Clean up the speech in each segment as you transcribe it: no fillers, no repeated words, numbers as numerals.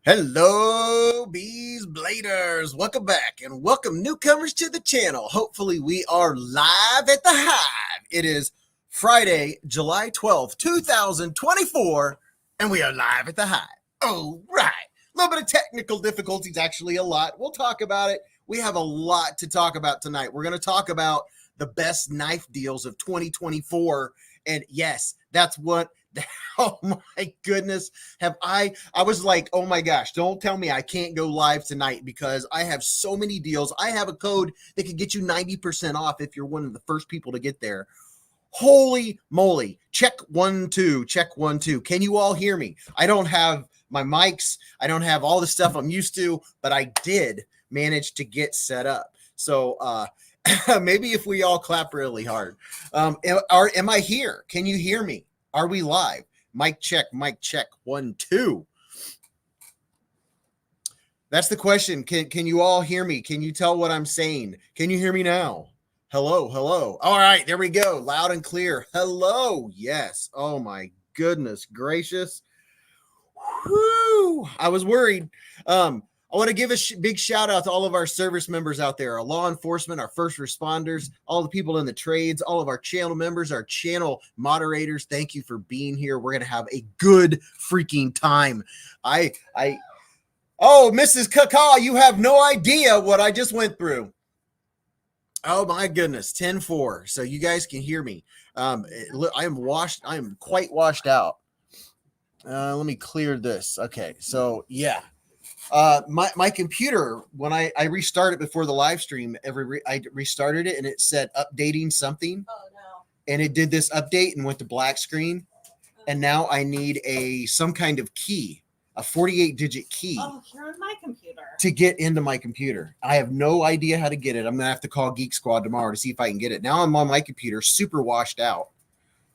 Hello, beezbladers. Welcome back and welcome newcomers to the channel. Hopefully we are live at the Hive. It is Friday, July 12th, 2024, and we are live at the Hive. All right. A little bit of technical difficulties, actually a lot. We'll talk about it. We have a lot to talk about tonight. We're going to talk about the best knife deals of 2024. And yes, that's what oh my goodness. I was like, oh my gosh, don't tell me I can't go live tonight because I have so many deals. I have a code that could get you 90% off if you're one of the first people to get there. Holy moly. Check 1 2. Check 1 2. Can you all hear me? I don't have my mics. I don't have all the stuff I'm used to, but I did manage to get set up. So maybe if we all clap really hard. Am I here? Can you hear me? Are we live? Mic check, 1 2. That's the question. Can you all hear me? Can you tell what I'm saying? Can you hear me now? Hello. All right, there we go. Loud and clear. Hello. Yes. Oh my goodness gracious. Whew. I was worried. I want to give a big shout out to all of our service members out there, our law enforcement, our first responders, all the people in the trades, all of our channel members, our channel moderators. Thank you for being here. We're going to have a good freaking time. Oh, Mrs. Kaka, you have no idea what I just went through. Oh my goodness, 10-4. So you guys can hear me. I am quite washed out. Let me clear this. Okay, so yeah. My computer, when I restarted before the live stream, I restarted it and it said updating something. Oh no. And it did this update and went to black screen. And now I need some kind of key, a 48-digit key. Oh, you're on my computer. To get into my computer. I have no idea how to get it. I'm going to have to call Geek Squad tomorrow to see if I can get it. Now I'm on my computer, super washed out.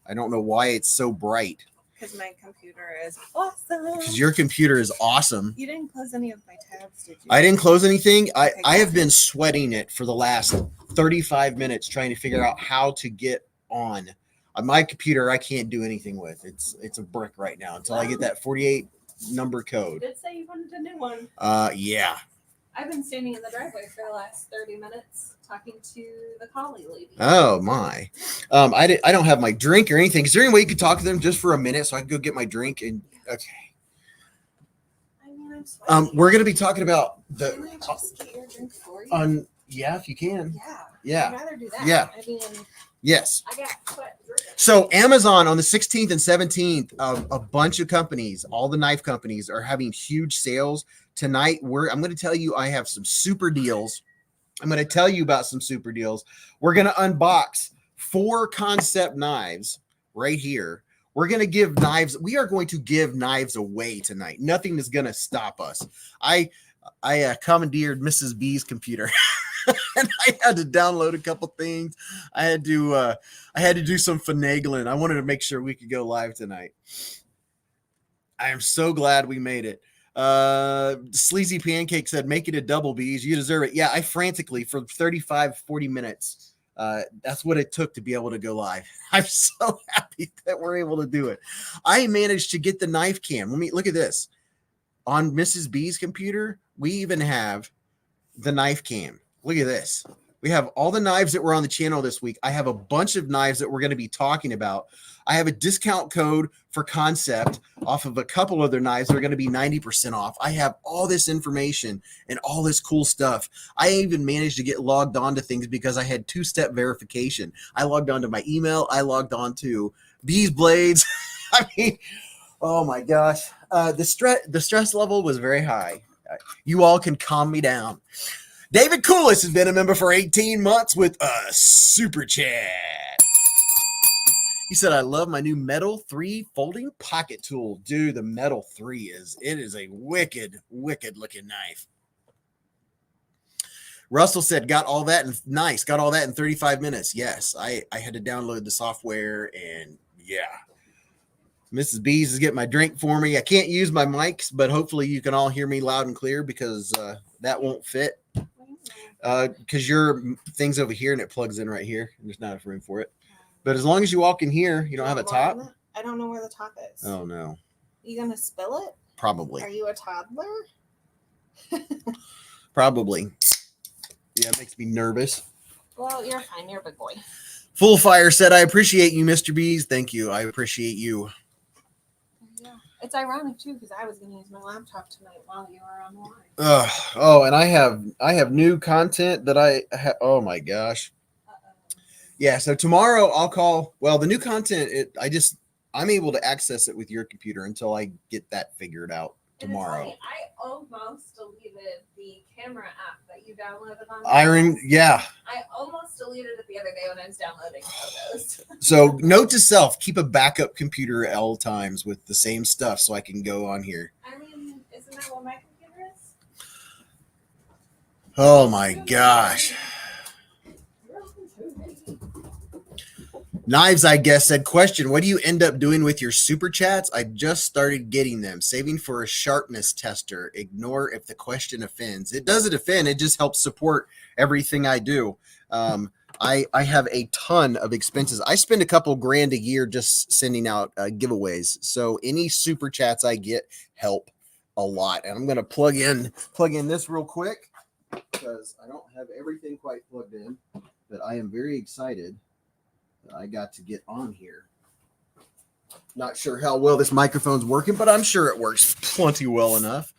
I don't know why it's so bright. Because my computer is awesome. Because your computer is awesome. You didn't close any of my tabs, did you? I didn't close anything. Okay, I have been sweating it for the last 35 minutes trying to figure out how to get on my computer. I can't do anything with it's a brick right now until I get that 48 number code. You did say you wanted a new one. Yeah. I've been standing in the driveway for the last 30 minutes talking to the collie lady. Oh my. I don't have my drink or anything. Is there any way you could talk to them just for a minute so I can go get my drink? And okay. I mean, I'm sweating. We're gonna be talking about the Can I just get your drink for you? Yeah, if you can. Yeah. I'd rather do that. Yeah. I mean, yes. I got sweat dripping. So Amazon on the 16th and 17th, a bunch of companies, all the knife companies are having huge sales. Tonight, I'm going to tell you I have some super deals. I'm going to tell you about some super deals. We're going to unbox 4 concept knives right here. We're going to give knives. We are going to give knives away tonight. Nothing is going to stop us. I commandeered Mrs. B's computer. And I had to download a couple things. I had to do some finagling. I wanted to make sure we could go live tonight. I am so glad we made it. Sleazy Pancake said, make it a double, Beez. You deserve it. Yeah, I frantically for 35, 40 minutes. That's what it took to be able to go live. I'm so happy that we're able to do it. I managed to get the knife cam. Let me look at this. On Mrs. B's computer, we even have the knife cam. Look at this. We have all the knives that were on the channel this week. I have a bunch of knives that we're going to be talking about. I have a discount code for Concept off of a couple other knives that are going to be 90% off. I have all this information and all this cool stuff. I even managed to get logged on to things because I had 2-step verification. I logged on to my email. I logged on to beezblades. I mean, oh my gosh. The stress level was very high. You all can calm me down. David Coolis has been a member for 18 months with a super chat. He said, I love my new Metal 3 folding pocket tool. Dude, the Metal 3 is a wicked looking knife. Russell said, got all that in 35 minutes. Yes, I had to download the software and yeah. Mrs. Beez is getting my drink for me. I can't use my mics, but hopefully you can all hear me loud and clear because that won't fit. Because your thing's over here and it plugs in right here. There's not enough room for it. But as long as you all can hear, you don't have a top. I don't know where the top is. Oh no. You gonna spill it? Probably. Are you a toddler? Probably. Yeah, it makes me nervous. Well, you're fine. You're a big boy. Full Fire said, I appreciate you, Mr. Beez. Thank you. I appreciate you. Yeah. It's ironic too because I was going to use my laptop tonight while you were on the line. Oh, and I have new content that oh my gosh. Yeah, so tomorrow I'll call. Well, the new content, I'm able to access it with your computer until I get that figured out tomorrow. Funny, I almost deleted the camera app that you downloaded on Iron, yeah. I almost deleted it the other day when I was downloading photos. So note to self, keep a backup computer at all times with the same stuff so I can go on here. I mean, isn't that what my computer is? Oh my gosh. Knives, I guess, said, question, what do you end up doing with your super chats? I just started getting them, saving for a sharpness tester. Ignore if the question offends. It doesn't offend. It just helps support everything I do. I have a ton of expenses. I spend a couple grand a year just sending out giveaways. So any super chats I get help a lot. And I'm going to plug in this real quick because I don't have everything quite plugged in, but I am very excited. I got to get on here. Not sure how well this microphone's working, but I'm sure it works plenty well enough.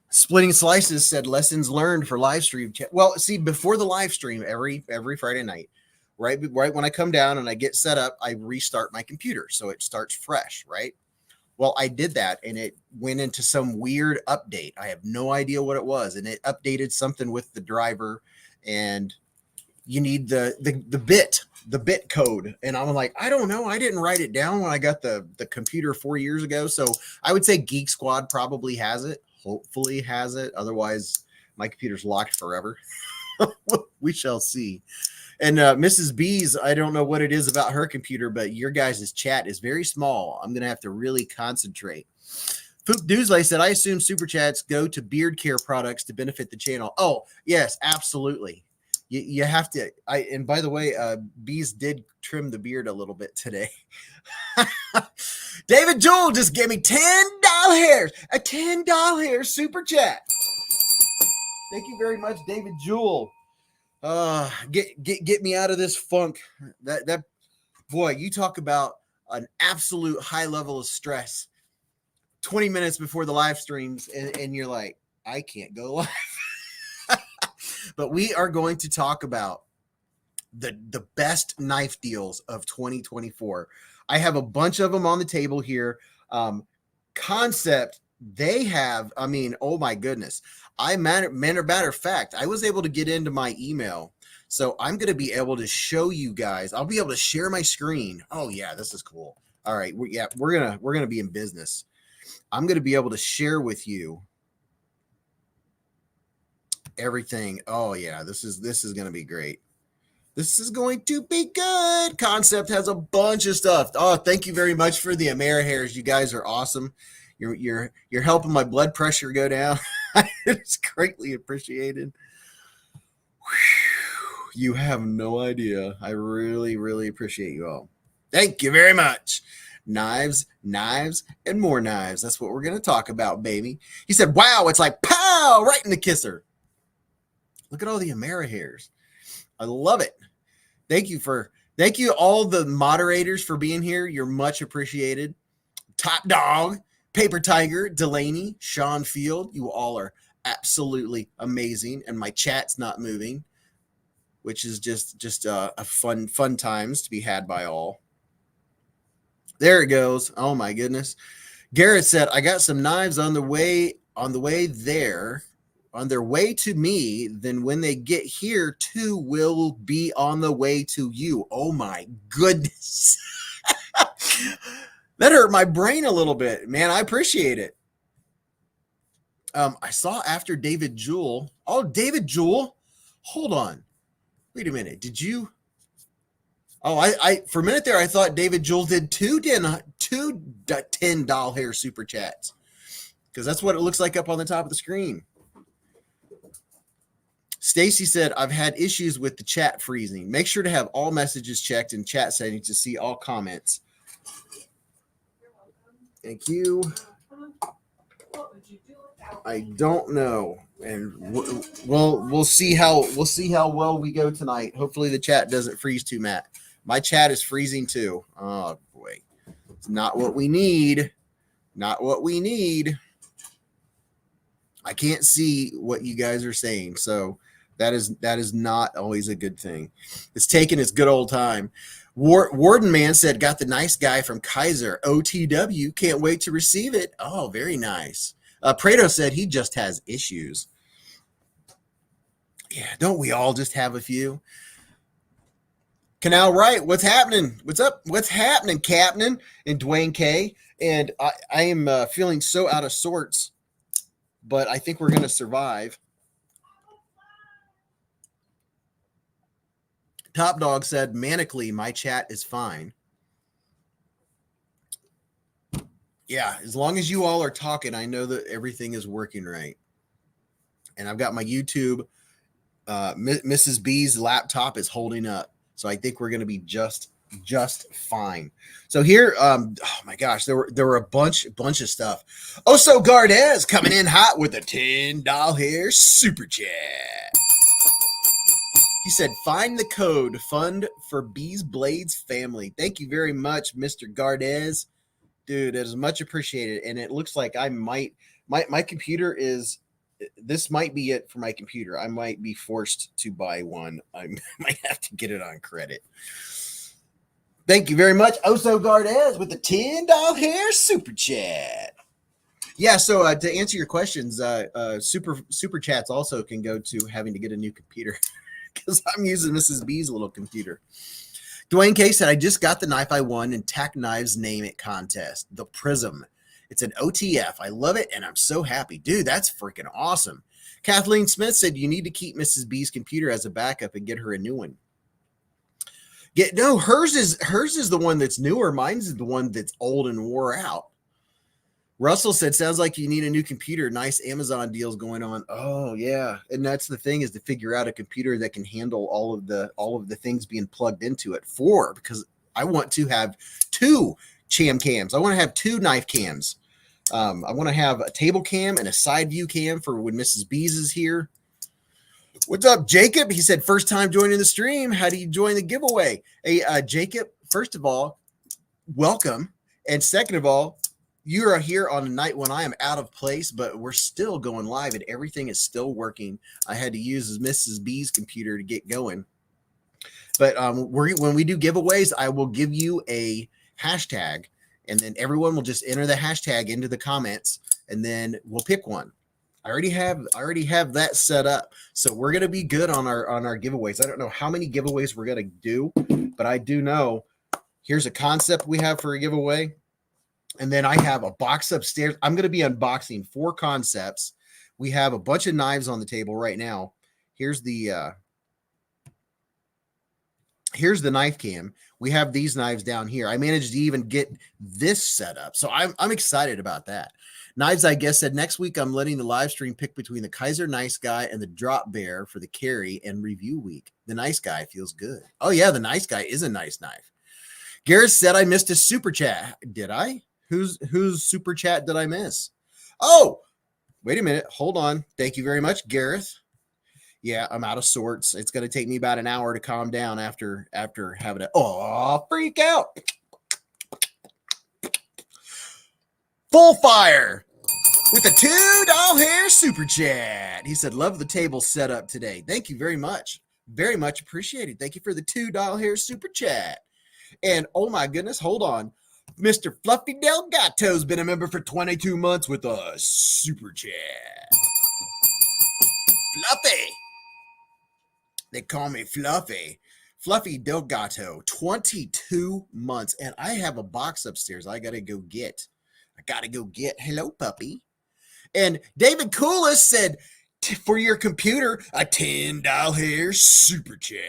Splitting Slices said lessons learned for live stream chat. Well, see, before the live stream every Friday night, right when I come down and I get set up, I restart my computer so it starts fresh, right? Well, I did that and it went into some weird update. I have no idea what it was, and it updated something with the driver, and you need the bit code. And I'm like, I don't know. I didn't write it down when I got the computer 4 years ago. So I would say Geek Squad probably has it. Hopefully has it. Otherwise, my computer's locked forever. We shall see. And Mrs. Beez, I don't know what it is about her computer, but your guys' chat is very small. I'm going to have to really concentrate. Poop Doosley said, I assume super chats go to beard care products to benefit the channel. Oh, yes, absolutely. You have to. And by the way, Beez did trim the beard a little bit today. David Jewell just gave me $10 hairs, a $10 hair super chat. Thank you very much, David Jewell. Get me out of this funk. That boy, you talk about an absolute high level of stress. 20 minutes before the live streams, and you're like, I can't go live. But we are going to talk about the best knife deals of 2024. I have a bunch of them on the table here. Concept, they have, I mean, oh my goodness. Matter of fact, I was able to get into my email. So I'm going to be able to show you guys. I'll be able to share my screen. Oh yeah, this is cool. All right. We're going to be in business. I'm going to be able to share with you everything. Oh yeah, this is going to be great. This is going to be good. Concept has a bunch of stuff. Oh, thank you very much for the AmeriHairs. You guys are awesome. You're helping my blood pressure go down. It's greatly appreciated. Whew, you have no idea. I really, really appreciate you all. Thank you very much. Knives, and more knives. That's what we're going to talk about, baby. He said, wow, it's like pow, right in the kisser. Look at all the AmeriHairs. I love it. Thank you all the moderators for being here. You're much appreciated. Top Dog, Paper Tiger, Delaney, Sean Field. You all are absolutely amazing. And my chat's not moving, which is just a fun times to be had by all. There it goes. Oh my goodness. Garrett said, I got some knives on the way there. On their way to me, then when they get here, 2 will be on the way to you. Oh my goodness. That hurt my brain a little bit, man. I appreciate it. I saw after David Jewell. Oh, David Jewell. Hold on. Wait a minute. Did you? Oh, I for a minute there, I thought David Jewell did two $10 hair super chats, because that's what it looks like up on the top of the screen. Stacy said, I've had issues with the chat freezing. Make sure to have all messages checked in chat settings to see all comments. Thank you. I don't know, and we'll see how well we go tonight. Hopefully the chat doesn't freeze too, Matt. My chat is freezing too. Oh boy, it's not what we need. Not what we need. I can't see what you guys are saying, so that is not always a good thing. It's taking its good old time. Warden Man said, got the nice guy from Kaiser. OTW, can't wait to receive it. Oh, very nice. Prado said he just has issues. Yeah, don't we all just have a few? Canal Right, what's happening? What's up? What's happening, Captain? And Dwayne K. And I am feeling so out of sorts, but I think we're going to survive. Top Dog said, manically, my chat is fine. Yeah, as long as you all are talking, I know that everything is working right. And I've got my YouTube. Mrs. B's laptop is holding up. So I think we're going to be just fine. So here, oh my gosh, there were a bunch of stuff. Oso Gardez coming in hot with a $10 hair super chat. He said, find the code fund for BeezBlades family. Thank you very much, Mr. Gardez. Dude, that is much appreciated. And it looks like I might, my computer is, this might be it for my computer. I might be forced to buy one. I might have to get it on credit. Thank you very much, Oso Gardez, with the $10 hair super chat. Yeah, so to answer your questions, super chats also can go to having to get a new computer because I'm using Mrs. B's little computer. Dwayne K said, I just got the knife I won in Tack Knives Name It contest, the Prism. It's an OTF. I love it, and I'm so happy. Dude, that's freaking awesome. Kathleen Smith said, you need to keep Mrs. B's computer as a backup and get her a new one. Hers is the one that's newer. Mine's is the one that's old and wore out. Russell said, sounds like you need a new computer. Nice Amazon deals going on. Oh yeah. And that's the thing, is to figure out a computer that can handle all of the things being plugged into it because I want to have 2 cham cams. I want to have 2 knife cams. I want to have a table cam and a side view cam for when Mrs. Beez is here. What's up, Jacob? He said, first time joining the stream. How do you join the giveaway? Hey, Jacob, first of all, welcome. And second of all, you are here on a night when I am out of place, but we're still going live and everything is still working. I had to use Mrs. B's computer to get going. But when we do giveaways, I will give you a hashtag, and then everyone will just enter the hashtag into the comments, and then we'll pick one. I already have that set up, so we're gonna be good on our giveaways. I don't know how many giveaways we're gonna do, but I do know here's a concept we have for a giveaway. And then I have a box upstairs. I'm going to be unboxing 4 concepts. We have a bunch of knives on the table right now. Here's the knife cam. We have these knives down here. I managed to even get this set up. So I'm excited about that. Knives, I guess, said next week I'm letting the live stream pick between the Kaiser Nice Guy and the Drop Bear for the carry and review week. The Nice Guy feels good. Oh yeah, the Nice Guy is a nice knife. Garrett said I missed a super chat. Did I? Whose super chat did I miss? Oh, wait a minute. Hold on. Thank you very much, Gareth. Yeah, I'm out of sorts. It's going to take me about an hour to calm down after having a freak out. Full Fire with the $2 hair super chat. He said, love the table set up today. Thank you very much. Very much appreciated. Thank you for the $2 hair super chat. And oh my goodness, hold on. Mr. Fluffy Delgato's been a member for 22 months with a super chat. Fluffy. They call me Fluffy. Fluffy Delgato, 22 months. And I have a box upstairs I got to go get. Hello, puppy. And David Coolis said, for your computer, a $10 hair super chat.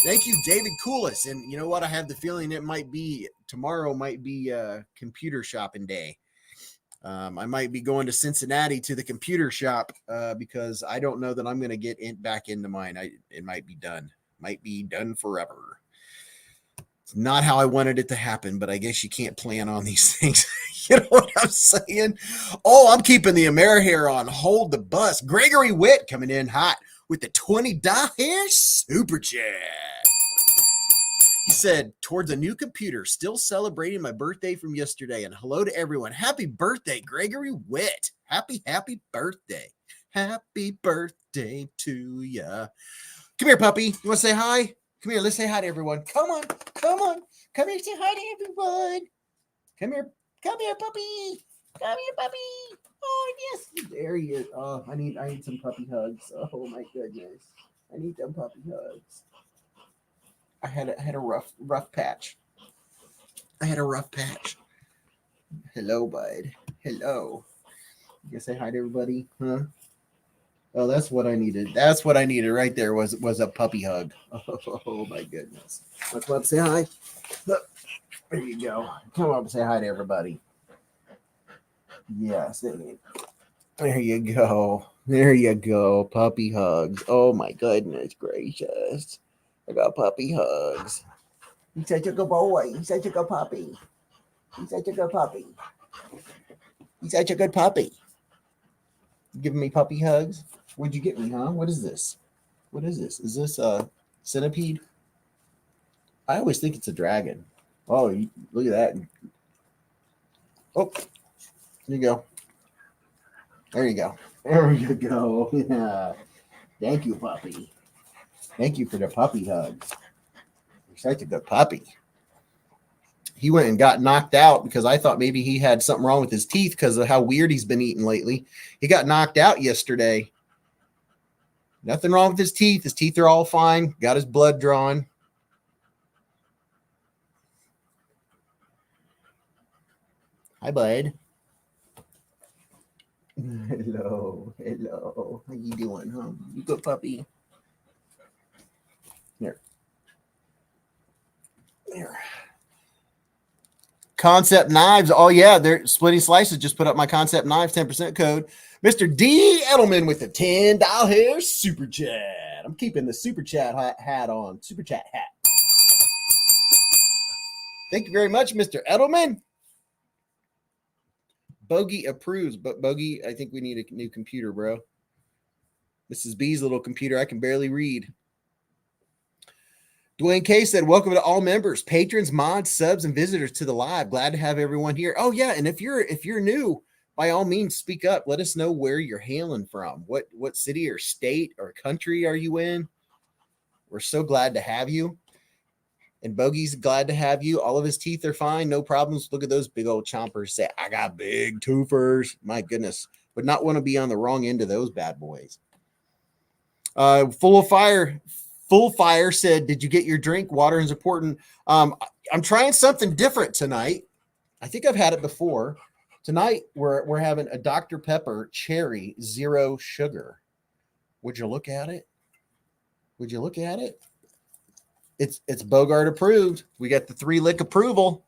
Thank you, David Coolis. And you know what? I have the feeling it might be tomorrow might be computer shopping day. I might be going to Cincinnati to the computer shop because I don't know that I'm going to get back into mine. It might be done. Might be done forever. It's not how I wanted it to happen, but I guess you can't plan on these things. You know what I'm saying? Oh, I'm keeping the Amerihair on hold the bus. Gregory Witt coming in hot with the $20 super chat. He said, towards a new computer, still celebrating my birthday from yesterday. And hello to everyone. Happy birthday, Gregory Witt. Happy birthday. Happy birthday to ya. Come here, puppy. You want to say hi? Come here. Let's say hi to everyone. Come on. Come here. Say hi to everyone. Come here, puppy. Come here, puppy. Oh, yes. There he is. Oh, I need some puppy hugs. Oh, my goodness. I need them puppy hugs. I had a rough patch. Hello, bud. Hello. You gonna say hi to everybody? Huh? Oh, that's what I needed. That's what I needed right there was a puppy hug. Oh my goodness. Let's come up and say hi. There you go. Come up and say hi to everybody. Yes. There you go. There you go. Puppy hugs. Oh my goodness gracious. I got puppy hugs. He's such a good boy. He's such a good puppy. He's such a good puppy. He's such a good puppy. You giving me puppy hugs? What'd you get me, huh? What is this? What is this? Is this a centipede? I always think it's a dragon. Oh, look at that. Oh, there you go. There you go. There you go. Yeah. Thank you, puppy. Thank you for the puppy hugs. You're such a good puppy. He went and got knocked out because I thought maybe he had something wrong with his teeth because of how weird he's been eating lately. He got knocked out yesterday. Nothing wrong with his teeth. His teeth are all fine. Got his blood drawn. Hi, bud. Hello. How you doing, huh? You good puppy? Here. Concept Knives. Oh, yeah. They're Splitting Slices. Just put up my Concept Knives 10% code. Mr. D. Edelman with the $10 super chat. I'm keeping the super chat hat on. Super chat hat. Thank you very much, Mr. Edelman. Bogey approves, but Bogey, I think we need a new computer, bro. This is Beez's little computer. I can barely read. Dwayne K said, welcome to all members, patrons, mods, subs, and visitors to the live. Glad to have everyone here. Oh, yeah. And if you're new, by all means, speak up. Let us know where you're hailing from. What city or state or country are you in? We're so glad to have you. And Bogey's glad to have you. All of his teeth are fine. No problems. Look at those big old chompers. Say, I got big toofers. My goodness. Would not want to be on the wrong end of those bad boys. Full Fire said, did you get your drink? Water is important. I'm trying something different tonight. I think I've had it before. Tonight, we're having a Dr. Pepper Cherry Zero Sugar. Would you look at it? It's Bogart approved. We got the 3-lick approval.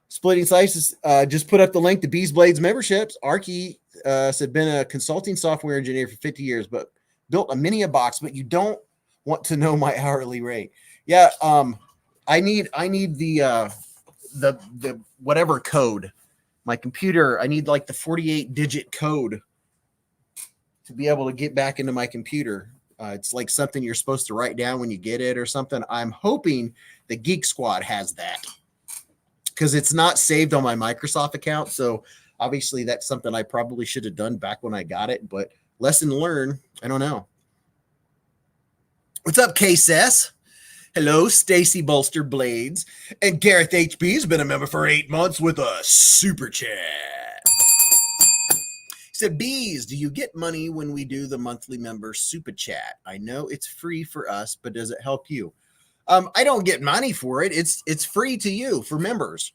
Splitting Slices just put up the link to BeezBlades memberships. Arky said, been a consulting software engineer for 50 years, but built a mini box, but you don't want to know my hourly rate. Yeah, I need the whatever code. My computer, I need like the 48-digit code to be able to get back into my computer. It's like something you're supposed to write down when you get it or something. I'm hoping the Geek Squad has that because it's not saved on my Microsoft account. So obviously that's something I probably should have done back when I got it, but lesson learned. I don't know. What's up, KSS? Hello, Stacy Bolster Blades. And Gareth HB has been a member for 8 months with a super chat. He said, Beez, do you get money when we do the monthly member super chat? I know it's free for us, but does it help you? I don't get money for it. It's free to you for members.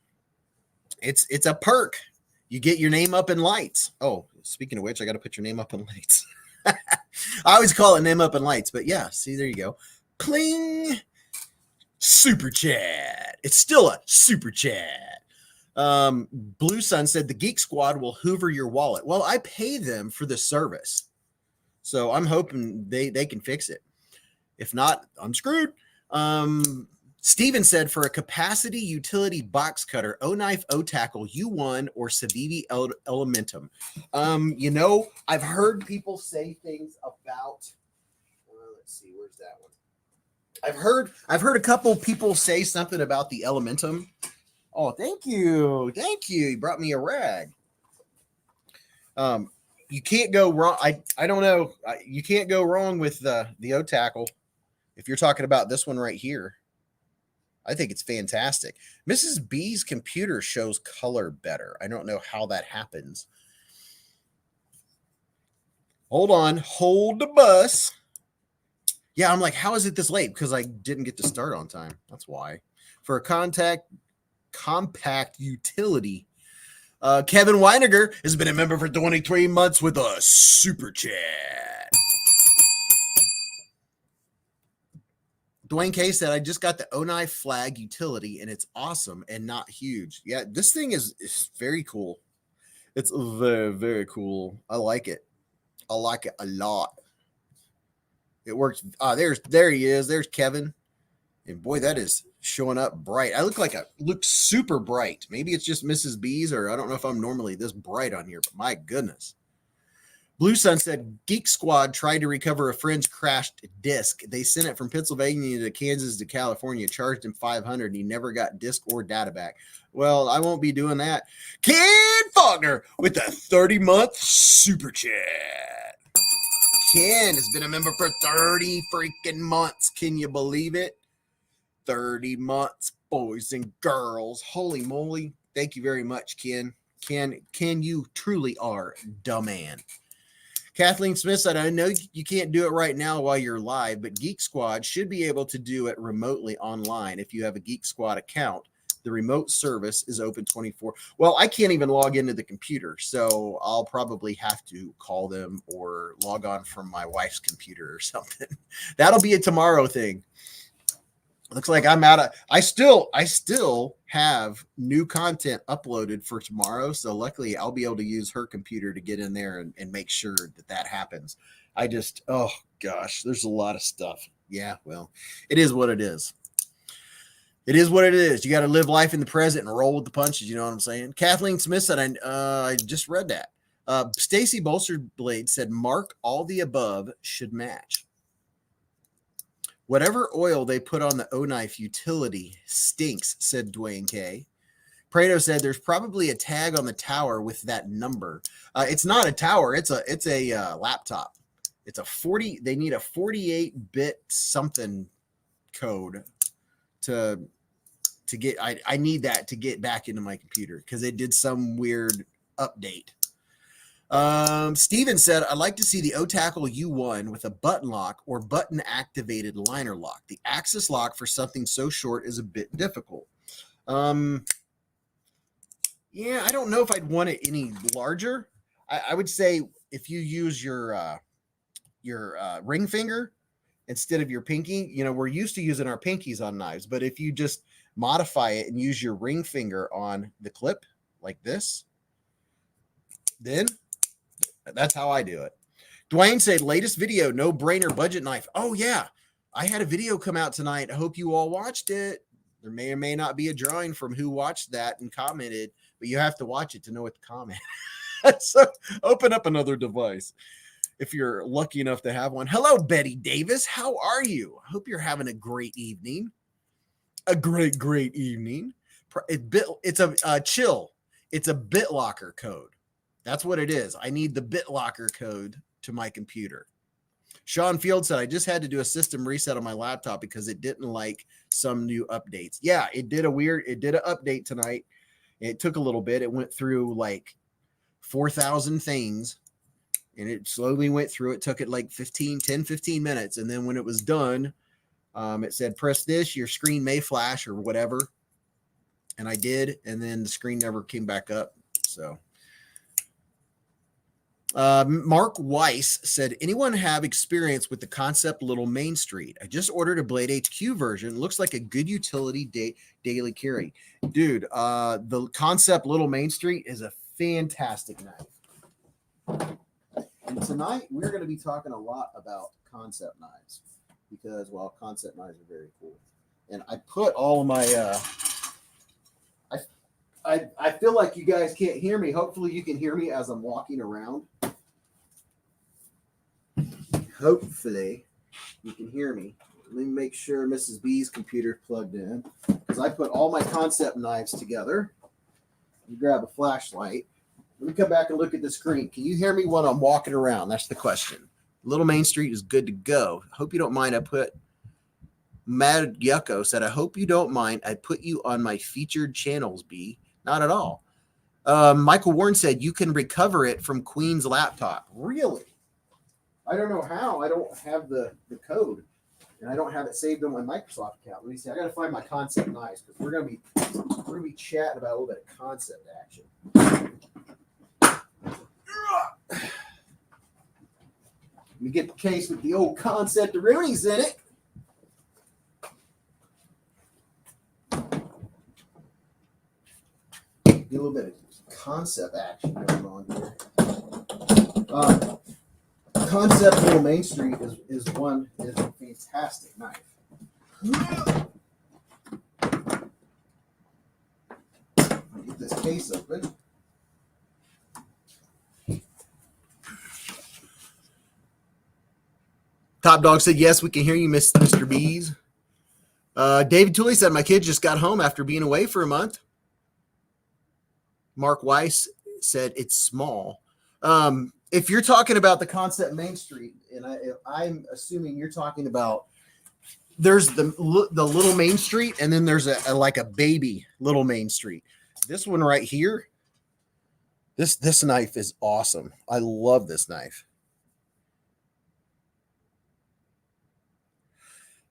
It's a perk. You get your name up in lights. Oh, speaking of which, I got to put your name up in lights. I always call it name up in lights, but yeah, see, there you go. Pling. Super chat. It's still a super chat. Blue Sun said the Geek Squad will hoover your wallet. Well, I pay them for the service, so I'm hoping they can fix it. If not, I'm screwed. Steven said for a capacity utility box cutter, O-Knife, O-Tackle, U1, or Civivi Elementum. I've heard people say things about, let's see, where's that one? I've heard a couple people say something about the Elementum. Oh, thank you. Thank you. You brought me a rag. You can't go wrong. I don't know. You can't go wrong with the O-Tackle. If you're talking about this one right here, I think it's fantastic. Mrs. B's computer shows color better. I don't know how that happens. Hold on. Hold the bus. Yeah, I'm like, how is it this late? Because I didn't get to start on time. That's why. For a compact utility, Kevin Weiniger has been a member for 23 months with a super chat. Dwayne K said, I just got the O-Knife flag utility and it's awesome and not huge. Yeah, this thing is very cool. It's very, very cool. I like it. I like it a lot. It works. There he is. There's Kevin. And boy, that is showing up bright. I look super bright. Maybe it's just Mrs. B's, or I don't know if I'm normally this bright on here, but my goodness. Blue Sun said Geek Squad tried to recover a friend's crashed disc. They sent it from Pennsylvania to Kansas to California, charged him $500, and he never got disc or data back. Well, I won't be doing that. Ken Faulkner with a 30-month super chat. Ken has been a member for 30 freaking months. Can you believe it? 30 months, boys and girls. Holy moly. Thank you very much, Ken. Ken, you truly are the man. Kathleen Smith said, I know you can't do it right now while you're live, but Geek Squad should be able to do it remotely online if you have a Geek Squad account. The remote service is open 24. Well, I can't even log into the computer, so I'll probably have to call them or log on from my wife's computer or something. That'll be a tomorrow thing. Looks like I'm out of, I still have new content uploaded for tomorrow. So luckily I'll be able to use her computer to get in there and make sure that happens. Oh gosh, there's a lot of stuff. Yeah, well, it is what it is. It is what it is. You got to live life in the present and roll with the punches. You know what I'm saying? Kathleen Smith said, I just read that. Stacy Bolsterblade said, Mark, all the above should match. Whatever oil they put on the O-Knife utility stinks, said Dwayne K. Prado said there's probably a tag on the tower with that number. It's not a tower. It's a laptop. It's a 40. They need a 48-bit something code to get. I need that to get back into my computer because it did some weird update. Steven said, I'd like to see the O-Tackle U1 with a button lock or button activated liner lock. The axis lock for something so short is a bit difficult. Yeah, I don't know if I'd want it any larger. I would say if you use your ring finger instead of your pinky, we're used to using our pinkies on knives, but if you just modify it and use your ring finger on the clip like this, then that's how I do it. Dwayne said, latest video, no brainer budget knife. Oh, yeah. I had a video come out tonight. I hope you all watched it. There may or may not be a drawing from who watched that and commented, but you have to watch it to know what to comment. So open up another device if you're lucky enough to have one. Hello, Betty Davis. How are you? I hope you're having a great evening. A great, great evening. It's a chill. It's a BitLocker code. That's what it is. I need the BitLocker code to my computer. Sean Field said, I just had to do a system reset on my laptop because it didn't like some new updates. Yeah, it did an update tonight. It took a little bit. It went through like 4,000 things and it slowly went through. It took it like 15 minutes. And then when it was done, it said, press this, your screen may flash or whatever. And I did. And then the screen never came back up. So Mark Weiss said, anyone have experience with the Concept Little Main Street? I just ordered a Blade HQ version. Looks like a good utility daily carry. Dude, the Concept Little Main Street is a fantastic knife. And tonight we're going to be talking a lot about concept knives because, well, concept knives are very cool. and I put all of my I feel like you guys can't hear me. Hopefully you can hear me as I'm walking around. Hopefully you can hear me. Let me make sure Mrs. B's computer plugged in, because I put all my concept knives together. You grab a flashlight. Let me come back and look at the screen. Can you hear me when I'm walking around? That's the question. Little Main Street is good to go. Hope you don't mind. I put Mad Yucko said, I hope you don't mind. I put you on my featured channels, B. Not at all. Michael Warren said you can recover it from Queen's laptop. Really? I don't know how. I don't have the code, and I don't have it saved on my Microsoft account. Let me see. I got to find my concept knives, because we're gonna be chatting about a little bit of concept action. Let me get the case with the old concept of Rooney's in it. Get a little bit of concept action going on here. Concept Little Main Street is a fantastic knife. Get this case open. Top Dog said, yes, we can hear you, Mr. Beez. David Tooley said, my kid just got home after being away for a month. Mark Weiss said, it's small. If you're talking about the concept Main Street, and I'm assuming you're talking about, there's the Little Main Street, and then there's like a baby Little Main Street. This one right here, this knife is awesome. I love this knife.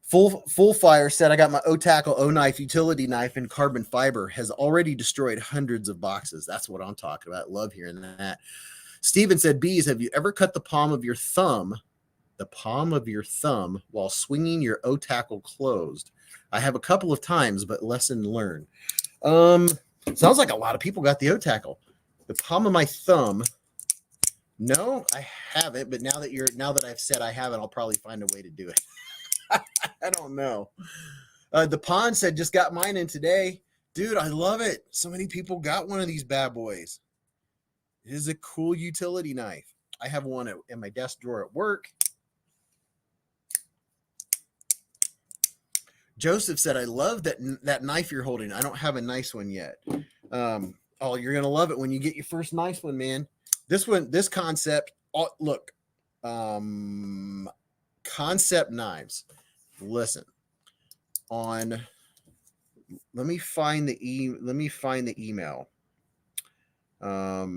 Full Fire said, I got my O-Tackle O-Knife utility knife in carbon fiber, has already destroyed hundreds of boxes. That's what I'm talking about. Love hearing that. Steven said, Beez, have you ever cut the palm of your thumb while swinging your O-Tackle closed? I have a couple of times, but lesson learned. Sounds like a lot of people got the O-Tackle. The palm of my thumb. No, I haven't, but now that I've said I haven't, I'll probably find a way to do it. I don't know. The Pond said, just got mine in today. Dude, I love it. So many people got one of these bad boys. It is a cool utility knife. I have one in my desk drawer at work. Joseph said, I love that knife you're holding. I don't have a nice one yet. Oh, you're going to love it when you get your first nice one, man. This concept, look, concept knives. Listen, let me find the email. Let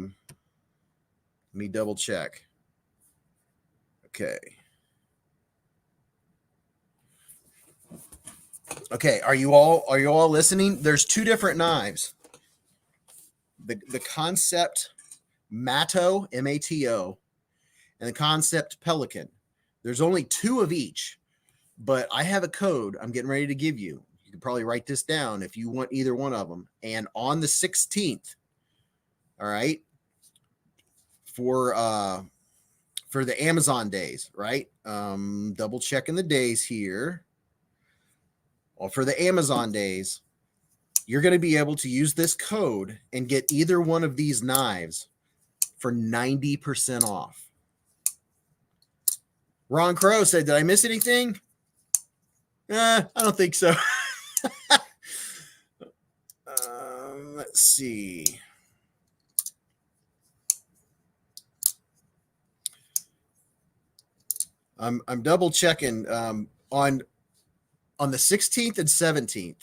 me double check. Okay. Okay, are you all listening? There's two different knives. The concept Mato, M-A-T-O, and the concept Pelican. There's only two of each, but I have a code I'm getting ready to give you. You can probably write this down if you want either one of them. And on the 16th, all right, for the Amazon days, right? Double checking the days here. Well, for the Amazon days, you're going to be able to use this code and get either one of these knives for 90% off. Ron Crow said, did I miss anything? I don't think so. Let's see. I'm double checking on the 16th and 17th.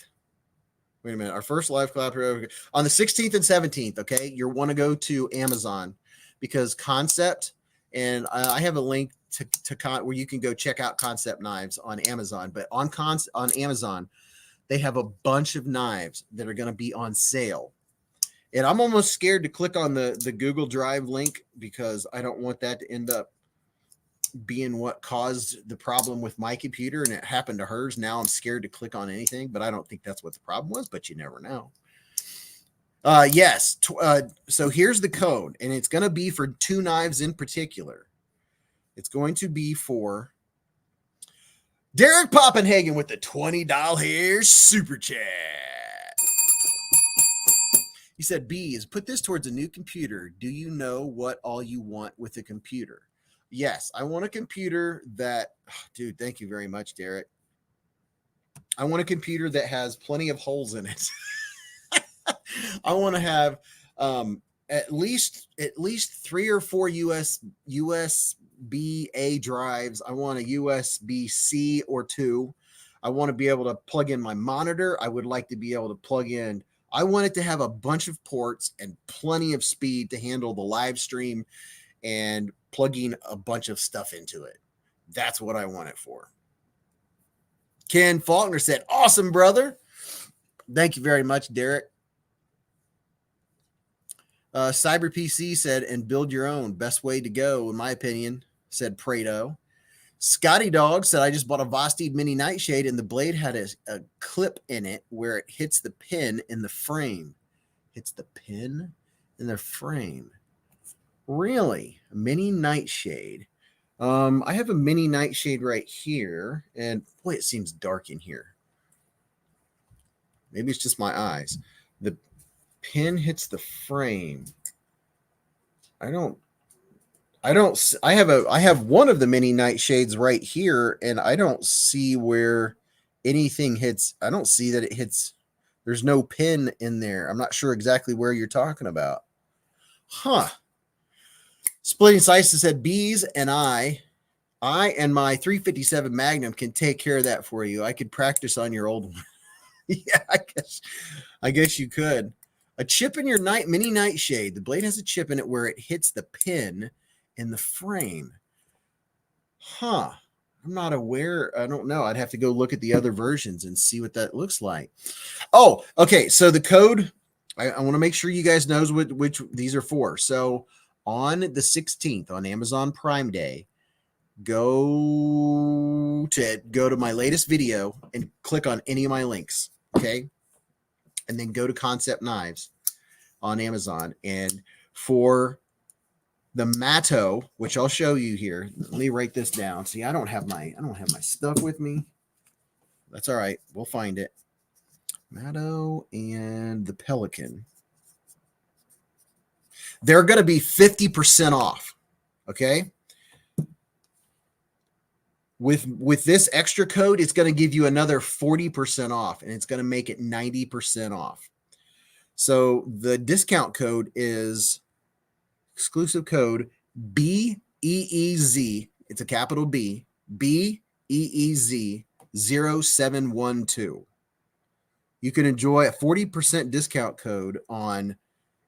Wait a minute. Our first live clap on the 16th and 17th. Okay. You want to go to Amazon because Concept, and I have a link to where you can go check out Concept knives on Amazon, but on Amazon, they have a bunch of knives that are going to be on sale. And I'm almost scared to click on the Google Drive link because I don't want that to end up being what caused the problem with my computer, and it happened to hers. Now I'm scared to click on anything, but I don't think that's what the problem was, but you never know. Yes. So here's the code, and it's going to be for two knives in particular. It's going to be for Derek Poppenhagen with the $20 super chat. He said, Beez, put this towards a new computer. Do you know what all you want with a computer? Yes, I want a computer that, dude, thank you very much, Derek. I want a computer that has plenty of holes in it. I want to have at least 3 or 4 USB-A drives. I want a USB-C or 2. I want to be able to plug in my monitor. I would like to be able to plug in. I want it to have a bunch of ports and plenty of speed to handle the live stream and plugging a bunch of stuff into it. That's what I want it for. Ken Faulkner said, awesome, brother. Thank you very much, Derek. Cyber PC said, and build your own. Best way to go, in my opinion, said Prado. Scotty Dog said, I just bought a Vosteed mini nightshade and the blade had a clip in it where it hits the pin in the frame. Hits the pin in the frame. Really? A mini nightshade. I have a mini nightshade right here, and boy, it seems dark in here. Maybe it's just my eyes. The pin hits the frame. I have one of the mini nightshades right here, and I don't see where anything hits. I don't see that it hits. There's no pin in there. I'm not sure exactly where you're talking about. Huh. Splitting Slices said, Beez and I and my 357 Magnum can take care of that for you. I could practice on your old one. Yeah, I guess you could. A chip in your mini nightshade. The blade has a chip in it where it hits the pin in the frame. Huh. I'm not aware. I don't know. I'd have to go look at the other versions and see what that looks like. Oh, okay. So the code, I want to make sure you guys knows which these are for. So on the 16th on Amazon Prime Day, go to my latest video and click on any of my links. Okay. And then go to Concept Knives on Amazon. And for the Matto, which I'll show you here, let me write this down. See, I don't have my stuff with me. That's all right. We'll find it. Matto and the Pelican. They're going to be 50% off. Okay. With this extra code, it's going to give you another 40% off, and it's going to make it 90% off. So the discount code is exclusive code BEEZ. It's a capital B, BEEZ 0712. You can enjoy a 40% discount code on,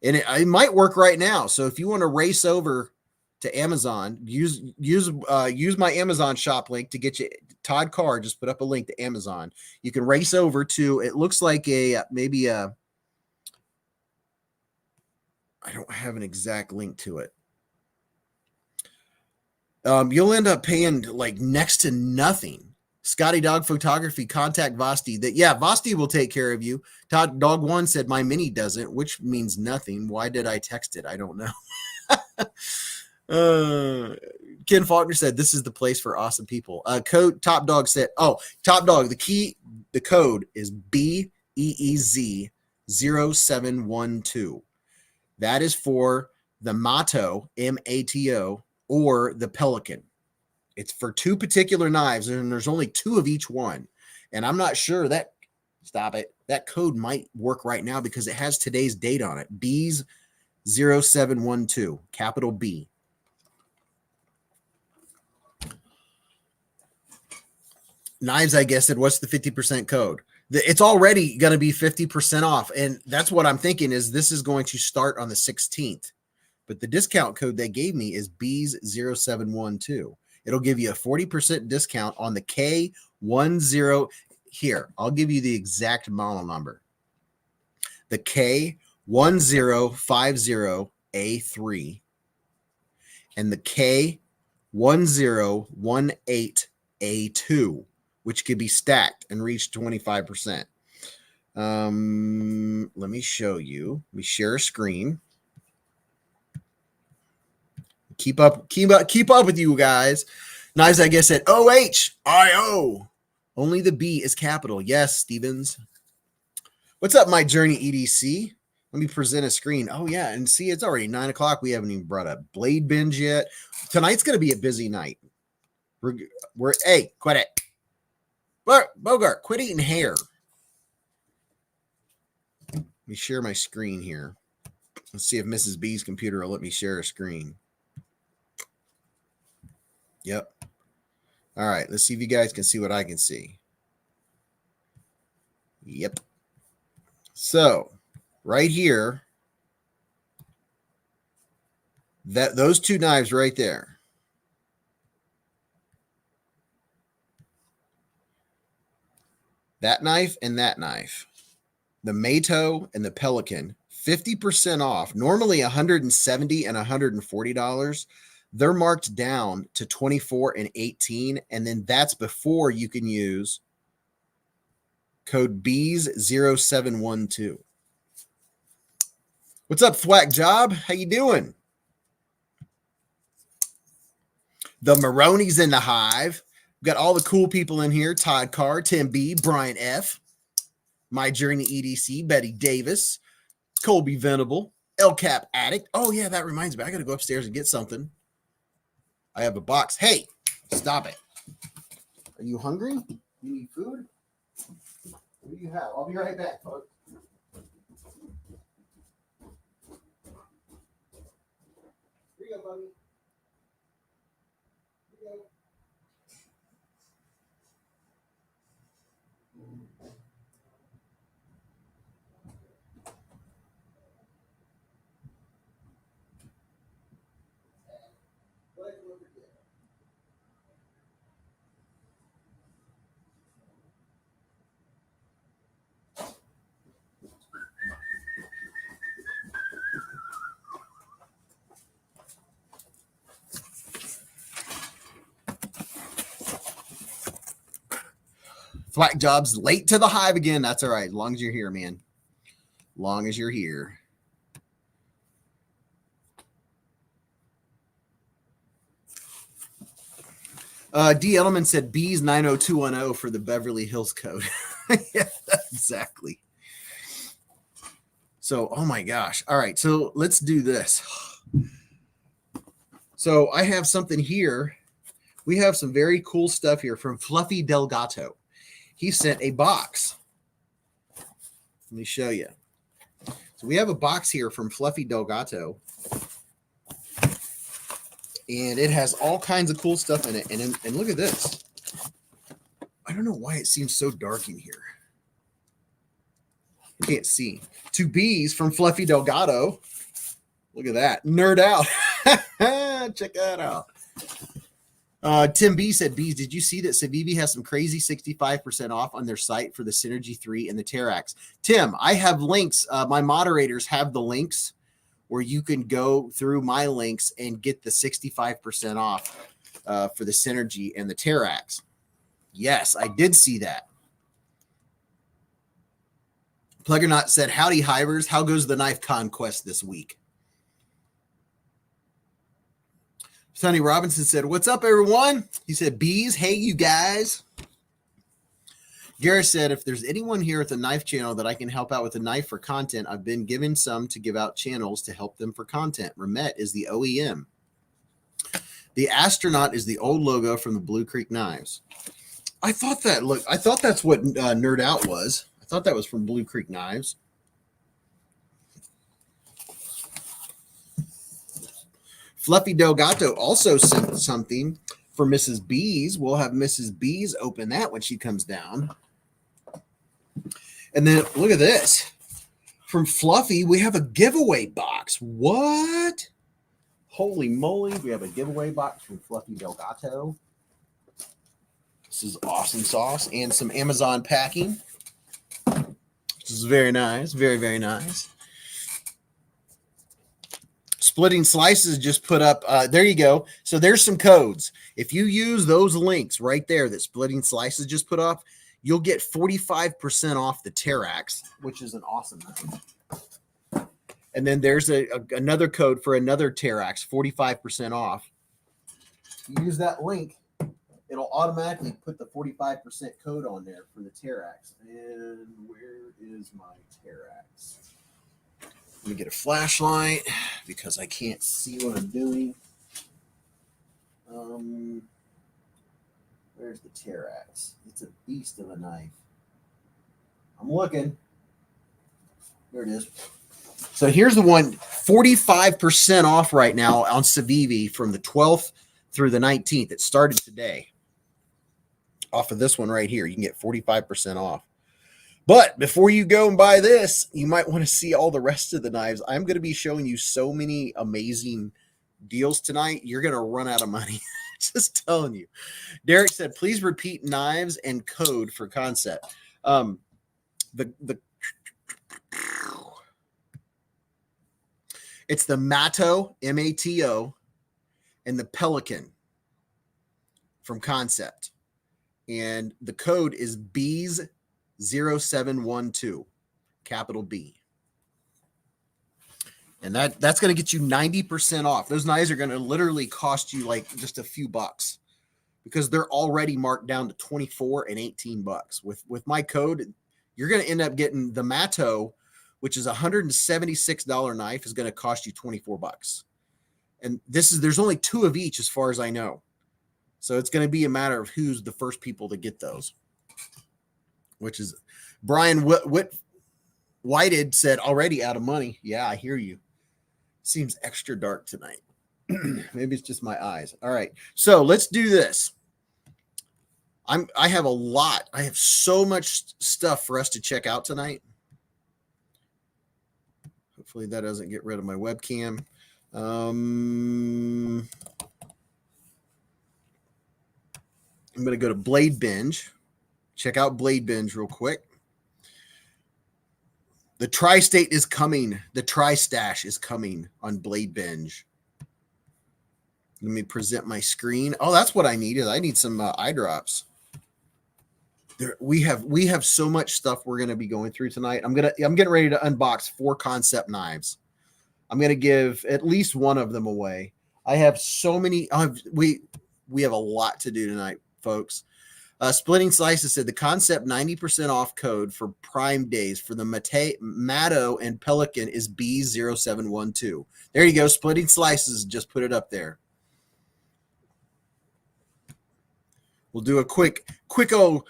and it might work right now. So if you want to race over to Amazon, use my Amazon shop link to get you. Todd Carr just put up a link to Amazon. You can race over to, it looks like maybe a, I don't have an exact link to it. You'll end up paying like next to nothing. Scotty Dog Photography, contact Vosteed. Vosteed will take care of you. Todd Dog One said my mini doesn't, which means nothing. Why did I text it? I don't know. Ken Faulkner said this is the place for awesome people. Code Top Dog said, Top Dog, the code is BEEZ 0712. That is for the Matto, MATO, or the Pelican. It's for 2 particular knives, and there's only 2 of each one. And I'm not sure that code might work right now because it has today's date on it. Beez 0712, capital B. Knives, I guess, said, what's the 50% code? It's already going to be 50% off. And that's what I'm thinking is this is going to start on the 16th. But the discount code they gave me is Beez 0712. It'll give you a 40% discount on the K10. Here, I'll give you the exact model number. The K1050A3 and the K1018A2. Which could be stacked and reach 25%. Let me show you. Let me share a screen. Keep up with you guys. Knives, I guess, at OHIO. Only the B is capital. Yes, Stevens. What's up, my Journey EDC? Let me present a screen. Oh, yeah. And see, it's already 9 o'clock. We haven't even brought up Blade Binge yet. Tonight's going to be a busy night. Hey, quit it. Bogart, quit eating hair. Let me share my screen here. Let's see if Mrs. B's computer will let me share a screen. Yep. All right. Let's see if you guys can see what I can see. Yep. So right here, those two knives right there. That knife and that knife. The Mato and the Pelican, 50% off. Normally $170 and $140. They're marked down to $24 and $18, and then that's before you can use code Beez0712. What's up, Thwack Job? How you doing? The Maroni's in the hive. We've got all the cool people in here. Todd Carr, Tim B, Brian F, My Journey EDC, Betty Davis, Colby Venable, El Cap Addict. Oh, yeah, that reminds me. I got to go upstairs and get something. I have a box. Hey, stop it. Are you hungry? You need food? What do you have? I'll be right back, folks. Here you go, buddy. Here you go. Thwack Job's late to the hive again. That's all right. As long as you're here, man. Long as you're here. D. Edelman said Beez 90210 for the Beverly Hills code. Yeah, exactly. So, oh my gosh. All right. So let's do this. So I have something here. We have some very cool stuff here from Fluffy Delgato. He sent a box. Let me show you. So we have a box here from Fluffy Delgato. And it has all kinds of cool stuff in it. And look at this. I don't know why it seems so dark in here. I can't see. Two Bees from Fluffy Delgado. Look at that. Nerd out. Check that out. Tim B said, Beez, did you see that Civivi has some crazy 65% off on their site for the Synergy 3 and the Terax? Tim, I have links. My moderators have the links where you can go through my links and get the 65% off for the Synergy and the Terax. Yes, I did see that. Pluggernaut said, howdy, hivers. How goes the knife conquest this week? Sonny Robinson said, what's up, everyone? He said, Beez, hey, you guys. Gareth said, if there's anyone here at the knife channel that I can help out with a knife for content, I've been given some to give out channels to help them for content. Remet is the OEM. The astronaut is the old logo from the Blue Creek Knives. I thought that's what Nerd Out was. I thought that was from Blue Creek Knives. Fluffy Delgato also sent something for Mrs. Beez. We'll have Mrs. Beez open that when she comes down. And then look at this. From Fluffy, we have a giveaway box. What? Holy moly. We have a giveaway box from Fluffy Delgato. This is awesome sauce and some Amazon packing. This is very nice. Very, very nice. Splitting Slices just put up, there you go. So there's some codes. If you use those links right there that Splitting Slices just put up, you'll get 45% off the Terax, which is an awesome thing. And then there's another code for another Terax, 45% off. You use that link, it'll automatically put the 45% code on there for the Terax. And where is my Terax? Let me get a flashlight because I can't see what I'm doing. Where's the Terax? It's a beast of a knife. I'm looking. There it is. So here's the one, 45% off right now on Civivi from the 12th through the 19th. It started today. Off of this one right here, you can get 45% off. But before you go and buy this, you might want to see all the rest of the knives. I'm going to be showing you so many amazing deals tonight. You're going to run out of money. Just telling you. Derek said, please repeat knives and code for concept. It's the Mato, M-A-T-O, and the Pelican from Concept. And the code is Beez 0712, capital B. And that's going to get you 90% off. Those knives are going to literally cost you like just a few bucks because they're already marked down to 24 and 18 bucks. With my code, you're going to end up getting the Mato, which is a $176 knife, is going to cost you 24 bucks. And there's only 2 of each as far as I know. So it's going to be a matter of who's the first people to get those, which is Brian Whited said already out of money. Yeah, I hear you. Seems extra dark tonight. Maybe it's just my eyes. All right. So let's do this. I have a lot. I have so much stuff for us to check out tonight. Hopefully that doesn't get rid of my webcam. I'm going to go to Blade Binge. Check out Blade Binge real quick. The Tri-State is coming. The Tri-Stash is coming on Blade Binge. Let me present my screen. Oh, that's what I needed. I need some eye drops. We have so much stuff we're going to be going through tonight. I'm getting ready to unbox 4 concept knives. I'm going to give at least one of them away. I have so many. We have a lot to do tonight, folks. Splitting Slices said the concept 90% off code for Prime Days for the Mato and Pelican is Beez 0712. There you go. Splitting Slices just put it up there. We'll do a quick old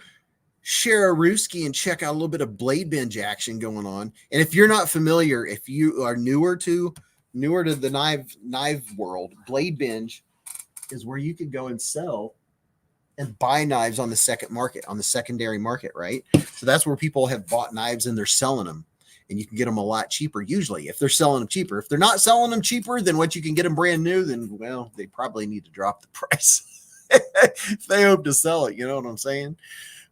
share a Rooski and check out a little bit of Blade Binge action going on. And if you're not familiar, if you are newer to the knife world, Blade Binge is where you could go and sell and buy knives on the secondary market, right? So that's where people have bought knives and they're selling them, and you can get them a lot cheaper. Usually, if they're selling them cheaper, if they're not selling them cheaper than what you can get them brand new, then well, they probably need to drop the price if they hope to sell it. You know what I'm saying?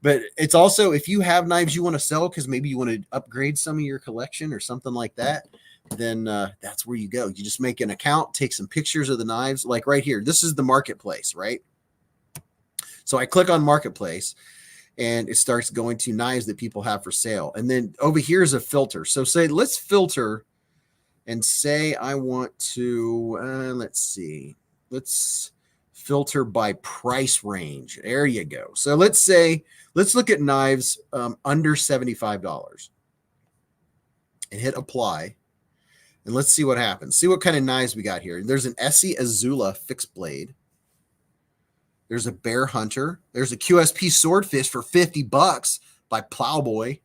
But it's also, if you have knives you want to sell because maybe you want to upgrade some of your collection or something like that, then that's where you go. You just make an account, take some pictures of the knives. Like right here, this is the marketplace, right? So I click on Marketplace, and it starts going to knives that people have for sale. And then over here is a filter. So say, let's filter and say I want to, let's see. Let's filter by price range. There you go. So let's look at knives under $75 and hit apply. And let's see what happens. See what kind of knives we got here. There's an Essie Azula fixed blade. There's a Bear Hunter. There's a QSP Swordfish for $50 by Plowboy.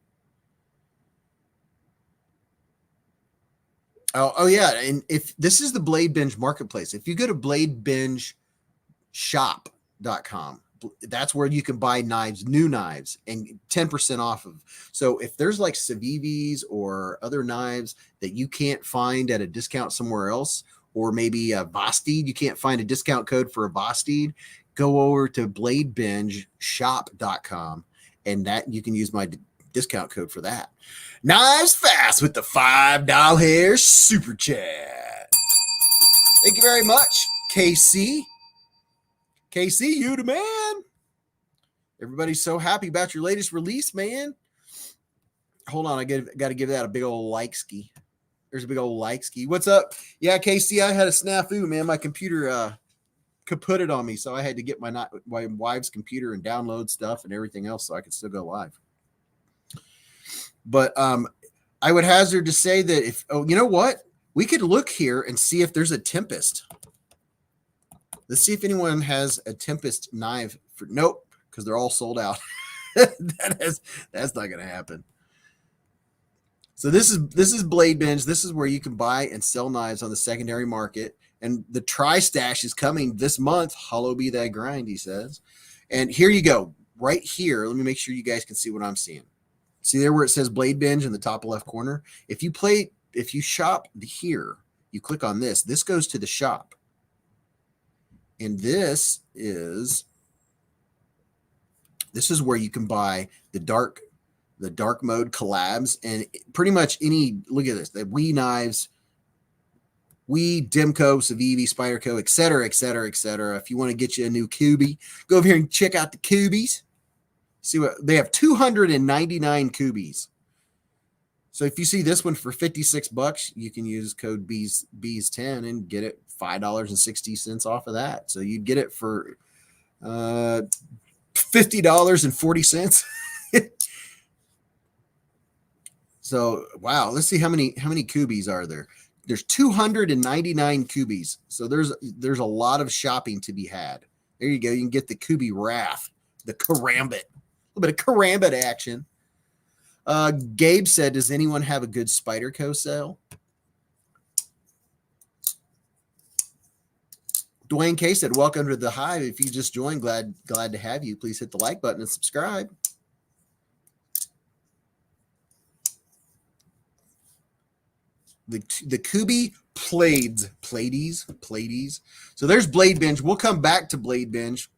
Oh yeah. And if this is the Blade Binge marketplace, if you go to bladebingeshop.com, that's where you can buy knives, new knives, and 10% off of. So if there's like Civivis or other knives that you can't find at a discount somewhere else, or maybe a Vosteed, you can't find a discount code for a Vosteed, go over to bladebingeshop.com, and that you can use my discount code for that. Knives Fast with the $5 hair super chat. Thank you very much, KC. KC, you the man. Everybody's so happy about your latest release, man. Hold on, I got to give that a big old like ski. There's a big old like ski. What's up? Yeah, KC, I had a snafu, man. My computer kaput it on me, so I had to get my wife's computer and download stuff and everything else so I could still go live. But I would hazard to say that if, oh, you know what? We could look here and see if there's a Tempest. Let's see if anyone has a Tempest knife. Nope, because they're all sold out. That's not going to happen. So this is Blade Binge. This is where you can buy and sell knives on the secondary market. And the Tri-Stash is coming this month. Hollow be thy grind, he says. And here you go. Right here, let me make sure you guys can see what I'm seeing. See there where it says Blade Binge in the top left corner? If you shop here, you click on this. This goes to the shop. And this is where you can buy the dark mode collabs and pretty much any, look at this, the Wii knives, Wii, Demco, Civivi, Spyderco, et cetera, et cetera, et cetera. If you want to get you a new Kubi, go over here and check out the Kubis. See what they have, 299 Kubis. So if you see this one for $56, you can use code Beez10 and get it $5.60 off of that. So you'd get it for $50.40. So wow, let's see how many Kubis are there. There's 299 Kubis. So there's a lot of shopping to be had. There you go. You can get the Kubi Wrath, the Karambit. A little bit of Karambit action. Gabe said, does anyone have a good Spyderco sale? Dwayne K said, welcome to the Hive. If you just joined, glad to have you. Please hit the like button and subscribe. The Kubi Plaidies. So there's Blade Binge. We'll come back to Blade Binge,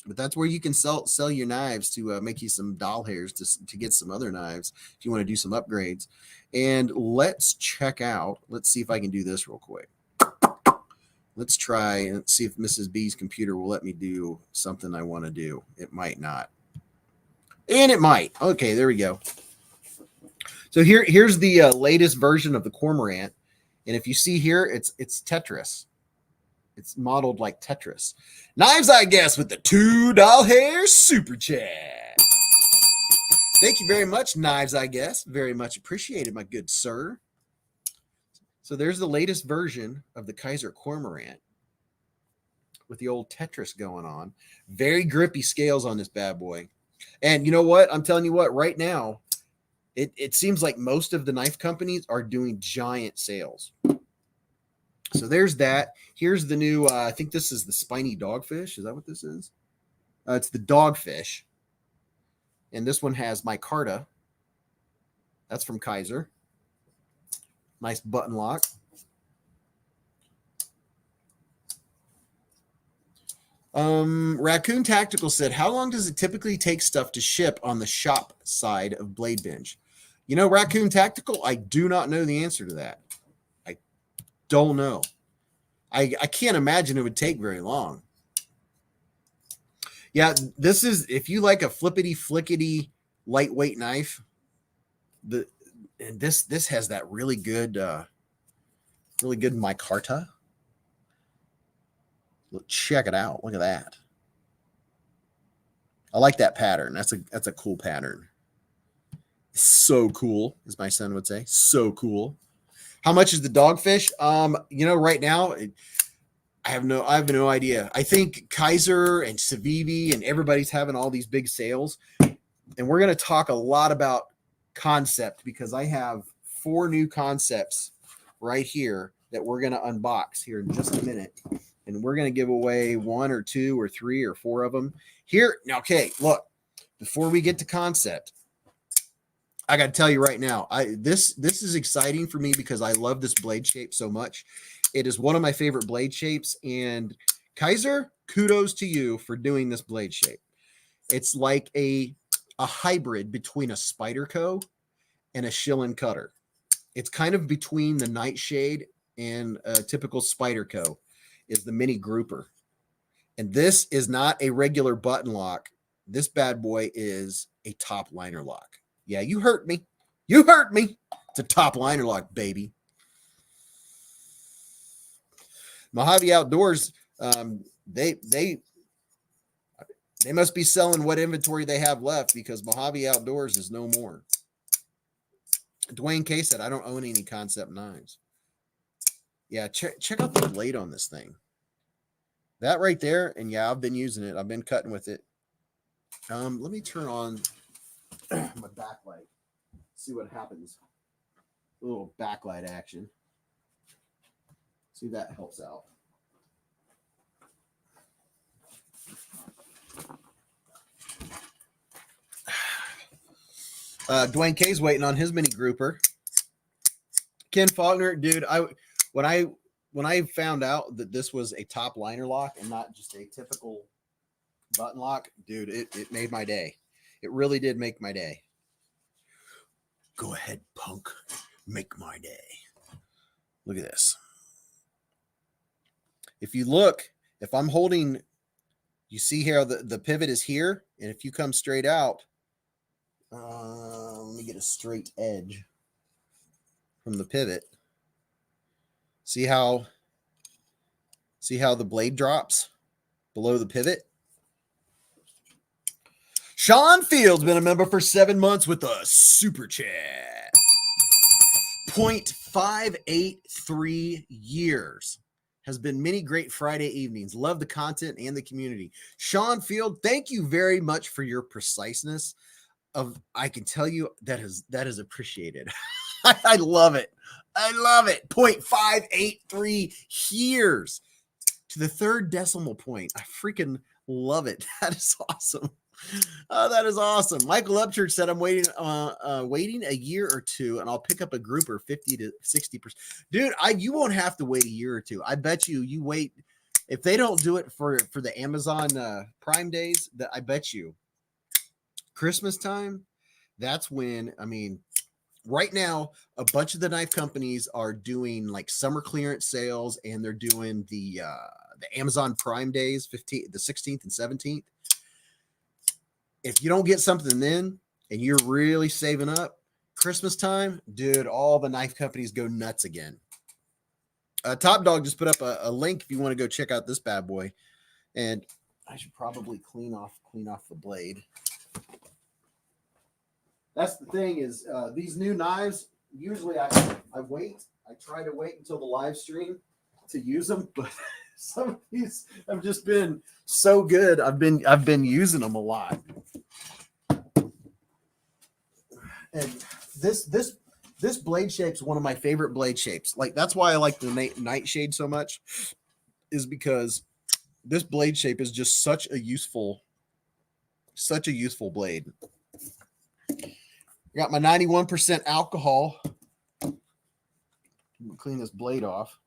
but that's where you can sell your knives to make you some doll hairs to get some other knives if you want to do some upgrades. And let's check out. Let's see if I can do this real quick. Let's try and see if Mrs. B's computer will let me do something I want to do. It might not. And it might. Okay, there we go. So here's the latest version of the Cormorant. And if you see here, it's Tetris. It's modeled like Tetris. Knives, I guess, with the $2 hair super chat. Thank you very much, Knives, I guess. Very much appreciated, my good sir. So there's the latest version of the Kaiser Cormorant with the old Tetris going on. Very grippy scales on this bad boy. And you know what? I'm telling you what, right now, it seems like most of the knife companies are doing giant sales. So there's that. Here's the new, I think this is the spiny dogfish. Is that what this is? It's the dogfish. And this one has micarta. That's from Kaiser. Nice button lock. Raccoon Tactical said, how long does it typically take stuff to ship on the shop side of Blade Binge? You know, Raccoon Tactical, I do not know the answer to that. I don't know. I can't imagine it would take very long. Yeah, this is, if you like a flippity flickety lightweight knife, this has that really good micarta. Check it out. Look at that. I like that pattern. That's a cool pattern. So cool, as my son would say. So cool. How much is the dogfish? You know, right now, I have no idea. I think Kaiser and Civivi and everybody's having all these big sales. And we're going to talk a lot about concept because I have 4 new concepts right here that we're going to unbox here in just a minute. And we're going to give away 1 or 2 or 3 or 4 of them here. Okay, look, before we get to concept, I got to tell you right now, this is exciting for me because I love this blade shape so much. It is one of my favorite blade shapes, and Kaiser, kudos to you for doing this blade shape. It's like a hybrid between a Spyderco and a Schillen cutter. It's kind of between the Nightshade and a typical Spyderco is the mini grouper. And this is not a regular button lock. This bad boy is a top liner lock. Yeah, you hurt me. You hurt me. It's a top liner lock, baby. Mojave Outdoors, they must be selling what inventory they have left, because Mojave Outdoors is no more. Dwayne K said, I don't own any concept knives. Yeah, check out the blade on this thing. That right there, and yeah, I've been using it. I've been cutting with it. Let me turn on my backlight. See what happens. A little backlight action. See if that helps out. Dwayne K's waiting on his mini grouper. Ken Faulkner, dude, when I found out that this was a top liner lock and not just a typical button lock, dude, it made my day. It really did make my day. Go ahead, punk. Make my day. Look at this. If you look, if I'm holding, you see here the pivot is here, and if you come straight out, let me get a straight edge from the pivot. See how the blade drops below the pivot? Sean Field's been a member for 7 months with a super chat. 0.583 years has been many great Friday evenings. Love the content and the community. Sean Field, thank you very much for your preciseness. I can tell you that is appreciated. I love it. I love it. 0.583 years to the third decimal point. I freaking love it. That is awesome. That is awesome. Michael Upchurch said, I'm waiting a year or two, and I'll pick up a grouper 50 to 60%. Dude, you won't have to wait a year or two. I bet you wait. If they don't do it for the Amazon Prime days, that I bet you Christmas time, that's when, I mean, right now, a bunch of the knife companies are doing like summer clearance sales, and they're doing the Amazon Prime days, the 16th and 17th. If you don't get something then, and you're really saving up, Christmas time, dude, all the knife companies go nuts again. Top Dog just put up a link if you want to go check out this bad boy. And I should probably clean off the blade. That's the thing is these new knives, usually I try to wait until the live stream to use them, but some of these have just been so good. I've been using them a lot. And this blade shape is one of my favorite blade shapes. Like, that's why I like the Nightshade so much, is because this blade shape is just such a useful blade. Got my 91% alcohol. Clean this blade off.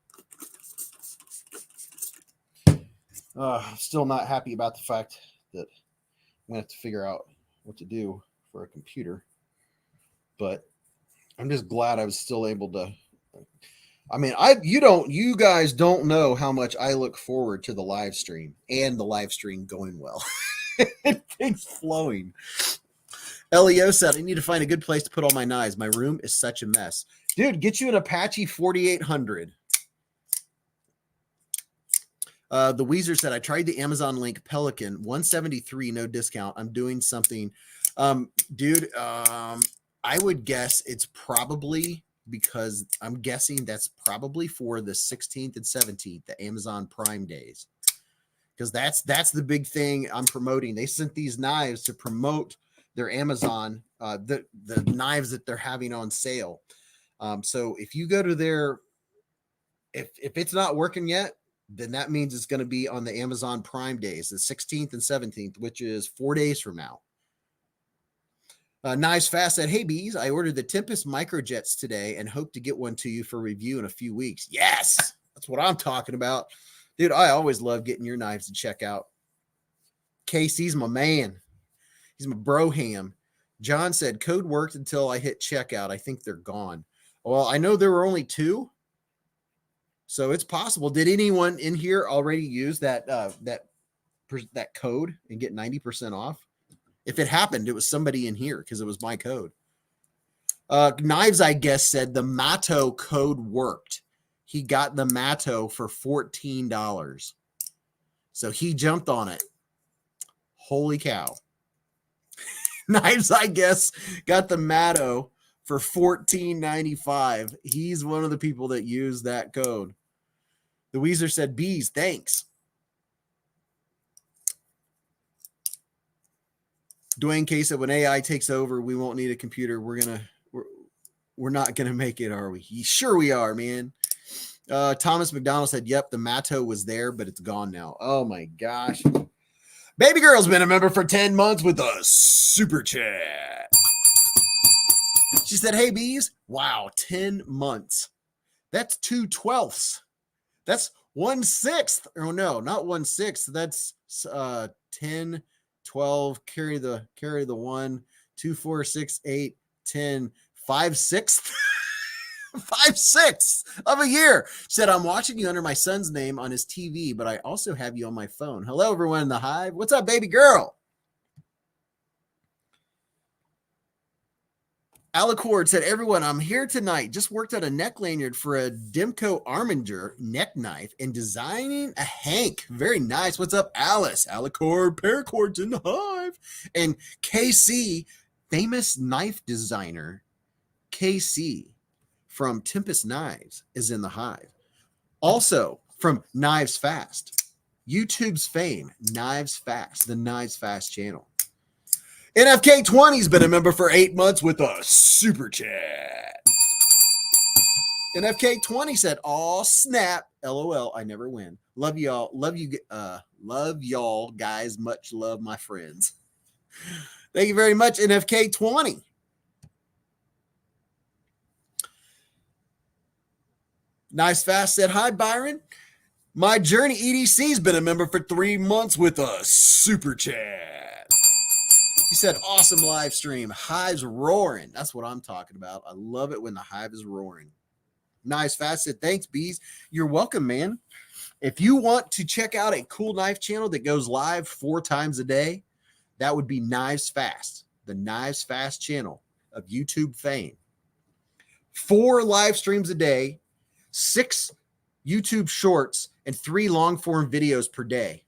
Still not happy about the fact that I'm going to have to figure out what to do for a computer. But I'm just glad I was still able to. I mean, you guys don't know how much I look forward to the live stream and the live stream going well. Things flowing. Leo said, I need to find a good place to put all my knives. My room is such a mess. Dude, get you an Apache 4800. The Weezer said, I tried the Amazon link Pelican, $173, no discount. I'm doing something. Dude, I would guess it's probably, because I'm guessing that's probably for the 16th and 17th, the Amazon Prime days. Because that's the big thing I'm promoting. They sent these knives to promote their Amazon, the knives that they're having on sale. So if you go to their, if it's not working yet, then that means it's going to be on the Amazon Prime days, the 16th and 17th, which is 4 days from now. Knives Fast said, hey, Beez, I ordered the Tempest Microjets today and hope to get one to you for review in a few weeks. Yes, that's what I'm talking about. Dude, I always love getting your knives to check out. Casey's my man. He's my bro ham. John said, code worked until I hit checkout. I think they're gone. Well, I know there were only 2. So it's possible. Did anyone in here already use that code and get 90% off? If it happened, it was somebody in here because it was my code. Knives, I guess, said the Matto code worked. He got the Matto for $14. So he jumped on it. Holy cow. Knives, I guess, got the Matto for $14.95. He's one of the people that used that code. The Weezer said, Beez, thanks. Dwayne K said, when AI takes over, we won't need a computer. We're not gonna make it, are we? Sure we are, man. Thomas McDonald said, yep, the Matto was there, but it's gone now. Oh my gosh. Baby girl's been a member for 10 months with a super chat. She said, hey, Beez. Wow, 10 months. That's 2/12. That's 1/6. Oh, no, not 1/6. That's 10, 12, carry the 1, 2, 4, 6, 8, 10, 5/6. 5/6 of a year. She said, I'm watching you under my son's name on his TV, but I also have you on my phone. Hello, everyone in the hive. What's up, baby girl? Alicord said, everyone, I'm here tonight. Just worked out a neck lanyard for a Demco Arminger neck knife and designing a Hank. Very nice. What's up, Alice? Alicord, paracords in the hive. And KC, famous knife designer, KC from Tempest Knives is in the hive. Also from Knives Fast, YouTube's fame, Knives Fast, the Knives Fast channel. NFK20's been a member for 8 months with a super chat. NFK20 said, "Aw, snap, LOL, I never win. Love y'all, love y'all guys. Much love, my friends." Thank you very much, NFK20. Nice Fast said, hi, Byron. My Journey EDC's been a member for 3 months with a super chat. He said, awesome live stream. Hive's roaring. That's what I'm talking about. I love it when the hive is roaring. Nice Fast said, thanks, Beez. You're welcome, man. If you want to check out a cool knife channel that goes live 4 times a day, that would be Knives Fast, the Knives Fast channel of YouTube fame. 4 live streams a day, 6 YouTube shorts, and 3 long form videos per day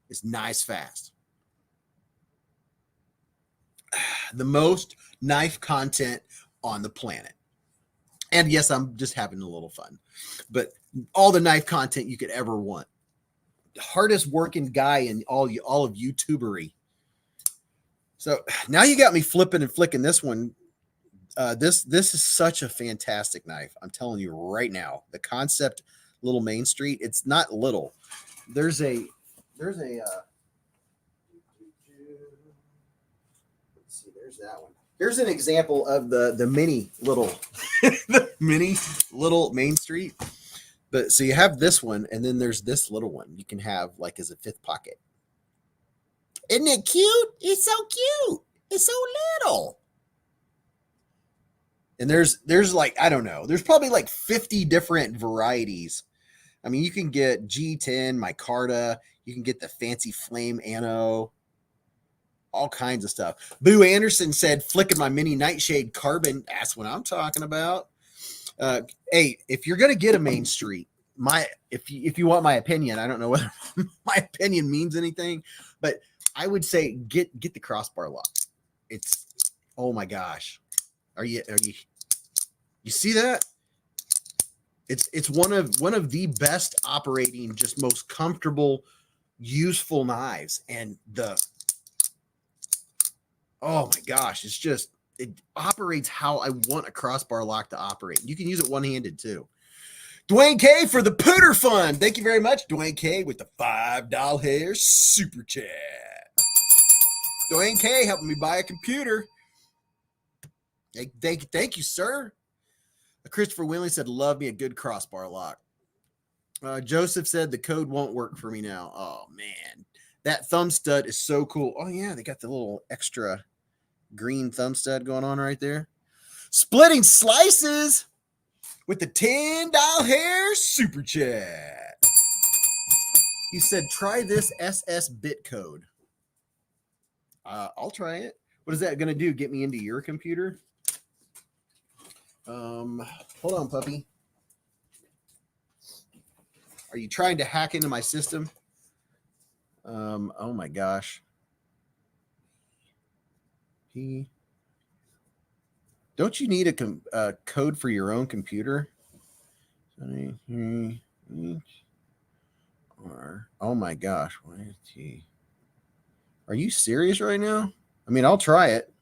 is Knives Fast. The most knife content on the planet. And yes, I'm just having a little fun, but all the knife content you could ever want. The hardest working guy in all of YouTubery. So now you got me flipping and flicking this one. This is such a fantastic knife. I'm telling you right now, the concept Little Main Street, it's not little. There's a let's see, there's that one. Here's an example of the mini little the mini little Main Street. But so you have this one, and then there's this little one you can have like as a 5th pocket. Isn't it cute? It's so cute. It's so little. And there's like, I don't know, there's probably like 50 different varieties. I mean, you can get G10, micarta, you can get the fancy flame anno, all kinds of stuff. Boo Anderson said, flicking my mini nightshade carbon. That's what I'm talking about. Hey, if you're going to get a Main Street, if you want my opinion, I don't know whether my opinion means anything, but I would say get the crossbar lock. It's, oh my gosh. You see that? It's one of the best operating, just most comfortable, useful knives. And oh my gosh, it operates how I want a crossbar lock to operate. You can use it one-handed too. Dwayne K for the Pooter Fund. Thank you very much, Dwayne K, with the $5 hair super chat. Dwayne K helping me buy a computer. Thank you, sir. Christopher Winley said, love me a good crossbar lock. Joseph said, the code won't work for me now. Oh, man. That thumb stud is so cool. Oh, yeah, they got the little extra green thumb stud going on right there. Splitting Slices with the $10 hair super chat. He said, try this SS bit code. I'll try it. What is that going to do? Get me into your computer? Hold on, puppy. Are you trying to hack into my system? Oh my gosh. Don't you need a code for your own computer? Oh my gosh. Are you serious right now? I mean, I'll try it.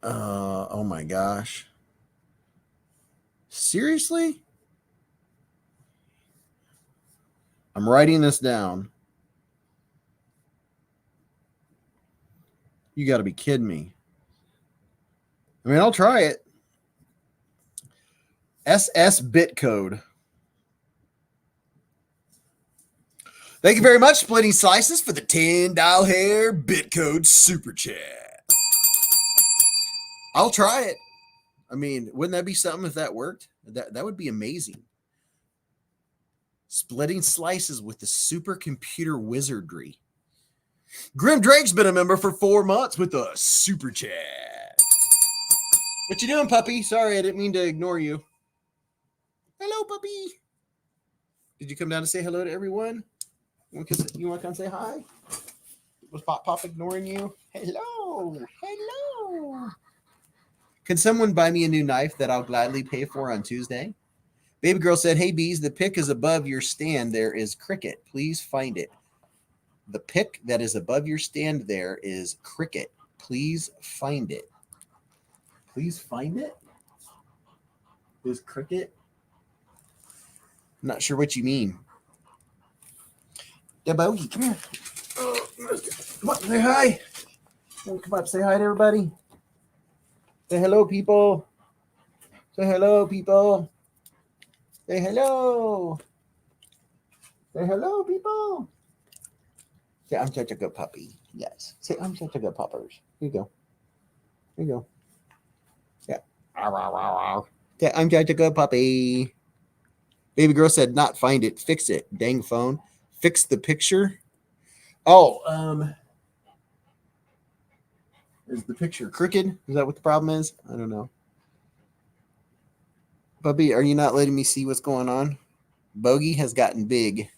Oh my gosh. Seriously? I'm writing this down. You got to be kidding me. I mean, I'll try it. SS bit code. Thank you very much, Splitting Slices, for the $10 hair bit code super chat. I'll try it. I mean, wouldn't that be something if that worked? That would be amazing. Splitting Slices with the supercomputer wizardry. Grim Drake's been a member for 4 months with a super chat. What you doing, puppy? Sorry, I didn't mean to ignore you. Hello, puppy. Did you come down to say hello to everyone? You want to come say hi? Was Pop ignoring you? Hello. Hello. Can someone buy me a new knife that I'll gladly pay for on Tuesday? Baby girl said, hey, Beez, the pick is above your stand. There is cricket. Please find it. The pick that is above your stand there is cricket. Please find it. Please find it? Is cricket? I'm not sure what you mean. Yeah, Bogey, come here. Oh, come on, say hi. Come up, say hi to everybody. Say hello, people. Say hello, people. Say hello. Say hello, people. Say, I'm such a good puppy. Yes. Say, I'm such a good puppers. Here you go. Here you go. Yeah. Yeah, I'm such a good puppy. Baby girl said, not find it. Fix it. Dang phone. Fix the picture. Oh, is the picture crooked? Is that what the problem is? I don't know. Puppy, are you not letting me see what's going on? Bogey has gotten big.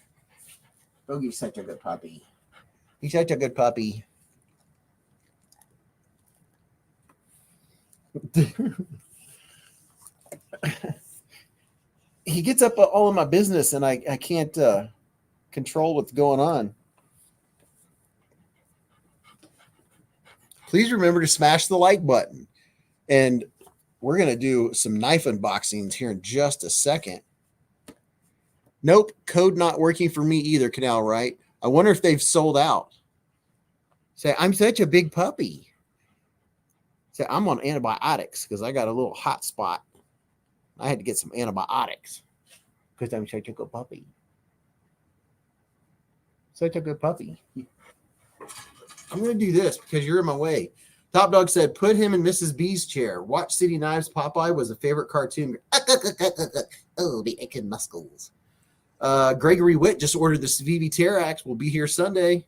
Bogey's such a good puppy. He's such a good puppy. He gets up all in my business, and I can't control what's going on. Please remember to smash the like button. And we're going to do some knife unboxings here in just a second. Nope, code not working for me either, Canal Right. I wonder if they've sold out. Say, I'm such a big puppy. Say, I'm on antibiotics because I got a little hot spot. I had to get some antibiotics because I'm such a good puppy. Such a good puppy. I'm going to do this because you're in my way. Top Dog said, put him in Mrs. B's chair. Watch City Knives. Popeye was a favorite cartoon. Oh, the aching muscles. Gregory Witt just ordered the VV Terrax. Will be here Sunday.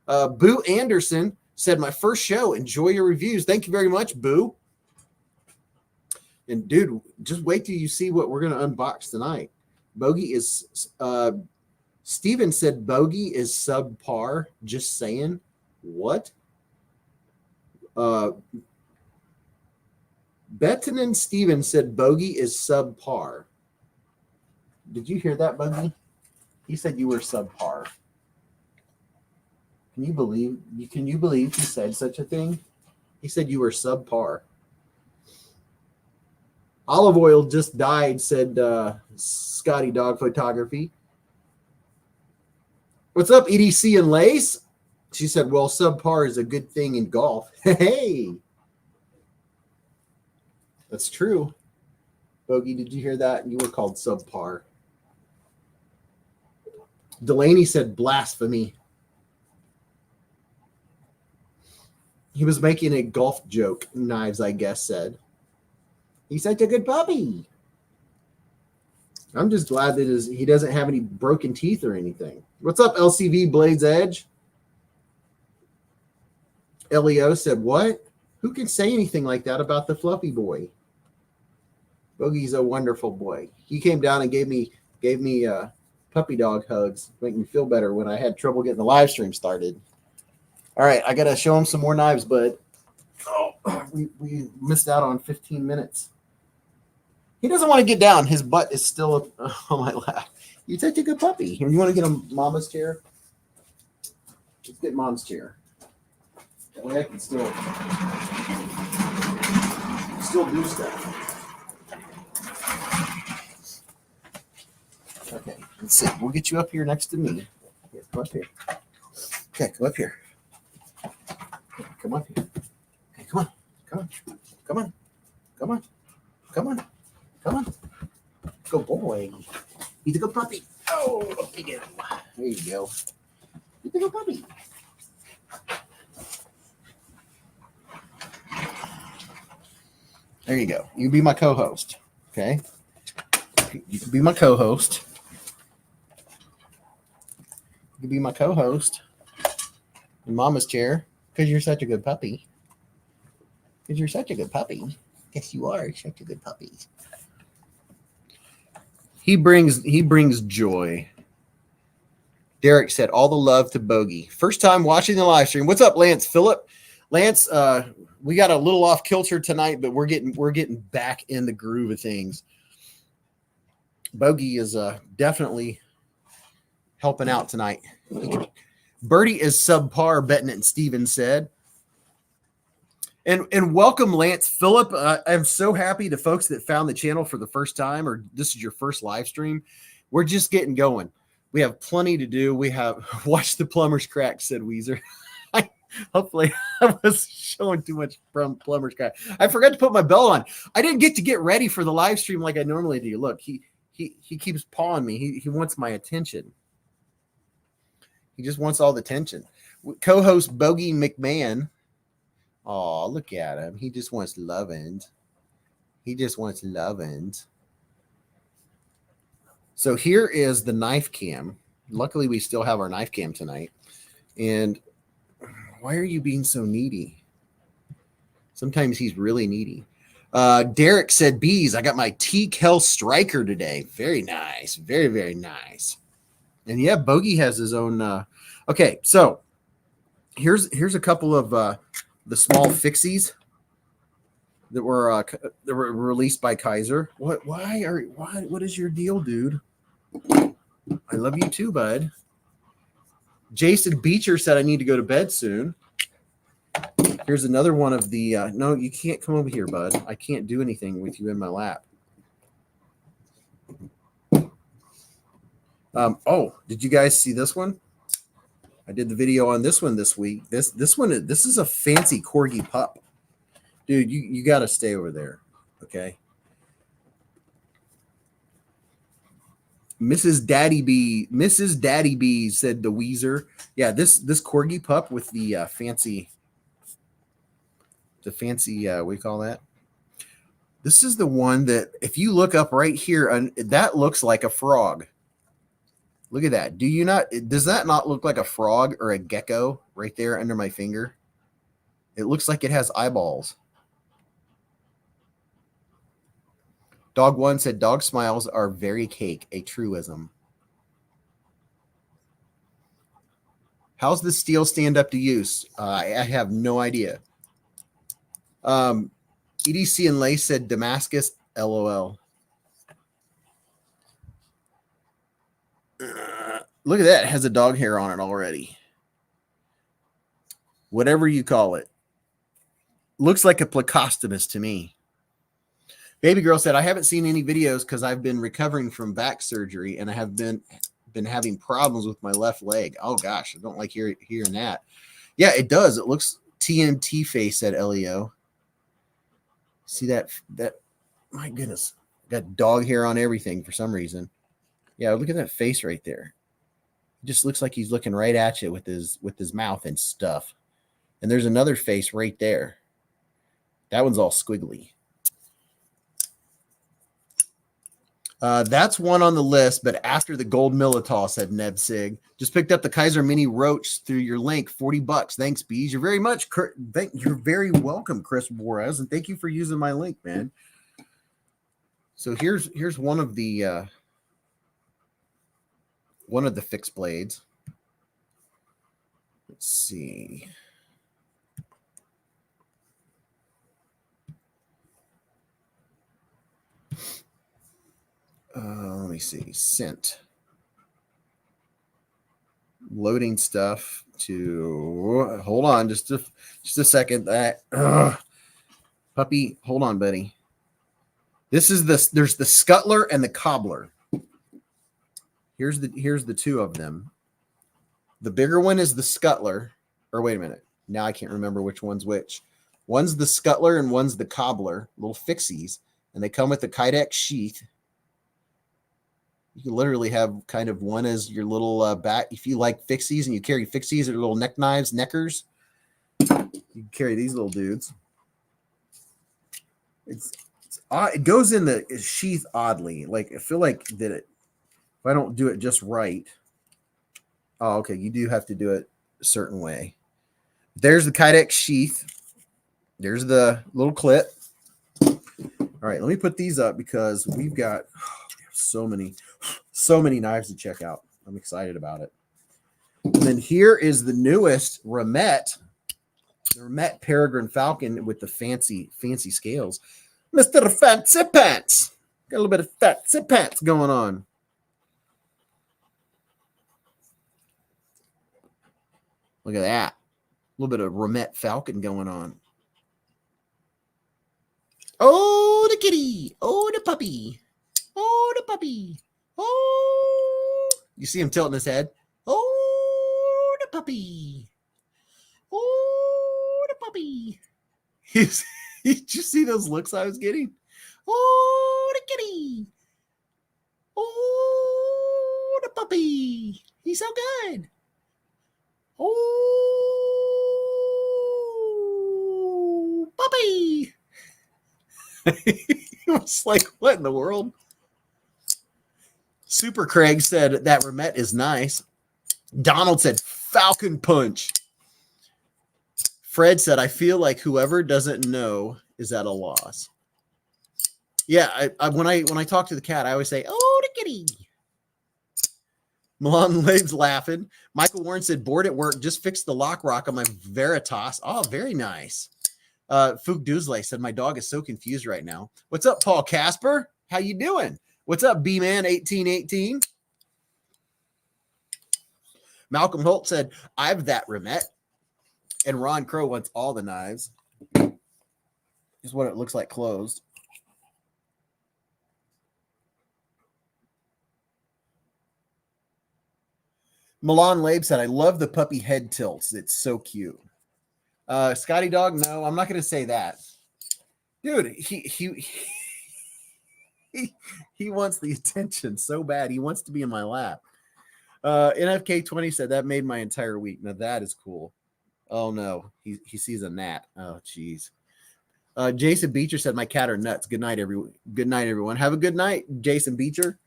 Boo Anderson said, my first show. Enjoy your reviews. Thank you very much, Boo. And, dude, just wait till you see what we're going to unbox tonight. Bogey is Steven said Bogey is subpar. Just saying. What? Betton and Steven said Bogey is subpar. Did you hear that, Bogey? He said you were subpar. Can you believe he said such a thing? He said you were subpar. Olive oil just died, said Scotty Dog Photography. What's up, EDC and Lace? She said, well, subpar is a good thing in golf. Hey, that's true. Bogey, did you hear that? You were called subpar. Delaney said blasphemy. He was making a golf joke, Knives, I guess, said. He's such a good puppy. I'm just glad that he doesn't have any broken teeth or anything. What's up, LCV Blades Edge? Leo said, what? Who can say anything like that about the fluffy boy? Bogey's a wonderful boy. He came down and gave me gave me puppy dog hugs, make me feel better when I had trouble getting the live stream started. All right, I gotta show him some more knives, bud. Oh, we missed out on 15 minutes. He doesn't want to get down. His butt is still on my lap. You're such a good puppy. You want to get him mama's chair? Let's get mom's chair. That way I can still do stuff. Okay, let's see. We'll get you up here next to me. Here, come up here. Okay, come up here. Okay, come up here. Okay, come on. Come on. Come on. Come on. Come on. Come on. Good boy. He's a good puppy. Oh, okay, there you go. He's a good puppy. There you go. You can be my co-host. Okay? You can be my co-host. You can be my co-host in Mama's chair because you're such a good puppy. Because you're such a good puppy. Yes, you are such a good puppy. He brings joy. Derek said, all the love to Bogey. First time watching the live stream. What's up, Lance Phillip? Lance, we got a little off kilter tonight, but we're getting back in the groove of things. Bogey is definitely helping out tonight. Birdie is subpar, Betting and Steven said. And welcome, Lance Phillip. I'm so happy to folks that found the channel for the first time, or this is your first live stream. We're just getting going. We have plenty to do. We have watched the plumber's crack, said Weezer. Hopefully I was showing too much from plumber's crack. I forgot to put my belt on. I didn't get ready for the live stream like I normally do. Look, he keeps pawing me. He wants my attention. He just wants all the attention. Co-host Bogey McMahon. Oh, look at him. He just wants loving. He just wants loving. So here is the knife cam. Luckily, we still have our knife cam tonight. And why are you being so needy? Sometimes he's really needy. Derek said, Beez, I got my T-Kel Striker today. Very nice. Very, very nice. And yeah, Bogey has his own. Okay, so here's a couple of the small fixies that were released by Kaiser. What is your deal, dude? I love you too, bud. Jason Beecher said I need to go to bed soon. Here's another one of the no, you can't come over here, bud. I can't do anything with you in my lap. Oh, did you guys see this one? I did the video on this one this week. This is a fancy corgi pup. Dude, you got to stay over there, okay? Mrs. Daddy B said the Weezer. Yeah, this corgi pup with the fancy what do you call that? This is the one that if you look up right here, that looks like a frog. Look at that. Does that not look like a frog or a gecko right there under my finger? It looks like it has eyeballs. Dog One said dog smiles are very cake, a truism. How's the steel stand up to use? I have no idea. EDC and Lace said Damascus, LOL. Look at that. It has a dog hair on it already. Whatever you call it. Looks like a plecostomus to me. Baby girl said, I haven't seen any videos because I've been recovering from back surgery and I have been having problems with my left leg. Oh, gosh. I don't like hearing that. Yeah, it does. It looks TNT face, said Leo. See that? My goodness. Got dog hair on everything for some reason. Yeah, look at that face right there. It just looks like he's looking right at you with his mouth and stuff. And there's another face right there. That one's all squiggly. That's one on the list, but after the gold Militol, said Neb Sig. Just picked up the Kaiser Mini Roach through your link, $40. Thanks, Beez. You're very welcome, Chris Juarez, and thank you for using my link, man. So here's one of the one of the fixed blades. Let's see. Let me see. Scent. Loading stuff to hold on just a second. That puppy, hold on, buddy. This is there's the scuttler and the cobbler. Here's the two of them. The bigger one is the scuttler. Or wait a minute. Now I can't remember which one's which. One's the scuttler and one's the cobbler, little fixies, and they come with the Kydex sheath. You can literally have kind of one as your little bat. If you like fixies and you carry fixies or little neck knives, neckers, you can carry these little dudes. It's odd. It goes in the sheath oddly. Like I feel like that if I don't do it just right. Oh, okay. You do have to do it a certain way. There's the Kydex sheath. There's the little clip. All right, let me put these up because we've got so many knives to check out. I'm excited about it. And then here is the newest Remet, the Remet Peregrine Falcon with the fancy scales. Mr. Fancy Pants. Got a little bit of fancy pants going on. Look at that. A little bit of Remet Falcon going on. Oh, the kitty. Oh, the puppy. Oh, the puppy. Oh, you see him tilting his head. Oh, the puppy. Oh, the puppy. Did you see those looks I was getting? Oh, the kitty. Oh, the puppy. He's so good. Oh, puppy. He was like, what in the world? Super Craig said that Remet is nice. Donald said Falcon Punch. Fred said, I feel like whoever doesn't know is at a loss. Yeah, when I talk to the cat, I always say, oh, the kitty. Milan Lade's laughing. Michael Warren said, bored at work, just fixed the lock rock on my Veritas. Oh, very nice. Fook Duzley said, my dog is so confused right now. What's up, Paul Casper? How you doing? What's up, B-Man 1818? Malcolm Holt said, I've that Remet. And Ron Crow wants all the knives. Is what it looks like closed. Milan Labe said, I love the puppy head tilts. It's so cute. Scotty Dog, no, I'm not going to say that. Dude, he wants the attention so bad. He wants to be in my lap. NFK20 said, that made my entire week. Now, that is cool. Oh, no. He sees a gnat. Oh, jeez. Jason Beecher said, my cat are nuts. Good night, everyone. Good night, everyone. Have a good night, Jason Beecher.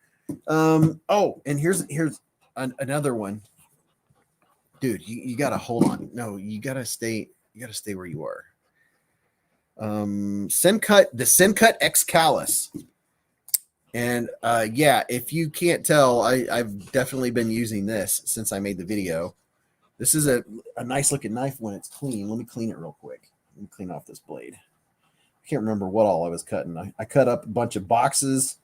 Oh, and here's another one. Dude, you got to hold on. No, you got to stay where you are. The Simcut X Callus. And yeah, if you can't tell, I've definitely been using this since I made the video. This is a nice looking knife when it's clean. Let me clean it real quick. Let me clean off this blade. I can't remember what all I was cutting. I cut up a bunch of boxes.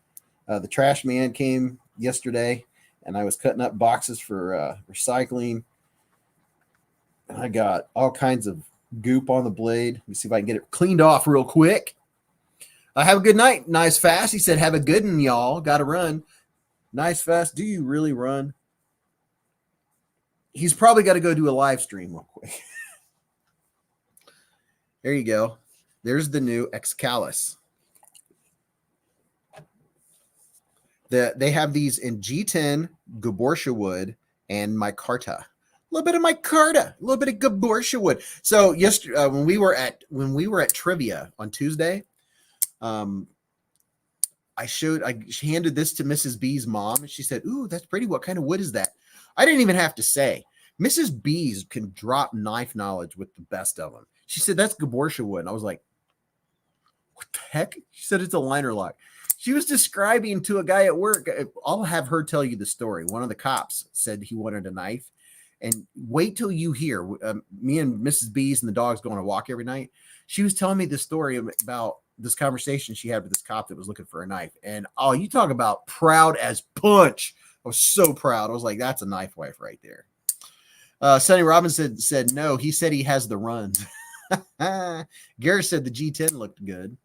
The trash man came yesterday, and I was cutting up boxes for recycling. And I got all kinds of goop on the blade. Let me see if I can get it cleaned off real quick. Have a good night. Nice fast. He said, have a good one, y'all. Got to run. Nice fast. Do you really run? He's probably got to go do a live stream real quick. There you go. There's the new Excalus. They have these in G10, Gaborsha wood, and micarta. A little bit of micarta, a little bit of Gaborsha wood. So yesterday, when we were at trivia on Tuesday, I handed this to Mrs. B's mom, and she said, "Ooh, that's pretty. What kind of wood is that?" I didn't even have to say. Mrs. B's can drop knife knowledge with the best of them. She said, "That's Gaborsha wood," and I was like, "What the heck?" She said, "It's a liner lock." She was describing to a guy at work. I'll have her tell you the story. One of the cops said he wanted a knife. And wait till you hear me and Mrs. Beez and the dogs going to walk every night. She was telling me the story about this conversation she had with this cop that was looking for a knife. And oh, you talk about proud as punch. I was so proud. I was like, that's a knife wife right there. Sonny Robinson said no. He said he has the runs. Garrett said the G10 looked good.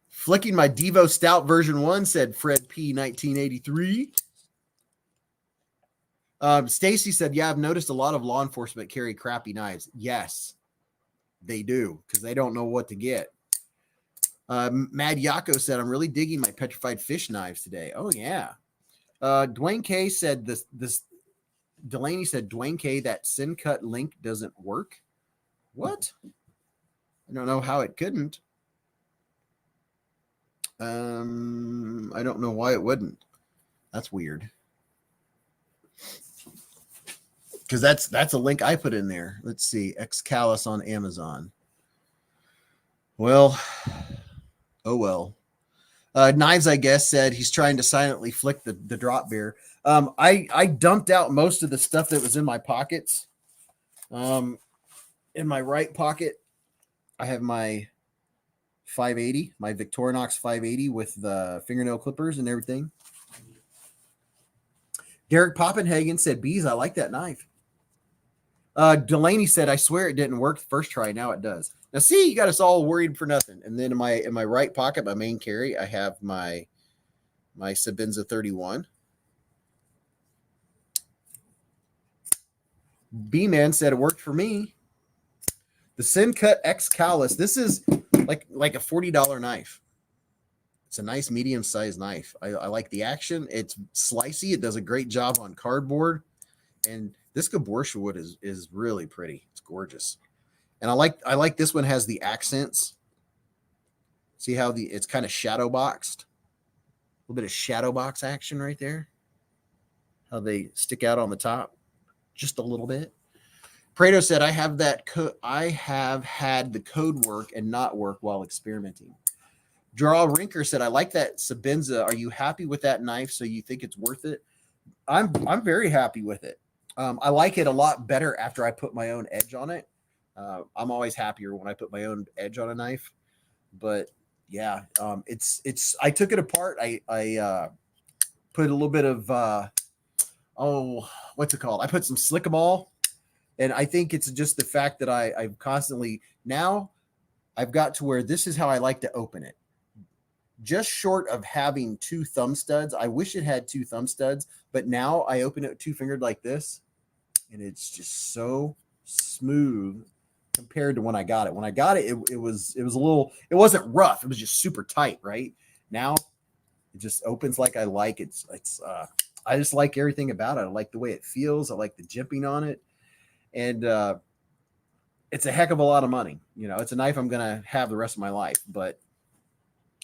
Flicking my Devo Stout version 1, said Fred P. 1983. Stacy said, yeah, I've noticed a lot of law enforcement carry crappy knives. Yes, they do, because they don't know what to get. Mad Yako said, I'm really digging my petrified fish knives today. Oh, yeah. Dwayne K said Delaney said, Dwayne K, that sin cut link doesn't work. What? I don't know how it couldn't. I don't know why it wouldn't. That's weird. Because that's a link I put in there. Let's see. Excalus on Amazon. Well, oh well. Knives, I guess, said he's trying to silently flick the drop beer. I dumped out most of the stuff that was in my pockets. In my right pocket, I have my 580, my Victorinox 580 with the fingernail clippers and everything. Derek Poppenhagen said, Beez, I like that knife. Delaney said, I swear it didn't work the first try. Now it does. Now, see, you got us all worried for nothing. And then in my right pocket, my main carry, I have my Sabenza 31. B-Man said it worked for me. The Sin Cut X Callus. This is like a $40 knife. It's a nice medium-sized knife. I like the action. It's slicey. It does a great job on cardboard. And this Gaborsha wood is really pretty. It's gorgeous. And I like this one has the accents. See how it's kind of shadow boxed? A little bit of shadow box action right there. How they stick out on the top. Just a little bit. Prado said, I have had the code work and not work while experimenting. Draw Rinker said, I like that Sabenza. Are you happy with that knife? So you think it's worth it? I'm very happy with it. I like it a lot better after I put my own edge on it. I'm always happier when I put my own edge on a knife. But yeah, I took it apart. I put a little bit of what's it called? I put some Slick-A-Mall. And I think it's just the fact that I've constantly, now I've got to where this is how I like to open it. Just short of having two thumb studs. I wish it had two thumb studs, but now I open it two-fingered like this, and it's just so smooth compared to when I got it. When I got it, it was a little, it wasn't rough. It was just super tight, right? Now it just opens like I like. I just like everything about it. I like the way it feels. I like the jimping on it. And it's a heck of a lot of money. You know, it's a knife I'm going to have the rest of my life, but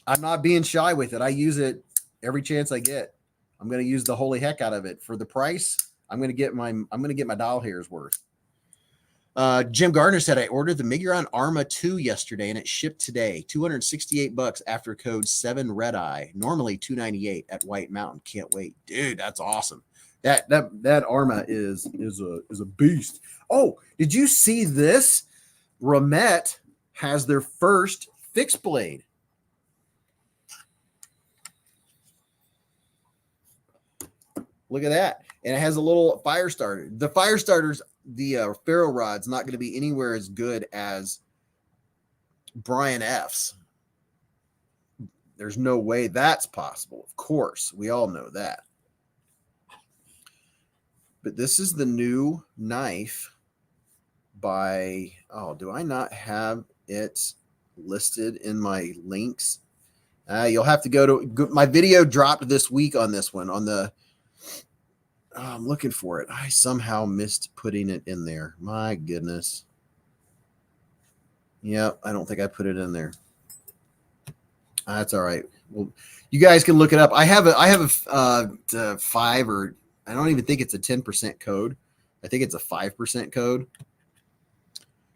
I'm not being shy with it. I use it every chance I get. I'm going to use the holy heck out of it. For the price, I'm going to get my doll hairs worth. Jim Gardner said, I ordered the Miguron Arma 2 yesterday and it shipped today. $268 after code 7 Red Eye. Normally $298 at White Mountain. Can't wait. Dude, that's awesome. That Arma is a beast. Oh, did you see this? Ramet has their first fixed blade. Look at that. And it has a little fire starter. The fire starters, the ferro rod's not going to be anywhere as good as Brian F's. There's no way that's possible. Of course, we all know that. But this is the new knife by, do I not have it listed in my links? You'll have to go to, my video dropped this week on this one, on the, I'm looking for it. I somehow missed putting it in there. My goodness. Yeah, I don't think I put it in there. That's all right. Well, you guys can look it up. I have a 5 or I don't even think it's a 10% code. I think it's a 5% code.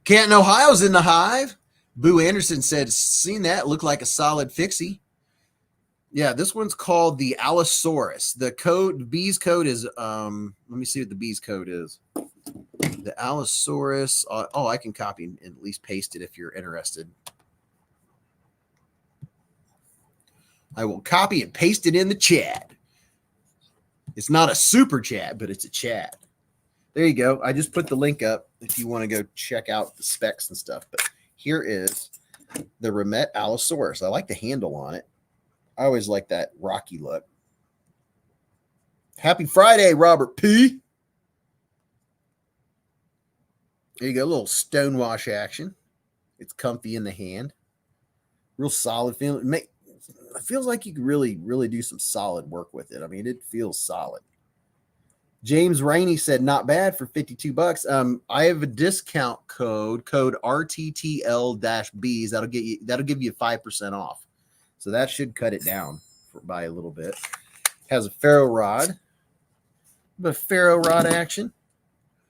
Canton, Ohio's in the hive. Boo Anderson said, seen that, looked like a solid fixie. Yeah, this one's called the Allosaurus. The code, Beez code is, let me see what the Beez code is. The Allosaurus. Oh, I can copy and at least paste it if you're interested. I will copy and paste it in the chat. It's not a super chat, but it's a chat. There you go. I just put the link up if you want to go check out the specs and stuff. But here is the Remet Allosaurus. I like the handle on it. I always like that rocky look. Happy Friday, Robert P. There you go, a little stonewash action. It's comfy in the hand. Real solid feeling. It feels like you could really, really do some solid work with it. I mean, it feels solid. James Rainey said, not bad for $52. I have a discount code RTTL-Beez. That'll give you 5% off. So that should cut it down by a little bit. Has a ferro rod. But ferro rod action.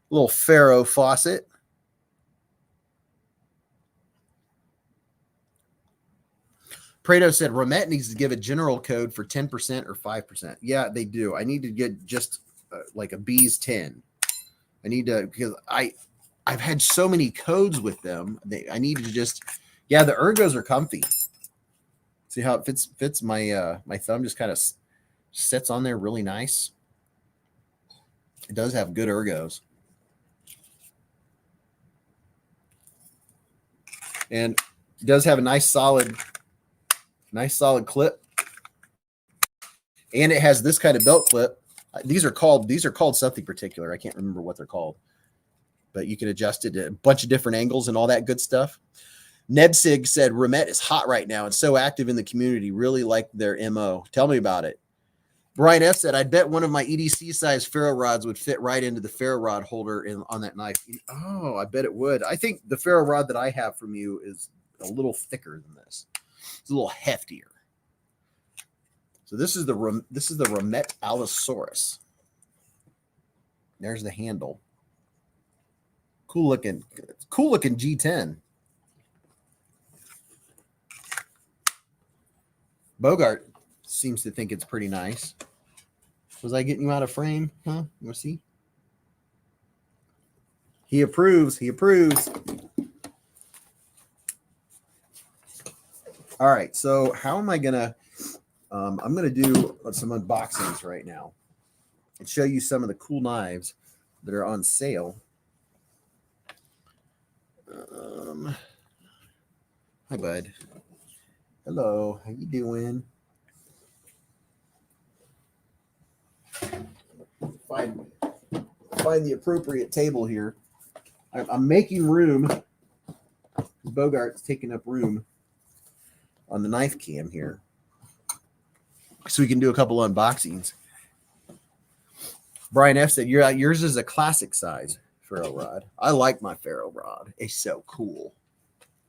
A little ferro faucet. Prado said, Remet needs to give a general code for 10% or 5%. Yeah, they do. I need to get just like a Beez 10. I need to, because I've had so many codes with them. I need to just, yeah, the ergos are comfy. See how it fits my my thumb, just kind of sits on there really nice. It does have good ergos. And it does have a nice solid clip. And it has this kind of belt clip. These are called something particular. I can't remember what they're called. But you can adjust it to a bunch of different angles and all that good stuff. Ned Sig said, Remet is hot right now and so active in the community. Really like their MO. Tell me about it. Brian F. said, I'd bet one of my EDC size ferro rods would fit right into the ferro rod holder on that knife. Oh, I bet it would. I think the ferro rod that I have from you is a little thicker than this. It's a little heftier. So this is the Remet Allosaurus. There's the handle. Cool looking G10. Bogart seems to think it's pretty nice. Was I getting you out of frame? Huh? You want to see? He approves. He approves. All right. So how am I going to... I'm going to do some unboxings right now and show you some of the cool knives that are on sale. Hi, bud. Hello. How you doing? Find the appropriate table here. I'm making room. Bogart's taking up room on the knife cam here, so we can do a couple unboxings. Brian F. said, yours is a classic size ferro rod. I like my ferro rod. It's so cool.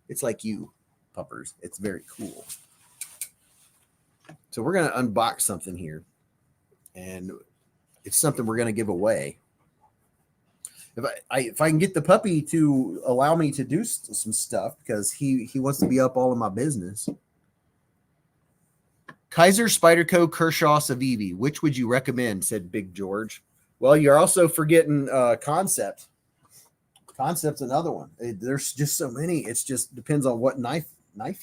It's like you, puppers. It's very cool. So we're going to unbox something here. And it's something we're going to give away. If I can get the puppy to allow me to do some stuff, because he wants to be up all in my business. Kaiser, Spyderco, Kershaw, Savivi. Which would you recommend? Said Big George. Well, you're also forgetting Concept. Concept's another one. There's just so many. It's just depends on what knife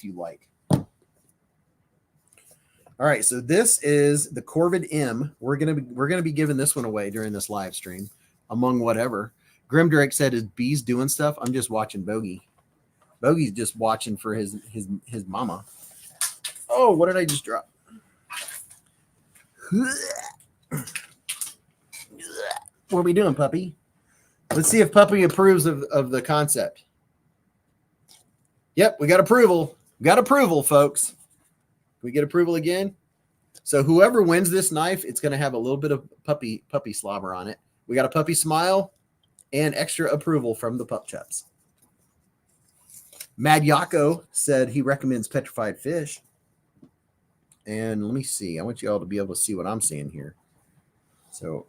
you like. All right, so this is the Corvid M. We're gonna be giving this one away during this live stream, among whatever. Grimdrake said, "Is Beez doing stuff?" I'm just watching Bogey. Bogey's just watching for his mama. Oh, what did I just drop? What are we doing, puppy? Let's see if puppy approves of the concept. Yep, we got approval. We got approval, folks. We get approval again. So whoever wins this knife, it's going to have a little bit of puppy slobber on it. We got a puppy smile and extra approval from the pup chups. Mad Yako said he recommends petrified fish. And let me see. I want you all to be able to see what I'm seeing here. So,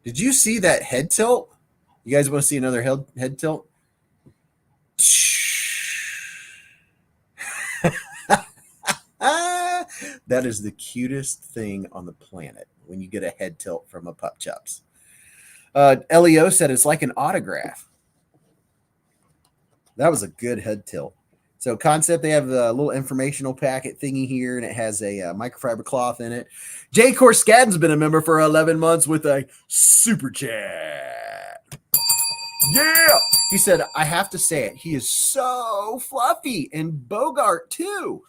did you see that head tilt? You guys want to see another head tilt? That is the cutest thing on the planet when you get a head tilt from a pup chups. Leo said it's like an autograph. That was a good head tilt. So Concept, they have the little informational packet thingy here, and it has a microfiber cloth in it. Jay Corskadden's been a member for 11 months with a super chat. Yeah! He said, I have to say it. He is so fluffy. And Bogart, too.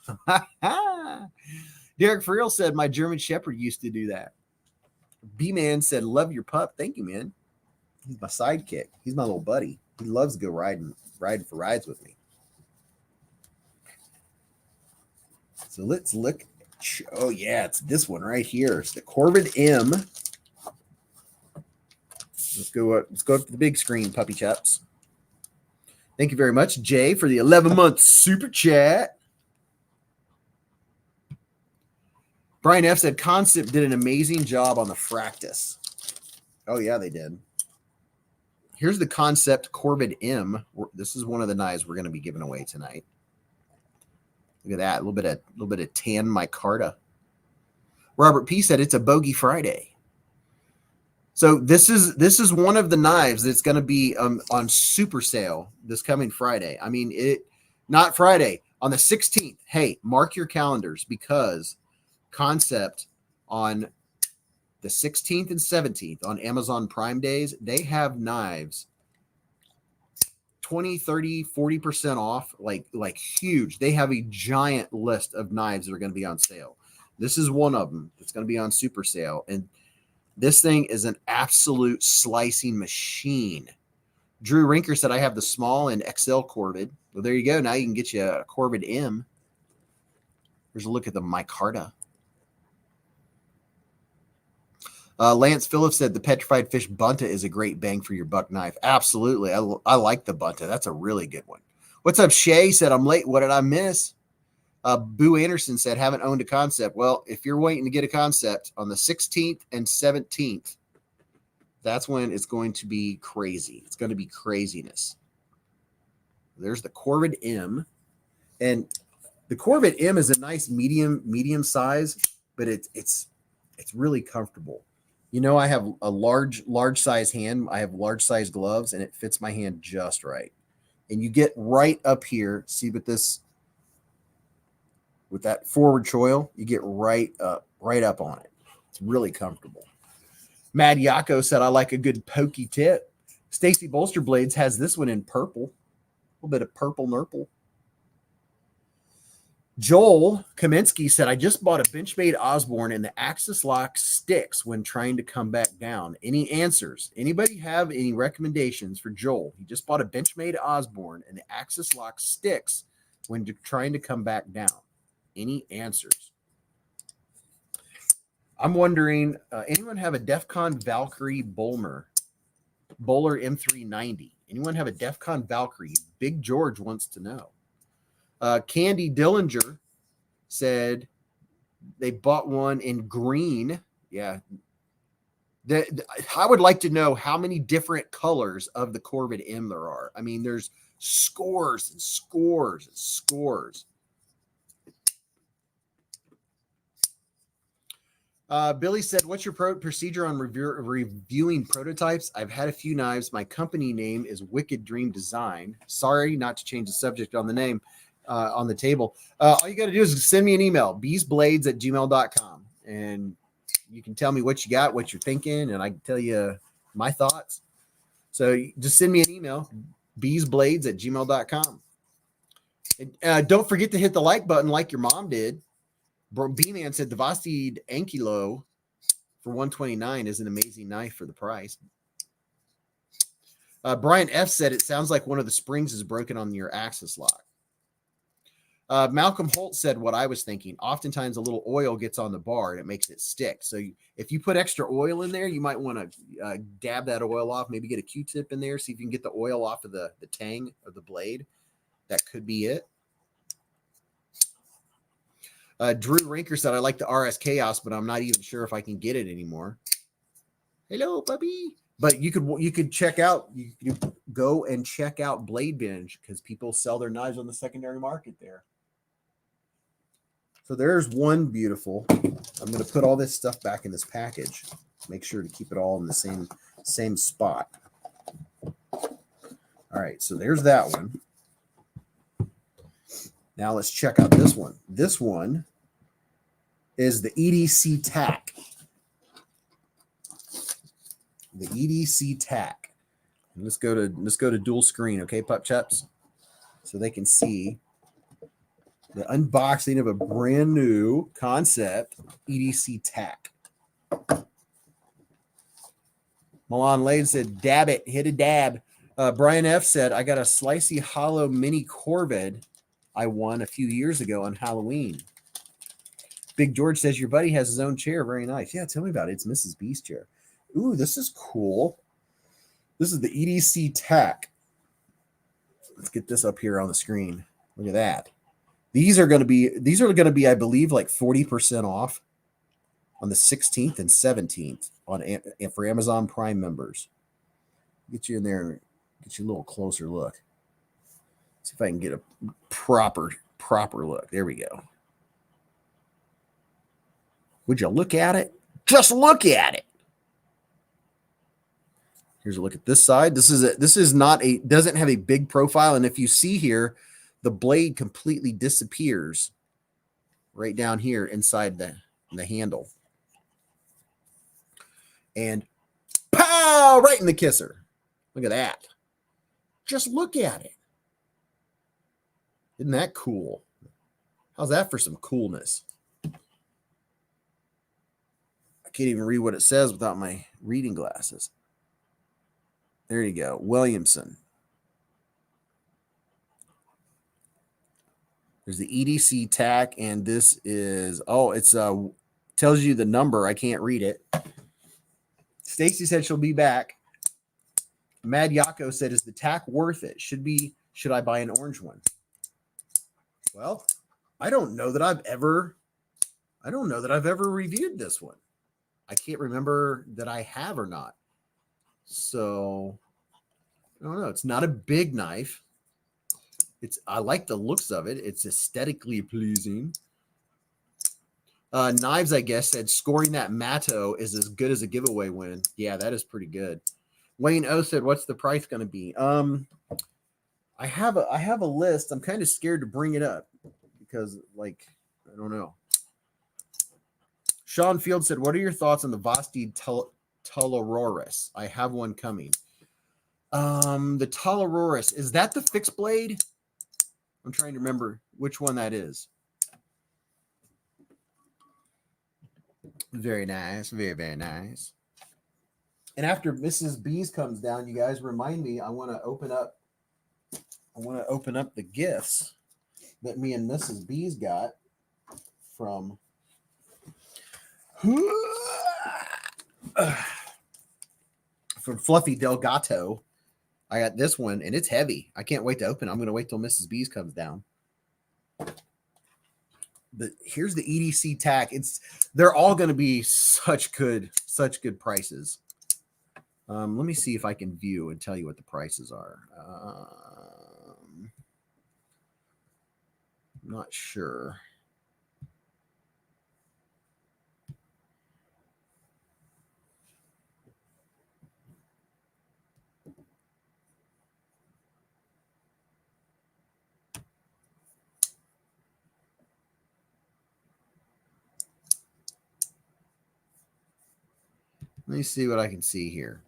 Derek Friel said, my German Shepherd used to do that. B-Man said, love your pup. Thank you, man. He's my sidekick. He's my little buddy. He loves to go riding for rides with me. So let's look. Oh, yeah, it's this one right here. It's the Corvid M. Let's go up to the big screen, puppy chaps. Thank you very much, Jay, for the 11-month super chat. Brian F. said, Concept did an amazing job on the Fractus. Oh, yeah, they did. Here's the Concept Corvid M. This is one of the knives we're going to be giving away tonight. Look at that. A little bit of tan micarta. Robert P. said it's a Bogey Friday. So this is one of the knives that's going to be on super sale this coming Friday. I mean, not Friday, on the 16th. Hey, mark your calendars, because Concept on the 16th and 17th on Amazon Prime days, they have knives 20, 30, 40% off, like huge. They have a giant list of knives that are going to be on sale. This is one of them that's going to be on super sale. And this thing is an absolute slicing machine. Drew Rinker said, I have the small and XL Corvid. Well, there you go. Now you can get you a Corvid M. Here's a look at the micarta. Lance Phillips said the petrified fish bunta is a great bang for your buck knife. Absolutely. I like the bunta. That's a really good one. What's up, Shay? Said, I'm late. What did I miss? Boo Anderson said, haven't owned a Concept. Well, if you're waiting to get a Concept on the 16th and 17th, that's when it's going to be crazy. It's going to be craziness. There's the Corvid M. And the Corvid M is a nice medium size, but it's really comfortable. You know, I have a large size hand. I have large size gloves, and it fits my hand just right. And you get right up here. See with that forward choil, you get right up on it. It's really comfortable. Mad Yako said, I like a good pokey tip. Stacy Bolster Blades has this one in purple. A little bit of purple nurple. Joel Kaminsky said, I just bought a Benchmade Osborne and the Axis lock sticks when trying to come back down. Any answers? Anybody have any recommendations for Joel? He just bought a Benchmade Osborne and the Axis lock sticks when trying to come back down. Any answers? I'm wondering, anyone have a DEFCON Valkyrie Bowler M390? Anyone have a DEFCON Valkyrie? Big George wants to know. Candy Dillinger said they bought one in green. Yeah. I would like to know how many different colors of the Corvid M there are. I mean, there's scores and scores and scores. Billy said, what's your procedure on reviewing prototypes? I've had a few knives. My company name is Wicked Dream Design. Sorry not to change the subject on the name. On the table. All you got to do is send me an email, beezblades@gmail.com, and you can tell me what you got, what you're thinking, and I can tell you my thoughts. So just send me an email, beezblades@gmail.com. And don't forget to hit the like button like your mom did. B-Man said the Vasid Ankilo for $129 is an amazing knife for the price. Brian F. said it sounds like one of the springs is broken on your Axis lock. Malcolm Holt said what I was thinking. Oftentimes a little oil gets on the bar and it makes it stick. So if you put extra oil in there, you might want to dab that oil off, maybe get a Q-tip in there, see if you can get the oil off of the tang of the blade. That could be it. Drew Rinker said, I like the RS Chaos, but I'm not even sure if I can get it anymore. Hello, puppy. But you could check out, you go and check out Blade Binge because people sell their knives on the secondary market there. So there's one beautiful. I'm going to put all this stuff back in this package. Make sure to keep it all in the same spot. All right, so there's that one. Now let's check out this one. This one is the EDC tack. The EDC tack. And let's go to dual screen, okay, pup chaps, so they can see the unboxing of a brand new concept EDC tack. Milan Lane said, "Dab it, hit a dab." Brian F said, "I got a slicey hollow mini Corvid I won a few years ago on Halloween." Big George says, "Your buddy has his own chair. Very nice." Yeah, tell me about it. It's Mrs. B's chair. Ooh, this is cool. This is the EDC tack. Let's get this up here on the screen. Look at that. These are going to be, I believe, like 40% off on the 16th and 17th for Amazon Prime members. Get you in there and get you a little closer look. See if I can get a proper look. There we go. Would you look at it? Just look at it. Here's a look at this side. Doesn't have a big profile. And if you see here, the blade completely disappears right down here inside the handle. And pow, right in the kisser. Look at that. Just look at it. Isn't that cool? How's that for some coolness? I can't even read what it says without my reading glasses. There you go. Williamson. There's the EDC tack, and this is, tells you the number. I can't read it. Stacy said she'll be back. Mad Yako said, "Is the tack worth it? Should I buy an orange one?" Well, I don't know that I've ever reviewed this one. I can't remember that I have or not. So I don't know. It's not a big knife. I like the looks of it. It's aesthetically pleasing. Knives, I guess, said scoring that Matto is as good as a giveaway win. Yeah, that is pretty good. Wayne O said, "What's the price going to be?" I have a list. I'm kind of scared to bring it up because, I don't know. Sean Field said, "What are your thoughts on the Vosteed Tularoris? I have one coming." The Tularoris, is that the fixed blade? I'm trying to remember which one that is. Very nice. Very, very nice. And after Mrs. Beez comes down, you guys remind me, I want to open up the gifts that me and Mrs. Beez got from Fluffy Delgato. I got this one, and it's heavy. I can't wait to open it. I'm going to wait till Mrs. Beez comes down. Here's the EDC tack. They're all going to be such good prices. Let me see if I can view and tell you what the prices are. I'm not sure. Let me see what I can see here.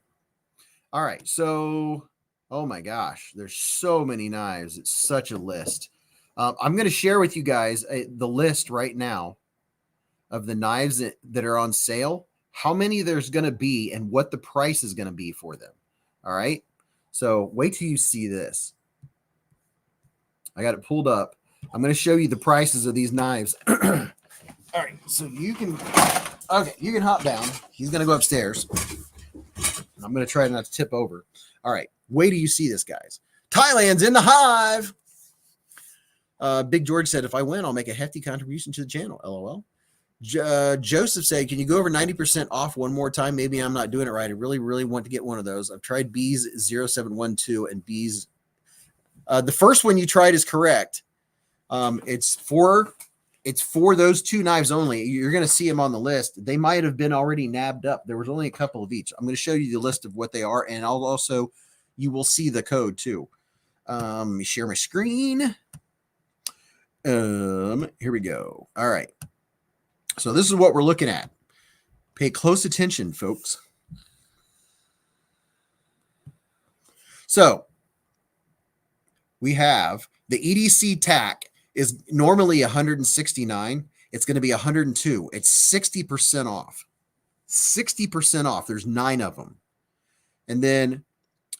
All right. So, oh my gosh, there's so many knives. It's such a list. I'm going to share with you guys the list right now of the knives that are on sale, how many there's going to be, and what the price is going to be for them. All right. So wait till you see this. I got it pulled up. I'm going to show you the prices of these knives. All right. So you can hop down. He's going to go upstairs. I'm going to try not to tip over. All right. Wait till you see this, guys. Thailand's in the hive. Big George said, "If I win, I'll make a hefty contribution to the channel." LOL. Joseph said, "Can you go over 90% off one more time? Maybe I'm not doing it right. I really, really want to get one of those. I've tried Beez 0712 and Beez. The first one you tried is correct. It's It's for those two knives only. You're going to see them on the list. They might have been already nabbed up. There was only a couple of each. I'm going to show you the list of what they are, and I'll also, you will see the code too. Let me share my screen. Here we go. All right. So this is what we're looking at. Pay close attention, folks. So we have the EDC tack is normally $169. It's going to be $102. It's 60% off. 60% off. There's 9 of them. And then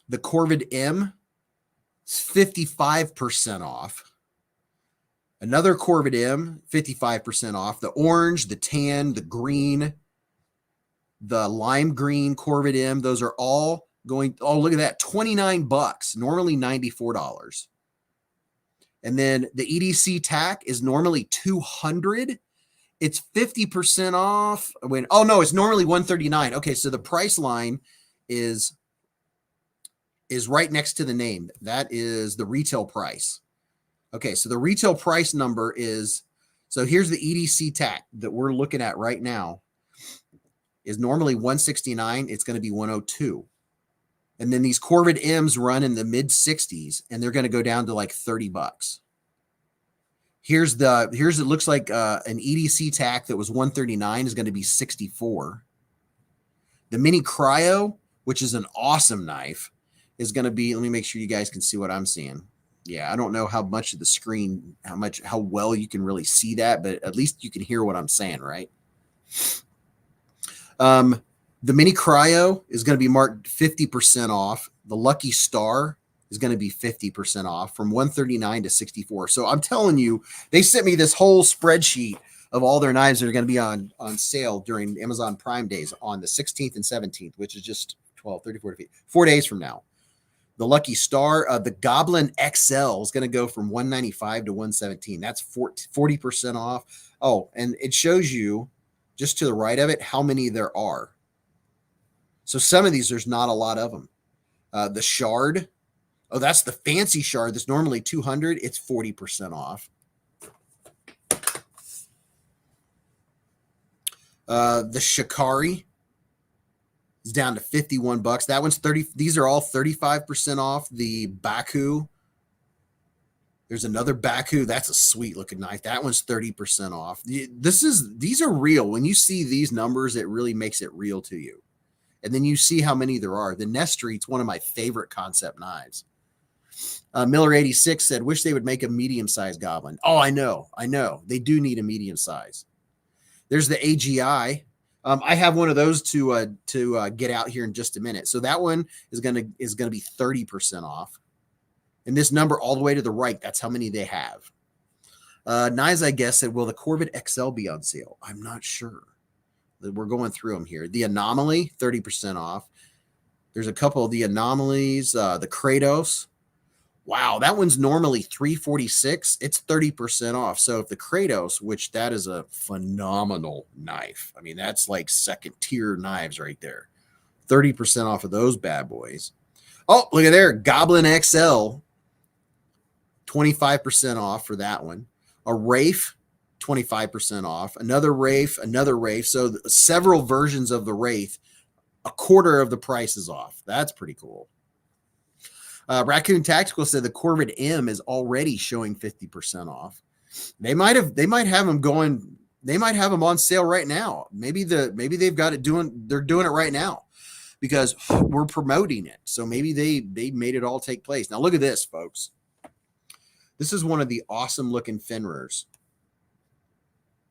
the Corvid M is 55% off. Another Corvid M, 55% off. The orange, the tan, the green, the lime green Corvid M, those are all going, oh, look at that, $29, normally $94. And then the EDC tack is normally $200. It's 50% off. Oh no, it's normally $139. Okay, so the price line is right next to the name. That is the retail price. Okay, so the retail price number is, so here's the EDC tack that we're looking at right now, is normally $169. It's going to be $102. And then these Corvid M's run in the mid 60s, and they're going to go down to like $30. Here's it looks like an EDC tack that was $139 is going to be $64. The mini cryo, which is an awesome knife, is going to be, let me make sure you guys can see what I'm seeing. Yeah, I don't know how much of the screen, how well you can really see that, but at least you can hear what I'm saying, right? The mini cryo is going to be marked 50% off. The Lucky Star is going to be 50% off from $139 to $64. So I'm telling you, they sent me this whole spreadsheet of all their knives that are going to be on sale during Amazon Prime days on the 16th and 17th, which is just 12, 30, 40, 4 days from now. The Lucky Star, the Goblin XL is going to go from $195 to $117. That's 40% off. Oh, and it shows you just to the right of it how many there are. So some of these, there's not a lot of them. The Shard, oh, that's the fancy Shard that's normally $200. It's 40% off. The Shikari is down to $51. That one's 30. These are all 35% off. The Baku, there's another Baku. That's a sweet looking knife. That one's 30% off. These are real. When you see these numbers, it really makes it real to you. And then you see how many there are. The Nest Street's one of my favorite concept knives. Miller 86 said, wish they would make a medium-sized Goblin. Oh, I know. They do need a medium size. There's the AGI. I have one of those to get out here in just a minute. So that one is gonna be 30% off. And this number all the way to the right, that's how many they have. Nice, I guess, said, will the Corvid XL be on sale? I'm not sure. We're going through them here. The Anomaly, 30% off. There's a couple of the Anomalies. The Kratos. Wow, that one's normally $346. It's 30% off. So if the Kratos, which that is a phenomenal knife. I mean, that's like second tier knives right there. 30% off of those bad boys. Oh, look at there. Goblin XL. 25% off for that one. A Wraith, 25% off. Another Wraith. So several versions of the Wraith, a quarter of the price is off. That's pretty cool. Raccoon Tactical said the Corvid M is already showing 50% off. They might have them going. They might have them on sale right now. Maybe they've got it they're doing it right now because we're promoting it. So maybe they made it all take place. Now look at this, folks. This is one of the awesome looking Fenrir's.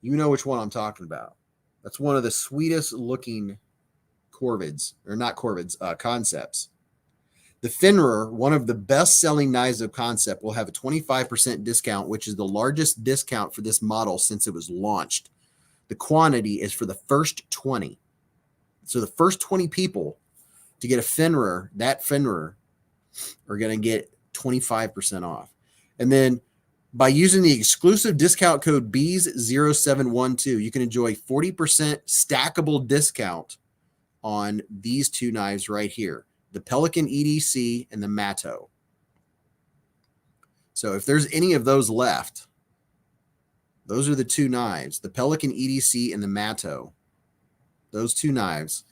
You know which one I'm talking about. That's one of the sweetest looking Corvids, or not Corvids, concepts. The Fenrir, one of the best selling knives of concept, will have a 25% discount, which is the largest discount for this model since it was launched. The quantity is for the first 20. So the first 20 people to get a Fenrir, that Fenrir, are going to get 25% off. And then by using the exclusive discount code Beez0712, you can enjoy 40% stackable discount on these two knives right here. The Pelican EDC and the Matto. So if there's any of those left, Those are the two knives, the Pelican EDC and the Matto. Those two knives,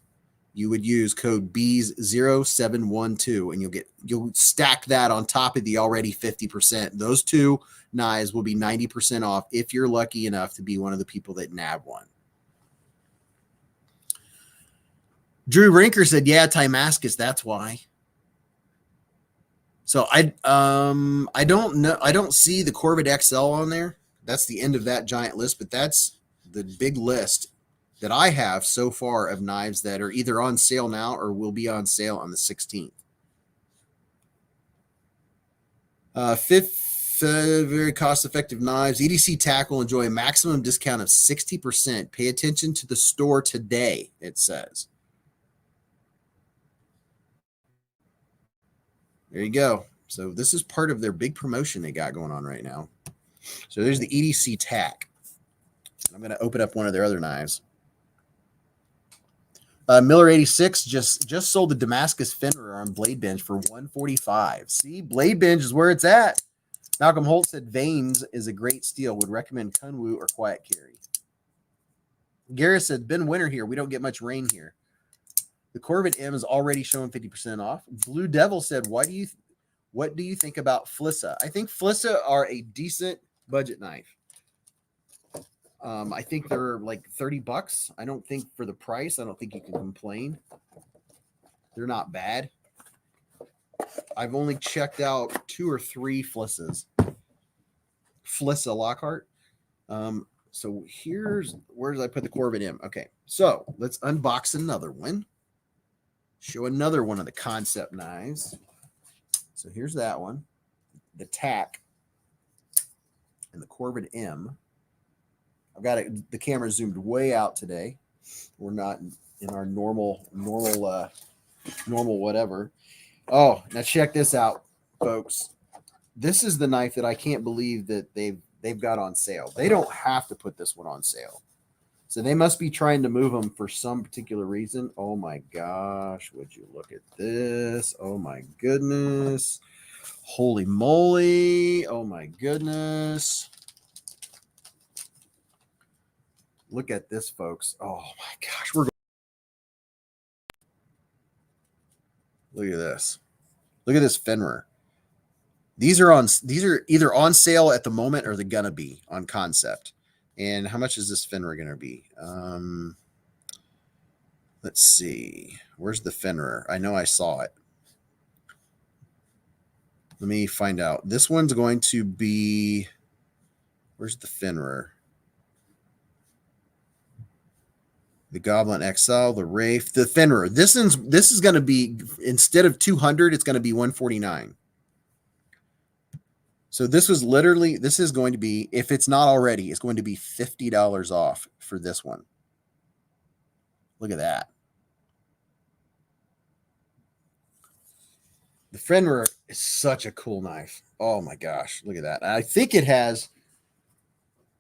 you would use code Beez0712 and you'll stack that on top of the already 50%. Those two knives will be 90% off if you're lucky enough to be one of the people that nab one. Drew Rinker said, yeah, Timascus, that's why. So I don't know. I don't see the Corvette XL on there. That's the end of that giant list, but that's the big list that I have so far of knives that are either on sale now or will be on sale on the 16th. Fifth, very cost-effective knives. EDC Tackle enjoy a maximum discount of 60%. Pay attention to the store today, it says. There you go. So this is part of their big promotion they got going on right now. So there's the EDC Tack. I'm going to open up one of their other knives. Miller 86 just sold the Damascus Fenrir on Blade Bench for $145. See, Blade Bench is where it's at. Malcolm Holt said Vanes is a great steal. Would recommend Kunwu or Quiet Carry. Garrett said Ben Winter here. We don't get much rain here. The Corvette M is already showing 50% off. Blue Devil said, what do you think about Flissa? I think Flissa are a decent budget knife. I think they're like $30. I don't think for the price, I don't think you can complain. They're not bad. I've only checked out 2 or 3 Flissas. Flissa Lockhart. So here's, where did I put the Corvette M? Okay, so let's unbox another one. Show another one of the concept knives. So here's that one. The Tack and the Corvette M. I've got it, the camera zoomed way out today. We're not in our normal whatever. Oh, now check this out, folks. This is the knife that I can't believe that they've got on sale. They don't have to put this one on sale. So they must be trying to move them for some particular reason. Oh my gosh, would you look at this? Oh my goodness. Holy moly. Oh my goodness. Look at this, folks. Oh my gosh. Look at this. Look at this Fenrir. These are either on sale at the moment or they're gonna be on concept. And how much is this Fenrir gonna be? Let's see. Where's the Fenrir? I know I saw it. Let me find out. This one's going to be, where's the Fenrir? The Goblin XL, the Wraith, the Fenrir. This is going to be, instead of 200, it's going to be 149. So this is going to be, if it's not already, it's going to be $50 off for this one. Look at that. The Fenrir is such a cool knife. Oh my gosh, look at that. I think it has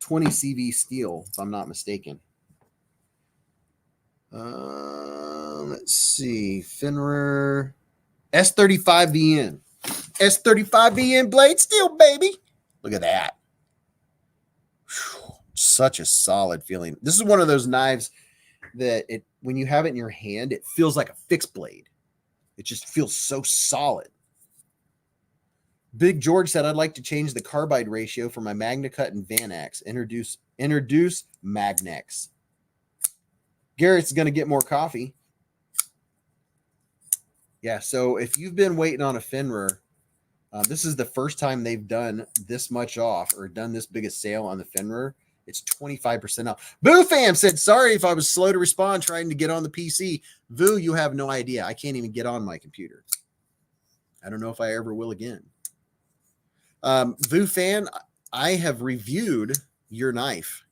20 CV steel, if I'm not mistaken. Let's see. Fenrir S35VN. S35VN blade steel, baby. Look at that. Whew, such a solid feeling. This is one of those knives that when you have it in your hand, it feels like a fixed blade. It just feels so solid. Big George said, I'd like to change the carbide ratio for my MagnaCut and Vanax. Introduce Magnex. Garrett's going to get more coffee. Yeah, so if you've been waiting on a Fenrir, this is the first time they've done this much off or done this big a sale on the Fenrir. It's 25% off. Boo Fam said, sorry if I was slow to respond trying to get on the PC. Vu, you have no idea. I can't even get on my computer. I don't know if I ever will again. Vu Fan, I have reviewed your knife.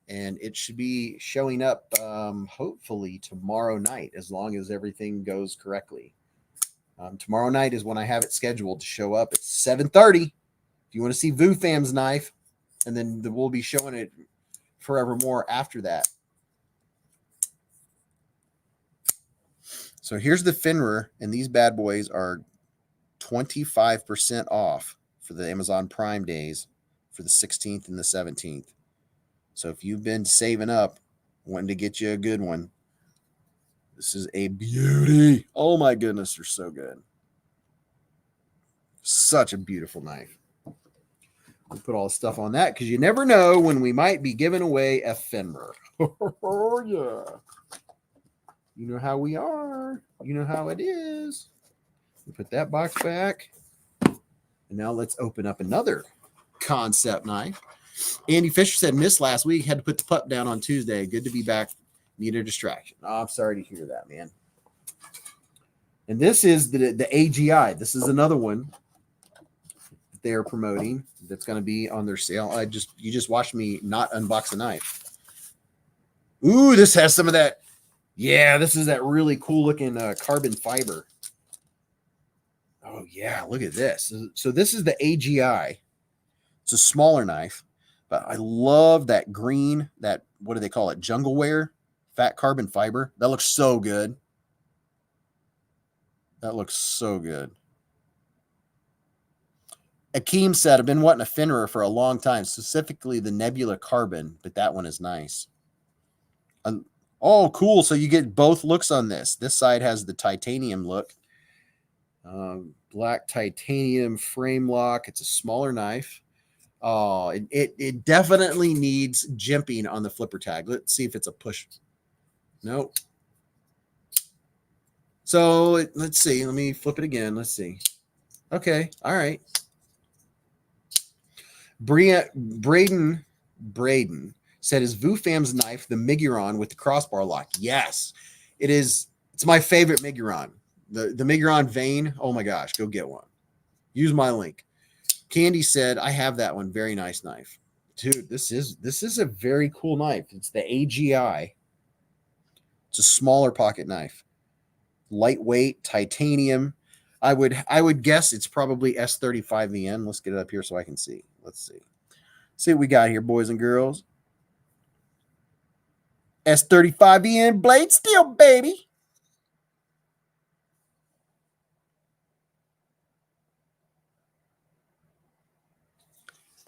And it should be showing up hopefully tomorrow night, as long as everything goes correctly. Tomorrow night is when I have it scheduled to show up at 7:30. If you want to see Vu Fam's knife, and then we'll be showing it forevermore after that. So here's the Fenrir, and these bad boys are 25% off for the Amazon Prime days for the 16th and the 17th. So if you've been saving up, wanting to get you a good one, this is a beauty. Oh my goodness, they're so good. Such a beautiful knife. We'll put all the stuff on that because you never know when we might be giving away a Fenrir. Oh yeah. You know how we are. You know how it is. We put that box back. And now let's open up another concept knife. Andy Fisher said, missed last week. Had to put the pup down on Tuesday. Good to be back. Need a distraction. Oh, I'm sorry to hear that, man. And this is the AGI. This is another one that they are promoting that's going to be on their sale. You just watched me not unbox a knife. Ooh, this has some of that. Yeah, this is that really cool looking carbon fiber. Oh yeah, look at this. So this is the AGI. It's a smaller knife, but I love that green, that, what do they call it? Jungle wear, fat carbon fiber. That looks so good. That looks so good. Akeem said, I've been wanting a Fenrir for a long time, specifically the Nebula Carbon, but that one is nice. Oh, cool. So you get both looks on this. This side has the titanium look. Black titanium frame lock. It's a smaller knife. Oh, it definitely needs jimping on the flipper tag. Let's see if it's a push. Nope. So let's see. Let me flip it again. Let's see. Okay. All right. Braden said, is Vufam's knife the Miguron with the crossbar lock? Yes, it is. It's my favorite Miguron. The Miguron vein. Oh my gosh, go get one. Use my link. Candy said, I have that one. Very nice knife. Dude, this is a very cool knife. It's the AGI. It's a smaller pocket knife. Lightweight, titanium. I would guess it's probably S35VN. Let's get it up here so I can see. Let's see. See what we got here, boys and girls. S35VN blade steel, baby.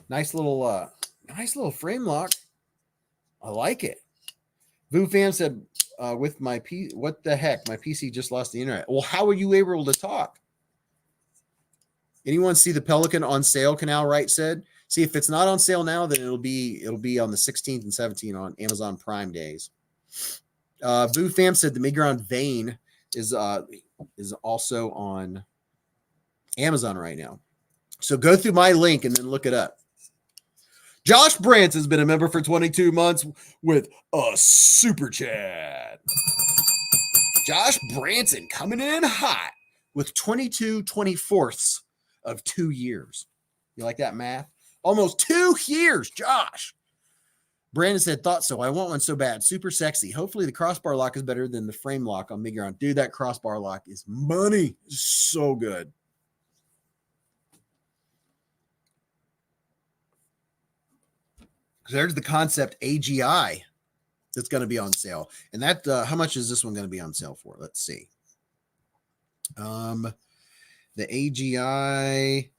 Nice little frame lock. I like it. Vufam said, with my what the heck? My PC just lost the internet. Well, how are you able to talk? Anyone see the Pelican on sale? Canal Right said. See, if it's not on sale now, then it'll be on the 16th and 17th on Amazon Prime days. Vufam said the Migron vein is also on Amazon right now. So go through my link and then look it up. Josh Branson's been a member for 22 months with a super chat. Josh Branson coming in hot with 22 24ths of 2 years. You like that math? Almost 2 years, Josh. Brandon said, thought so. I want one so bad. Super sexy. Hopefully the crossbar lock is better than the frame lock on Miguron. Dude, that crossbar lock is money. It's so good. There's the concept AGI that's going to be on sale. And that, how much is this one going to be on sale for? Let's see. The AGI,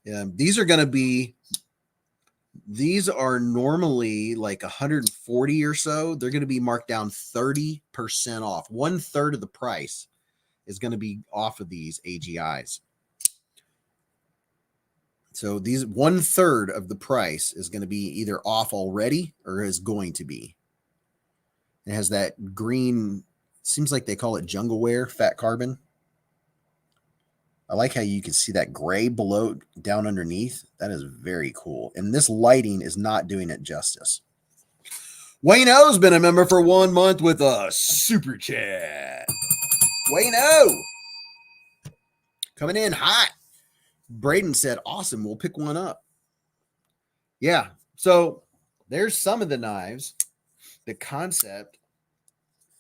these are normally like 140 or so. They're going to be marked down 30% off. 1/3 of the price is going to be off of these AGIs. So these 1/3 of the price is going to be either off already or is going to be. It has that green, seems like they call it jungle wear, fat carbon. I like how you can see that gray below, down underneath. That is very cool. And this lighting is not doing it justice. Wayne O's been a member for 1 month with a super chat. Wayne O. Coming in hot. Braden said, awesome, we'll pick one up. Yeah, so there's some of the knives the concept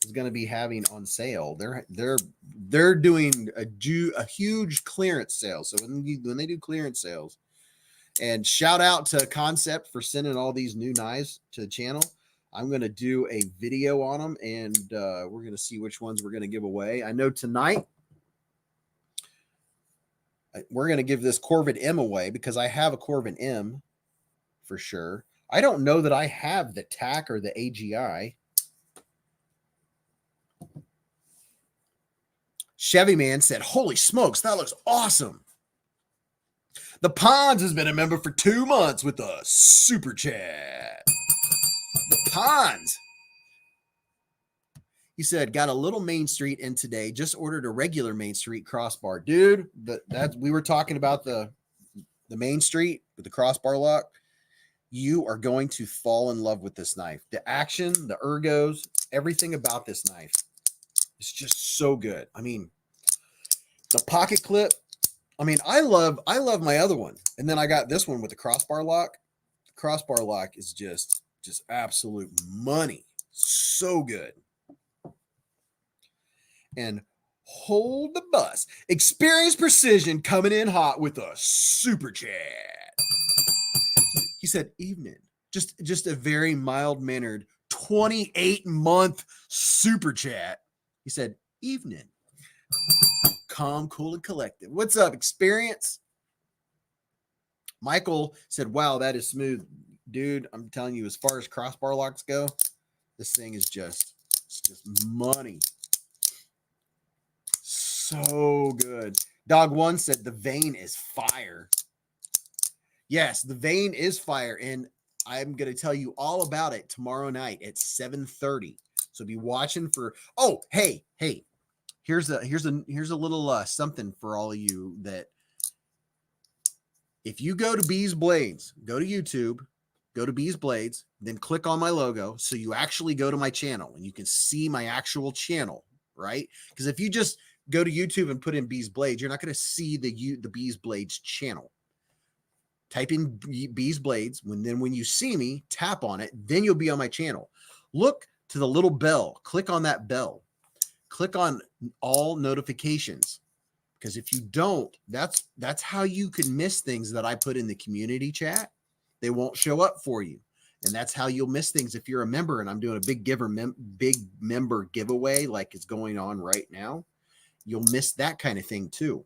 is going to be having on sale. They're doing a huge clearance sale. So when they do clearance sales, and shout out to Concept for sending all these new knives to the channel. I'm going to do a video on them, and we're going to see which ones we're going to give away. I know tonight we're going to give this Corvette M away because I have a Corvette M for sure. I don't know that I have the TAC or the AGI. Chevy Man said, holy smokes, that looks awesome. The Ponds has been a member for 2 months with a super chat. The Ponds. He said, got a little Main Street in today. Just ordered a regular Main Street crossbar. Dude, we were talking about the Main Street with the crossbar lock. You are going to fall in love with this knife. The action, the ergos, everything about this knife is just so good. I mean, the pocket clip. I mean, I love my other one. And then I got this one with the crossbar lock. The crossbar lock is just absolute money. So good. And hold the bus. Experience Precision coming in hot with a super chat. He said, evening. Just a very mild-mannered 28-month super chat. He said, evening. Calm, cool, and collected. What's up, Experience? Michael said, wow, that is smooth. Dude, I'm telling you, as far as crossbar locks go, this thing is just money. So good. Dog One said the vein is fire. Yes, the vein is fire, and I'm going to tell you all about it tomorrow night at 7:30. So be watching for. Oh, hey, here's a little something for all of you that if you go to BeezBlades, go to YouTube, go to BeezBlades, then click on my logo, so you actually go to my channel and you can see my actual channel, right? Because if you just go to YouTube and put in BeezBlades, you're not going to see the BeezBlades channel. Type in BeezBlades. When you see me, tap on it. Then you'll be on my channel. Look to the little bell. Click on that bell. Click on all notifications. Because if you don't, that's how you can miss things that I put in the community chat. They won't show up for you. And that's how you'll miss things if you're a member. And I'm doing a big member giveaway like it's going on right now. You'll miss that kind of thing too,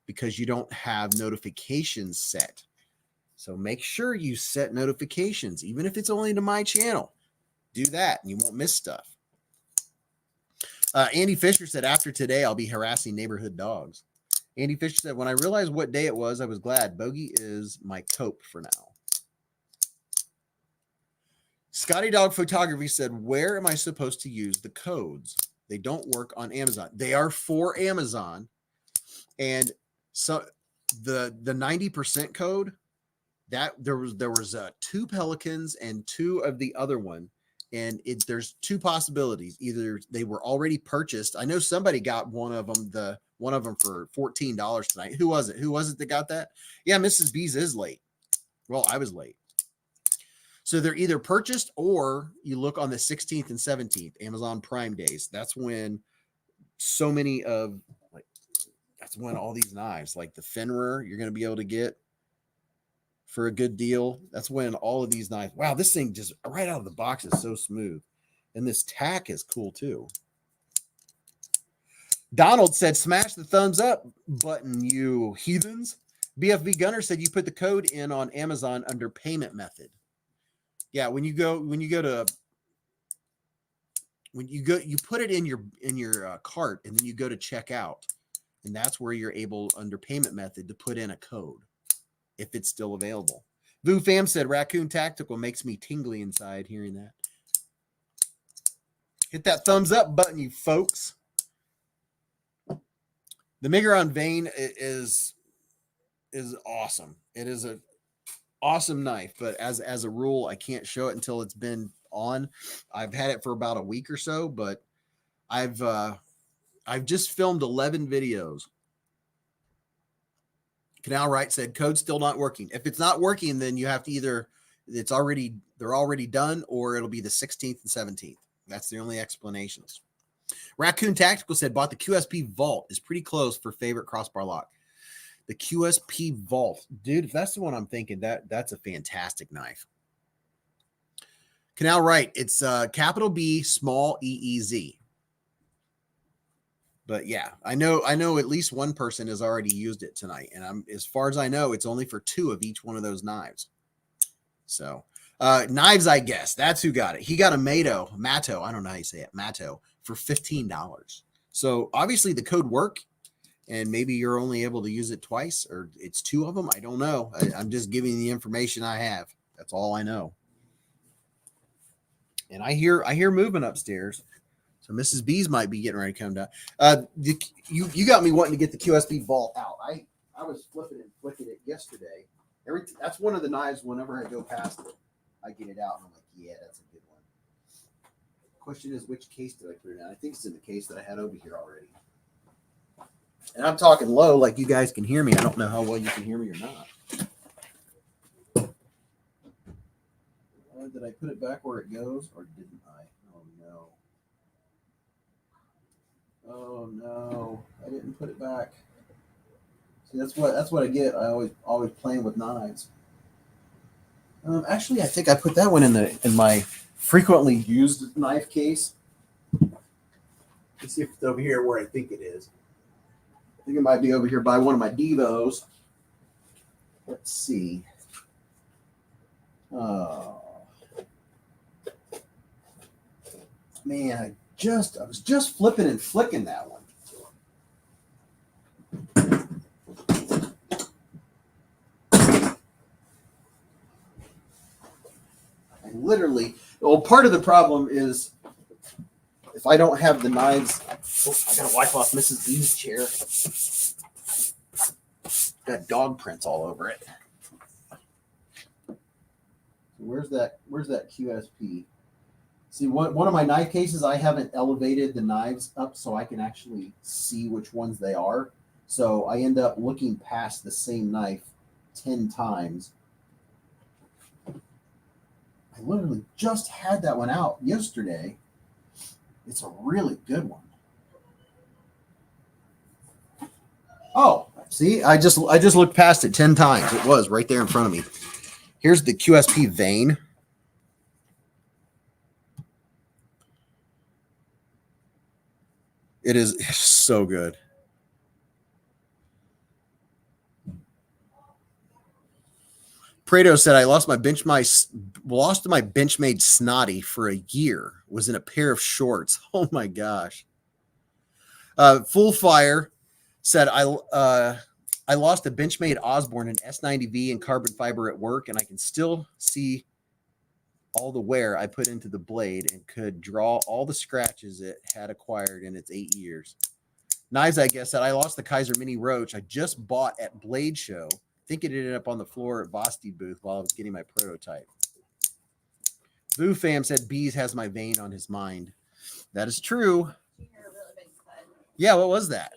because you don't have notifications set. So make sure you set notifications, even if it's only to my channel. Do that and you won't miss stuff. Andy Fisher said, after today, I'll be harassing neighborhood dogs. Andy Fisher said, when I realized what day it was, I was glad. Bogey is my cope for now. Scotty Dog Photography said, where am I supposed to use the codes? They don't work on Amazon. They are for Amazon. And so the 90% code, that there was 2 Pelicans and 2 of the other one. And there's 2 possibilities. Either they were already purchased. I know somebody got one of them for $14 tonight. Who was it? Who was it that got that? Yeah, Mrs. Beez is late. Well, I was late. So they're either purchased, or you look on the 16th and 17th, Amazon Prime days. That's when so many of that's when all these knives, like the Fenrir, you're going to be able to get for a good deal. That's when all of these knives. Wow, this thing just right out of the box is so smooth. And this tack is cool too. Donald said, smash the thumbs up button, you heathens. BFV Gunner said you put the code in on Amazon under payment method. Yeah, you put it in your cart, and then you go to checkout, and that's where you're able under payment method to put in a code if it's still available. Vu Fam said Raccoon Tactical makes me tingly inside hearing that. Hit that thumbs up button, you folks. The Migron Vein is awesome. It is a awesome knife, but as a rule, I can't show it until it's been on. I've had it for about a week or so, but I've just filmed 11 videos. Canal Right said code's still not working. If it's not working, then you have to either they're already done, or it'll be the 16th and 17th. That's the only explanations. Raccoon Tactical said bought the QSP Vault, is pretty close for favorite crossbar lock. The QSP Vault, dude, if that's the one I'm thinking, that's a fantastic knife. Canal Right, it's capital B, small EEZ. But yeah, I know at least one person has already used it tonight, and as far as I know, it's only for 2 of each one of those knives. So Knives, I guess. That's who got it. He got a Matto. I don't know how you say it. Matto for $15. So obviously the code worked, and maybe you're only able to use it twice, or it's two of them. I don't know. I'm just giving you the information I have. That's all I know. And I hear movement upstairs. So Mrs. Beez might be getting ready to come down. You got me wanting to get the QSP vault out. I was flipping and flicking it yesterday. That's one of the knives. Whenever I go past it, I get it out, and I'm like, yeah, that's a good one. Question is, which case did I put it in? I think it's in the case that I had over here already. And I'm talking low, like you guys can hear me. I don't know how well you can hear me or not. Did I put it back where it goes, or didn't I? Oh no! Oh no! I didn't put it back. See, that's what I get. I always playing with knives. Actually, I think I put that one in my frequently used knife case. Let's see if it's over here where I think it is. I think it might be over here by one of my Devos. Let's see. Oh man, I was just flipping and flicking that one. I literally, well, part of the problem is if I don't have the knives. Oh, I gotta wipe off Mrs. B's chair. Got dog prints all over it. Where's that QSP? See, one of my knife cases, I haven't elevated the knives up so I can actually see which ones they are. So I end up looking past the same knife 10 times. I literally just had that one out yesterday. It's a really good one. Oh, see, I just looked past it 10 times. It was right there in front of me. Here's the QSP vein. It is so good. Prado said, I lost my Benchmade Snotty for a year. Was in a pair of shorts. Oh my gosh. Full Fire said, I lost a Benchmade Osborne in S90V and carbon fiber at work, and I can still see all the wear I put into the blade and could draw all the scratches it had acquired in its 8 years. Knives, I guess, that I lost the Kaiser Mini Roach I just bought at Blade Show. I think it ended up on the floor at Vosti booth while I was getting my prototype. Boo Fam said Beez has my vein on his mind. That is true. Yeah, what was that?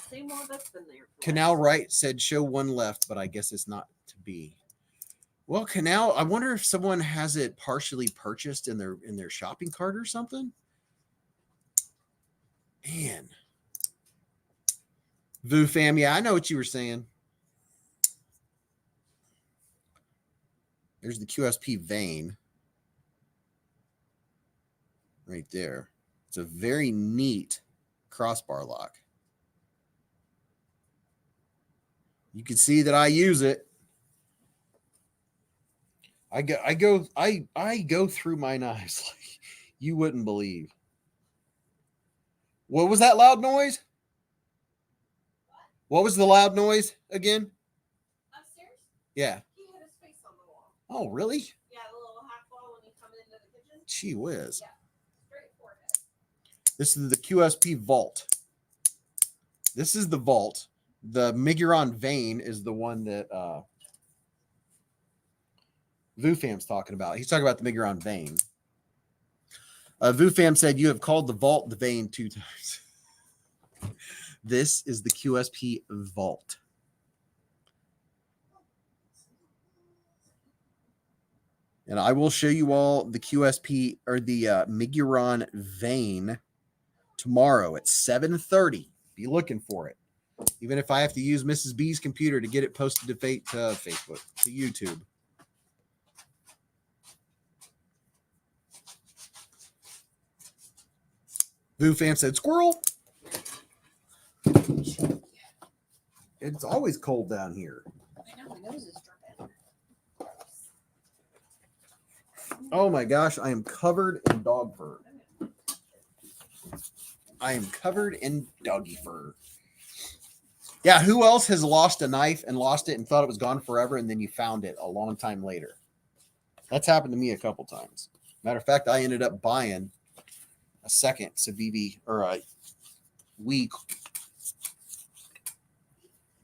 Same wall that's been there. Canal Right said show one left, but I guess it's not to be. Well, Canal, I wonder if someone has it partially purchased in their shopping cart or something. Man. Voo Fam, yeah, I know what you were saying. There's the QSP vein. Right there. It's a very neat crossbar lock. You can see that I use it. I go through my knives like you wouldn't believe. What was that loud noise? What was the loud noise again? Upstairs? Yeah. He had his face on the wall. Oh, really? Yeah, the little half wall when you come into the kitchen. Gee whiz. Yeah. Straight forehead. This is the QSP vault. This is the vault. The Miguron vein is the one that Vufam's talking about. He's talking about the Miguron vein. Vufam said, you have called the vault the vein 2 times. This is the QSP vault. And I will show you all the QSP or the Miguron vein tomorrow at 7:30. Be looking for it. Even if I have to use Mrs. B's computer to get it posted to Facebook, to YouTube. Boo Fam said, squirrel. It's always cold down here. I know, my nose is dripping. Oh my gosh, I am covered in dog fur. I am covered in doggy fur. Yeah, who else has lost a knife and lost it and thought it was gone forever, and then you found it a long time later? That's happened to me a couple times. Matter of fact, I ended up buying a second Civivi or a Wii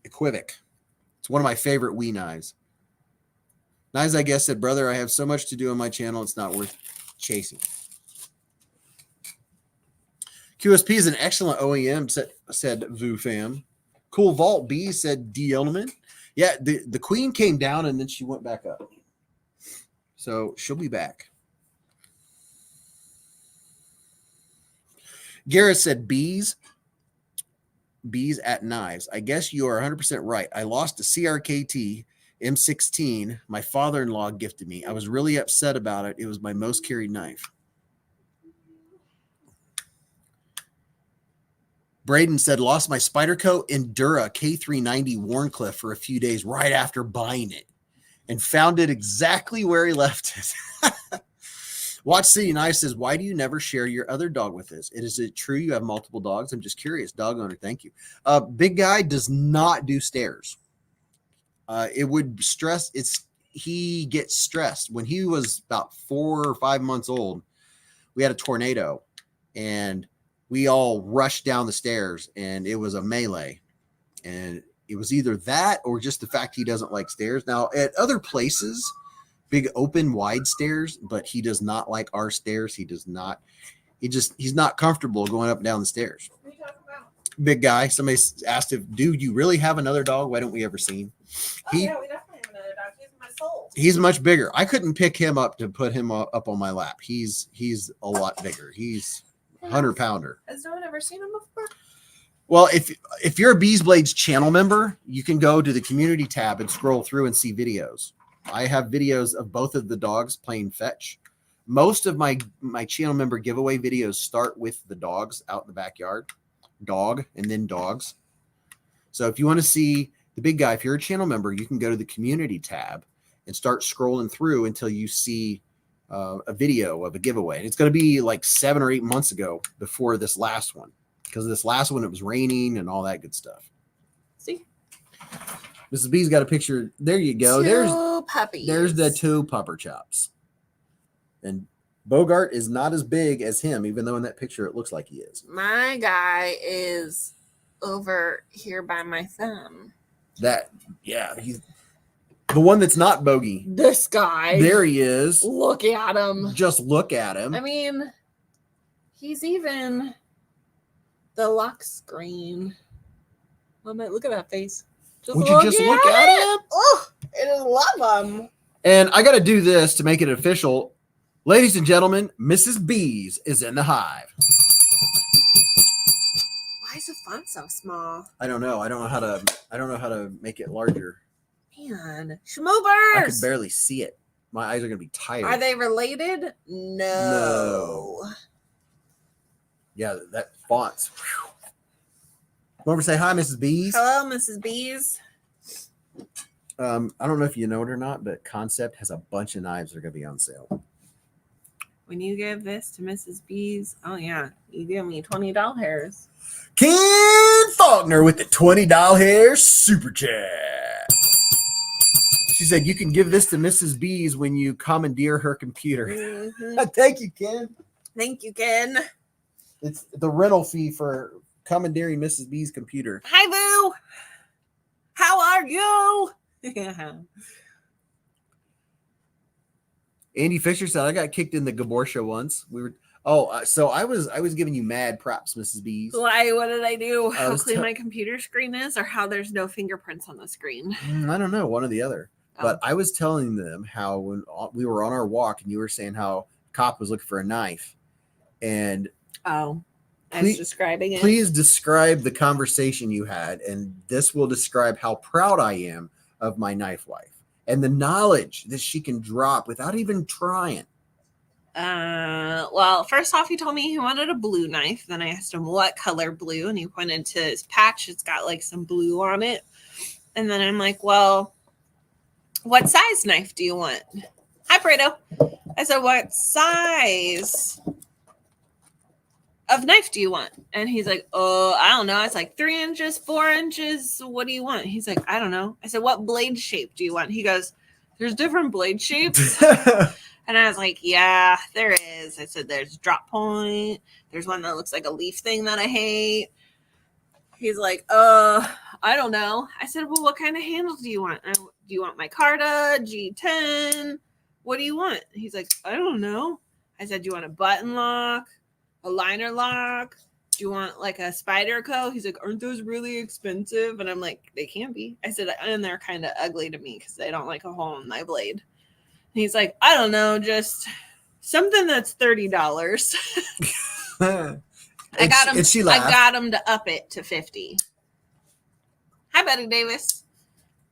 Equivoc. It's one of my favorite Wii knives. Knives, I guess, said, brother, I have so much to do on my channel, it's not worth chasing. QSP is an excellent OEM, said VooFam. Cool Vault B said D Element. Yeah, the queen came down and then she went back up. So she'll be back. Garrett said Beez at knives. I guess you are 100% right. I lost a CRKT M16 my father-in-law gifted me. I was really upset about it. It was my most carried knife. Braden said, lost my Spyderco Endura K390 Warncliffe for a few days right after buying it and found it exactly where he left it. Watch City Knife says, why do you never share your other dog with us? Is it true you have multiple dogs? I'm just curious. Dog owner, thank you. Big guy does not do stairs. It would stress. He gets stressed. When he was about 4 or 5 months old, we had a tornado and we all rushed down the stairs and it was a melee. And it was either that or just the fact he doesn't like stairs. Now at other places, big open wide stairs, but he does not like our stairs. He's not comfortable going up and down the stairs. What are you talking about? Big guy. Somebody asked if, dude, you really have another dog? Why don't we ever see him? Oh, yeah, we definitely have another dog. He's my soul. He's much bigger. I couldn't pick him up to put him up on my lap. He's a lot bigger. He's 100-pounder. Has no one ever seen him before? Well, if you're a BeezBlades channel member, you can go to the community tab and scroll through and see videos. I have videos of both of the dogs playing fetch. Most of my channel member giveaway videos start with the dogs out in the backyard. Dog and then dogs. So if you want to see the big guy, if you're a channel member, you can go to the community tab and start scrolling through until you see a video of a giveaway. And it's going to be like 7 or 8 months ago before this last one, because this last one, it was raining and all that good stuff. See? Mrs. B's got a picture. There you go. Two puppies. There's the 2 pupper chops. And Bogart is not as big as him, even though in that picture it looks like he is. My guy is over here by my thumb. He's the one that's not Bogey. This guy. There he is. Look at him. Just look at him. I mean, he's even the lock screen. Look at that face. Would you just look at him? Oh, I just love him. And I got to do this to make it official. Ladies and gentlemen, Mrs. Beez is in the hive. Why is the font so small? I don't know. I don't know how to make it larger. Man, I schmoobers. could barely see it. My eyes are going to be tired. Are they related? No. Yeah, that font's. Come over, say hi, Mrs. Beez. Hello, Mrs. Beez. I don't know if you know it or not, but Concept has a bunch of knives that are going to be on sale. When you give this to Mrs. Beez, oh yeah, you give me $20. Ken Faulkner with the $20 super chat. She said you can give this to Mrs. Beez when you commandeer her computer. Mm-hmm. Thank you, Ken. Thank you, Ken. It's the rental fee for commandeering Mrs. B's computer. Hi, Boo. How are you? Andy Fisher said I got kicked in the Gabor show once. So I was giving you mad props, Mrs. B's. Why? What did I do? I How was clean my computer screen is, or how there's no fingerprints on the screen? I don't know, one or the other. But I was telling them how when we were on our walk and you were saying how a cop was looking for a knife. And I was describing it. Please describe the conversation you had, and this will describe how proud I am of my knife wife and the knowledge that she can drop without even trying. Well, first off, he told me he wanted a blue knife. Then I asked him what color blue, and he pointed to his patch. It's got like some blue on it. And then I'm like, well, what size knife do you want? Hi, Fredo. I said, what size of knife do you want? And he's like, oh, I don't know. It's like 3 inches, 4 inches. What do you want? He's like, I don't know. I said, what blade shape do you want? He goes, there's different blade shapes. And I was like, yeah, there is. I said, there's drop point. There's one that looks like a leaf thing that I hate. He's like, I don't know. I said, well, what kind of handle do you want? Do you want micarta, G10? What do you want? He's like, I don't know. I said, do you want a button lock, a liner lock? Do you want like a Spyderco? He's like, aren't those really expensive? And I'm like, they can be. I said, and they're kind of ugly to me because they don't like a hole in my blade. And he's like, I don't know, just something that's $30. I got him to up it to 50. Hi, Betty Davis.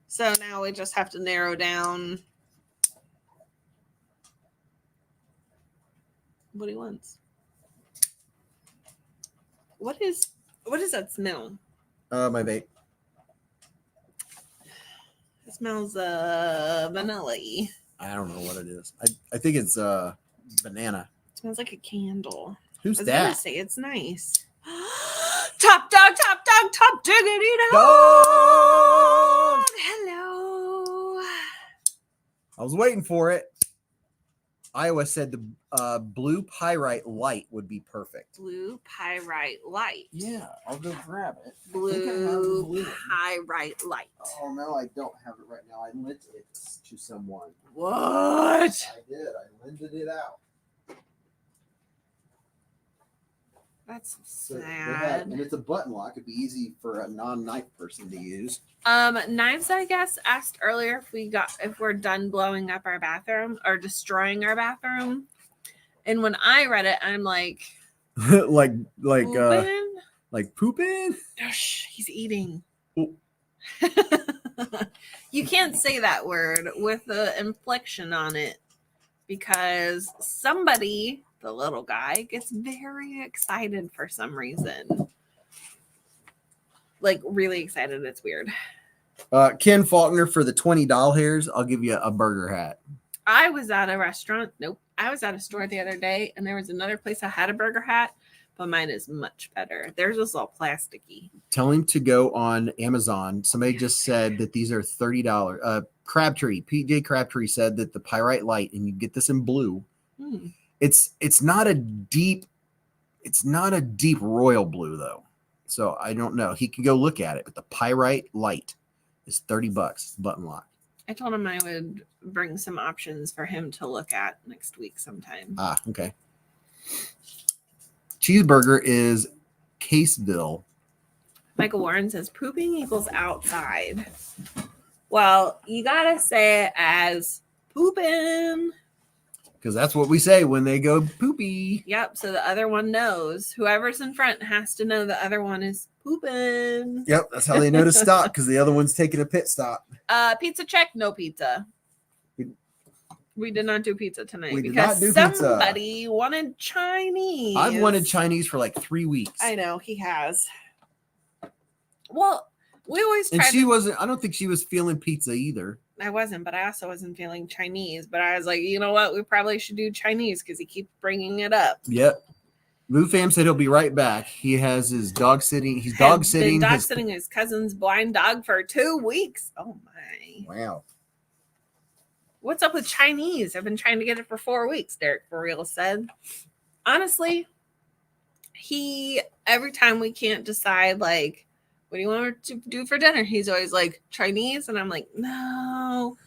So now we just have to narrow down what he wants. What is that smell? My vape. It smells vanilla-y. I don't know what it is. I think it's banana. It smells like a candle. Who's I was that? gonna say it's nice. Top dog, top diggity dog. Hello. I was waiting for it. Iowa said the blue pyrite light would be perfect. Blue pyrite light. Yeah, I'll go grab it. Blue pyrite light. Oh no, I don't have it right now. I lent it to someone. What? I did. I lended it out. That's So sad. and it's a button lock. It'd be easy for a non-knife person to use. Knives, I guess, asked earlier if we're done blowing up our bathroom or destroying our bathroom. And when I read it, I'm like, like pooping. Shh, he's eating. Oh. You can't say that word with the inflection on it because somebody, the little guy, gets very excited for some reason. Like really excited. It's weird. Ken Faulkner, for the $20 hairs, I'll give you a burger hat. I was at a restaurant. Nope. I was at a store the other day and there was another place that had a burger hat, but mine is much better. Theirs was all plasticky. Tell him to go on Amazon. Somebody just said that these are $30. Crabtree, PJ Crabtree said that the pyrite light, and you get this in blue. It's not a deep royal blue though. So I don't know. He can go look at it, but the pyrite light is $30. It's button lock. I told him I would bring some options for him to look at next week sometime. Ah, okay. Cheeseburger is Caseville. Michael Warren says pooping equals outside. Well, you gotta say it as pooping. Because that's what we say when they go poopy. Yep. So the other one knows. Whoever's in front has to know the other one is pooping. Yep. That's how they know to stop, because the other one's taking a pit stop. Pizza check. No pizza. We did not do pizza tonight We did because not do pizza. somebody wanted Chinese. I've wanted Chinese for like 3 weeks. I know he has. Well, we always And try. I don't think she was feeling pizza either. I wasn't, but I also wasn't feeling Chinese. But I was like, you know what? We probably should do Chinese because he keeps bringing it up. Yep. Lou Fam said he'll be right back. He has his dog sitting. He's dog sitting. Sitting his cousin's blind dog for 2 weeks. Oh my! Wow. What's up with Chinese? I've been trying to get it for 4 weeks. Derek for real said. Honestly, every time we can't decide, like, what do you want to do for dinner? He's always like, Chinese. And I'm like, no.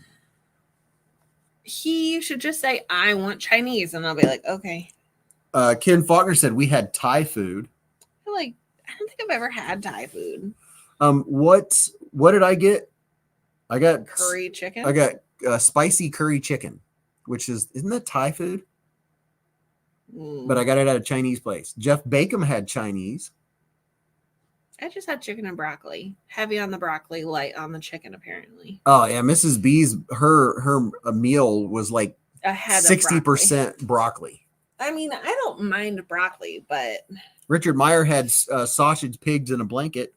He should just say, I want Chinese. And I'll be like, okay. Ken Faulkner said we had Thai food. I don't think I've ever had Thai food. What did I get? I got Curry chicken. I got spicy curry chicken, which isn't that Thai food? But I got it at a Chinese place. Jeff Bacon had Chinese. I just had chicken and broccoli. Heavy on the broccoli, light on the chicken, apparently. Oh yeah, Mrs. Beez, her meal was like 60% broccoli. I mean, I don't mind broccoli, but Richard Meyer had sausage, pigs in a blanket.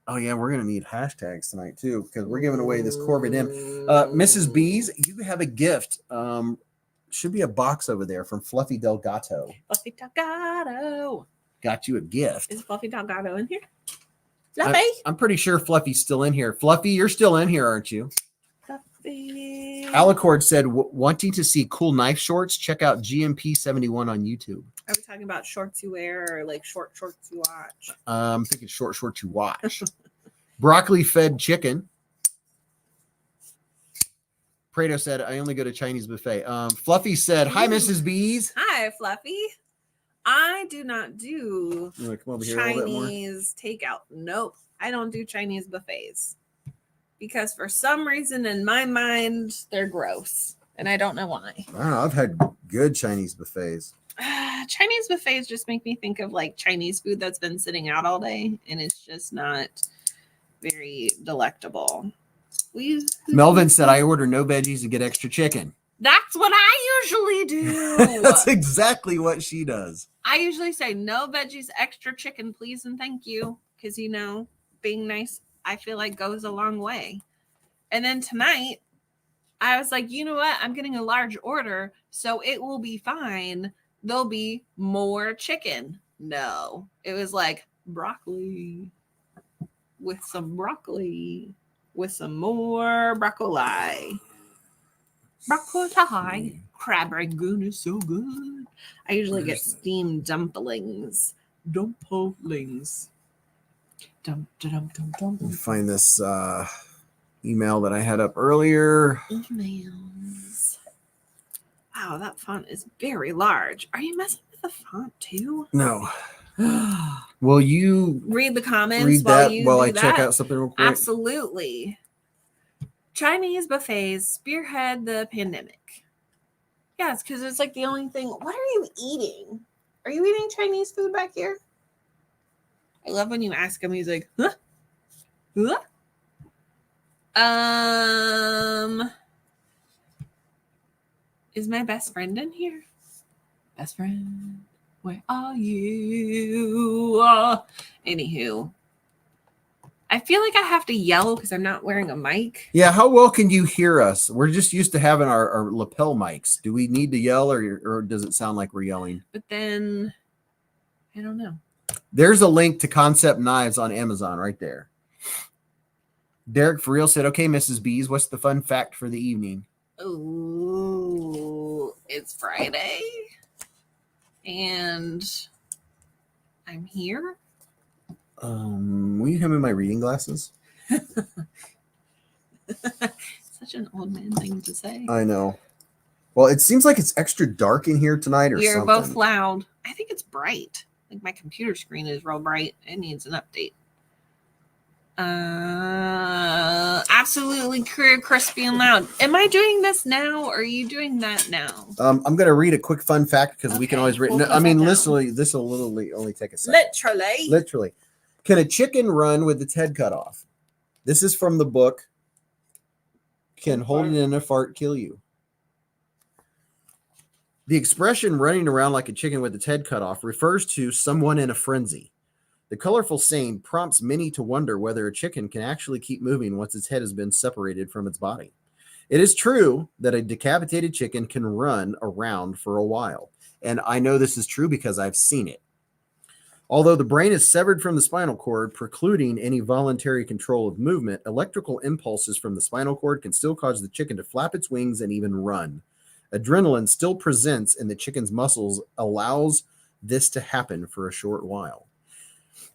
Oh yeah, we're gonna need hashtags tonight too because we're giving away this Corbett M. Mrs. Beez, you have a gift. Should be a box over there from Fluffy Delgato. Fluffy Delgado. Got you a gift. Is Fluffy Delgado in here? Fluffy. I'm pretty sure Fluffy's still in here. Fluffy, you're still in here, aren't you? Fluffy. Alicord said, wanting to see cool knife shorts, check out GMP71 on YouTube. Are we talking about shorts you wear or like short shorts you watch? I'm thinking short shorts you watch. Broccoli fed chicken. Prado said, I only go to Chinese buffet. Fluffy said, hi, Mrs. Beez. Hi, Fluffy. I do not do You want to come over here a little bit more? Chinese takeout. Nope. I don't do Chinese buffets because for some reason in my mind, they're gross. And I don't know why. I don't know. I've had good Chinese buffets. Chinese buffets just make me think of like Chinese food that's been sitting out all day. And it's just not very delectable. Melvin said, I order no veggies and get extra chicken. That's what I usually do. That's exactly what she does. I usually say no veggies, extra chicken, please and thank you. Because, you know, being nice, I feel like goes a long way. And then tonight, I was like, you know what? I'm getting a large order, so it will be fine. There'll be more chicken. No, it was like broccoli with some broccoli with some more broccoli. Broccoli. Crab rangoon is so good. I usually get steamed dumplings. Dumplings. Let me find this email that I had up earlier. Emails. Wow, that font is very large. Are you messing with the font too? No. Will you read the comments read while that you while do I that? check out something real quick? Absolutely. Chinese buffets spearhead the pandemic. Yes, because it's like the only thing. What are you eating? Are you eating Chinese food back here? I love when you ask him. He's like, huh? Huh? Is my best friend in here? Best friend, where are you? Anywho, I feel like I have to yell because I'm not wearing a mic. Yeah, how well can you hear us? We're just used to having our lapel mics. Do we need to yell or does it sound like we're yelling? But then, I don't know. There's a link to Concept Knives on Amazon right there. Derek for real said, okay, Mrs. Beez, what's the fun fact for the evening? Ooh, it's Friday. And I'm here. Will you hand me my reading glasses? Such an old man thing to say. I know. Well, it seems like it's extra dark in here tonight or You're something. both loud. I think it's bright. Like my computer screen is real bright. It needs an update. Absolutely clear, crispy, and loud. Am I doing this now or are you doing that now? I'm going to read a quick fun fact because we can always read. We'll I mean, literally, this will literally only take a second. Literally. Can a chicken run with its head cut off? This is from the book, Can Holding in a Fart Kill You? The expression running around like a chicken with its head cut off refers to someone in a frenzy. The colorful saying prompts many to wonder whether a chicken can actually keep moving once its head has been separated from its body. It is true that a decapitated chicken can run around for a while, and I know this is true because I've seen it. Although the brain is severed from the spinal cord, precluding any voluntary control of movement, electrical impulses from the spinal cord can still cause the chicken to flap its wings and even run. Adrenaline still presents in the chicken's muscles, allows this to happen for a short while.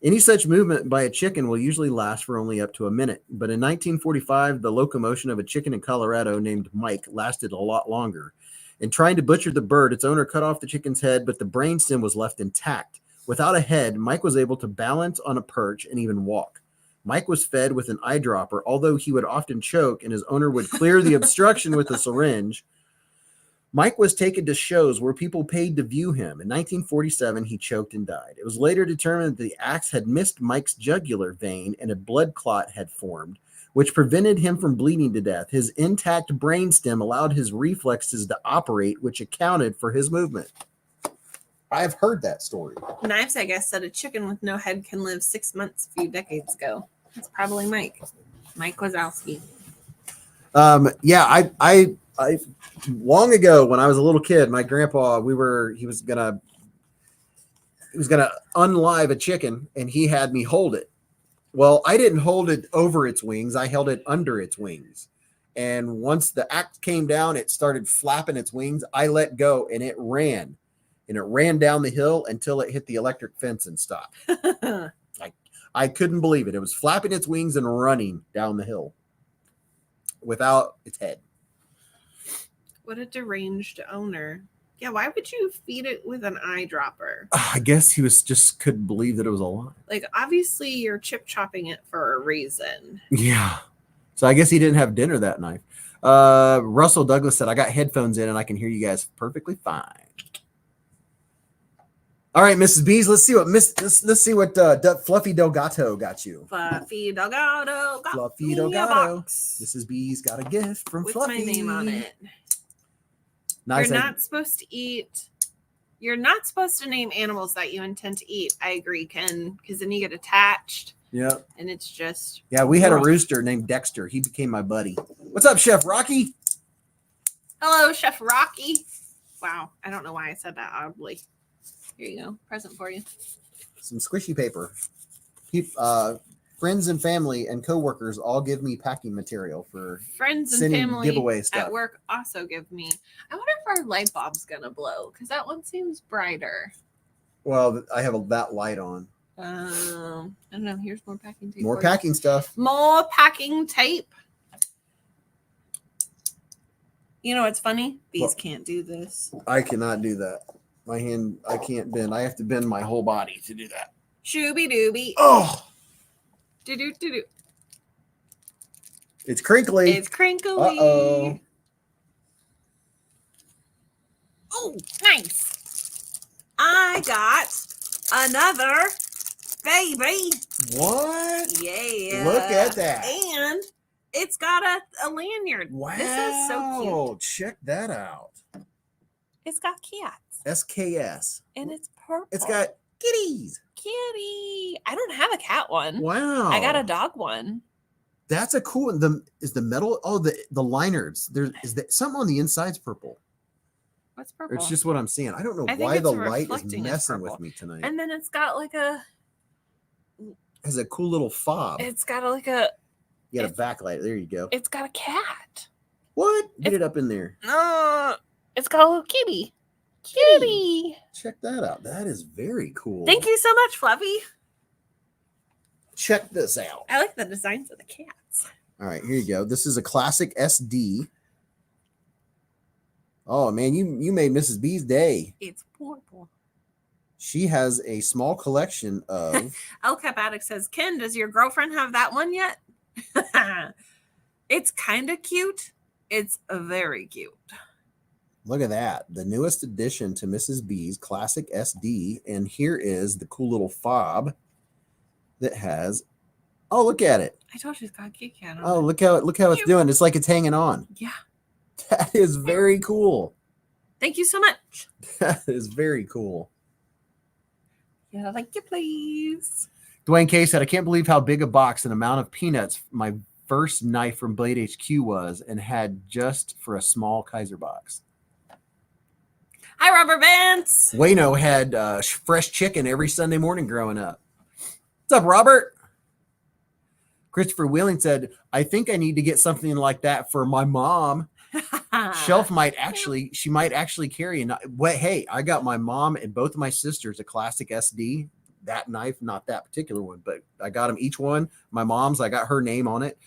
Any such movement by a chicken will usually last for only up to a minute, but in 1945, the locomotion of a chicken in Colorado named Mike lasted a lot longer. In trying to butcher the bird, its owner cut off the chicken's head, but the brainstem was left intact. Without a head, Mike was able to balance on a perch and even walk. Mike was fed with an eyedropper, although he would often choke and his owner would clear the obstruction with a syringe. Mike was taken to shows where people paid to view him. In 1947, he choked and died. It was later determined that the axe had missed Mike's jugular vein and a blood clot had formed, which prevented him from bleeding to death. His intact brainstem allowed his reflexes to operate, which accounted for his movement. I've heard that story. Knives, I guess, said a chicken with no head can live 6 months a few decades ago. It's probably Mike Wazowski. Yeah, I long ago when I was a little kid, my grandpa, he was gonna unlive a chicken, and he had me hold it. Well, I didn't hold it over its wings. I held it under its wings. And once the axe came down, it started flapping its wings. I let go, and it ran. And it ran down the hill until it hit the electric fence and stopped. I couldn't believe it. It was flapping its wings and running down the hill without its head. What a deranged owner. Yeah, why would you feed it with an eyedropper? I guess he couldn't believe that it was alive. Like, obviously, you're chip chopping it for a reason. Yeah. So I guess he didn't have dinner that night. Russell Douglas said, I got headphones in and I can hear you guys perfectly fine. All right, Mrs. Beez, let's see what Fluffy Delgato got you. Fluffy Delgado got Fluffy me Delgado. a box Mrs. Beez got a gift from with Fluffy. my name on it. Nice. You're not supposed to name animals that you intend to eat. I agree, Ken, because then you get attached. Yeah. And it's just. Yeah, we had a rooster named Dexter. He became my buddy. What's up, Chef Rocky? Hello, Chef Rocky. Wow. I don't know why I said that audibly. Here you go. Present for you. Some squishy paper. Friends and family and coworkers all give me packing material for friends and family giveaway stuff. At work also give me. I wonder if our light bulb's gonna blow because that one seems brighter. Well, I have that light on. I don't know. Here's more packing tape. More packing stuff. More packing tape. You know what's funny? Beez can't do this. I cannot do that. My hand, I can't bend. I have to bend my whole body to do that. Shooby dooby. Oh. Do. It's crinkly. It's crinkly. Uh-oh. Oh, nice. I got another baby. What? Yeah. Look at that. And it's got a lanyard. Wow. This is so cute. Check that out. It's got cats. SKS. And it's purple. It's got kitties. Kitty. I don't have a cat one. Wow. I got a dog one. That's a cool one. Is the metal? Oh, the liners. Is that something on the inside's purple? What's purple? It's just what I'm seeing. I don't know I think why it's the light is reflecting messing purple. with me tonight. And then it's got like a. Has a cool little fob. It's got like a. You got a backlight. There you go. It's got a cat. What? Get it up in there. It's got a little kitty. Kitty. Check that out. That is very cool. Thank you so much, Fluffy. Check this out. I like the designs of the cats. All right, here you go. This is a classic SD. Oh man, you made Mrs. B's day. It's purple. She has a small collection of. El Cap Addict says, Ken, does your girlfriend have that one yet? It's kind of cute. It's very cute. Look at that. The newest addition to Mrs. B's classic SD. And here is the cool little fob that has. Oh, look at it. I told you it's got a Kit Kat on Oh, it. look how it's doing. It's like it's hanging on. Yeah. That is very cool. Thank you so much. That is very cool. Yeah, thank you, please. Dwayne K said, I can't believe how big a box and amount of peanuts my first knife from Blade HQ was and had just for a small Kaiser box. Hi, Rubber Bands. Wayno had fresh chicken every Sunday morning growing up. What's up, Robert? Christopher Wheeling said, I think I need to get something like that for my mom. She might actually carry a knife. Hey, I got my mom and both of my sisters a classic SD. That knife, not that particular one, but I got them each one. My mom's, I got her name on it.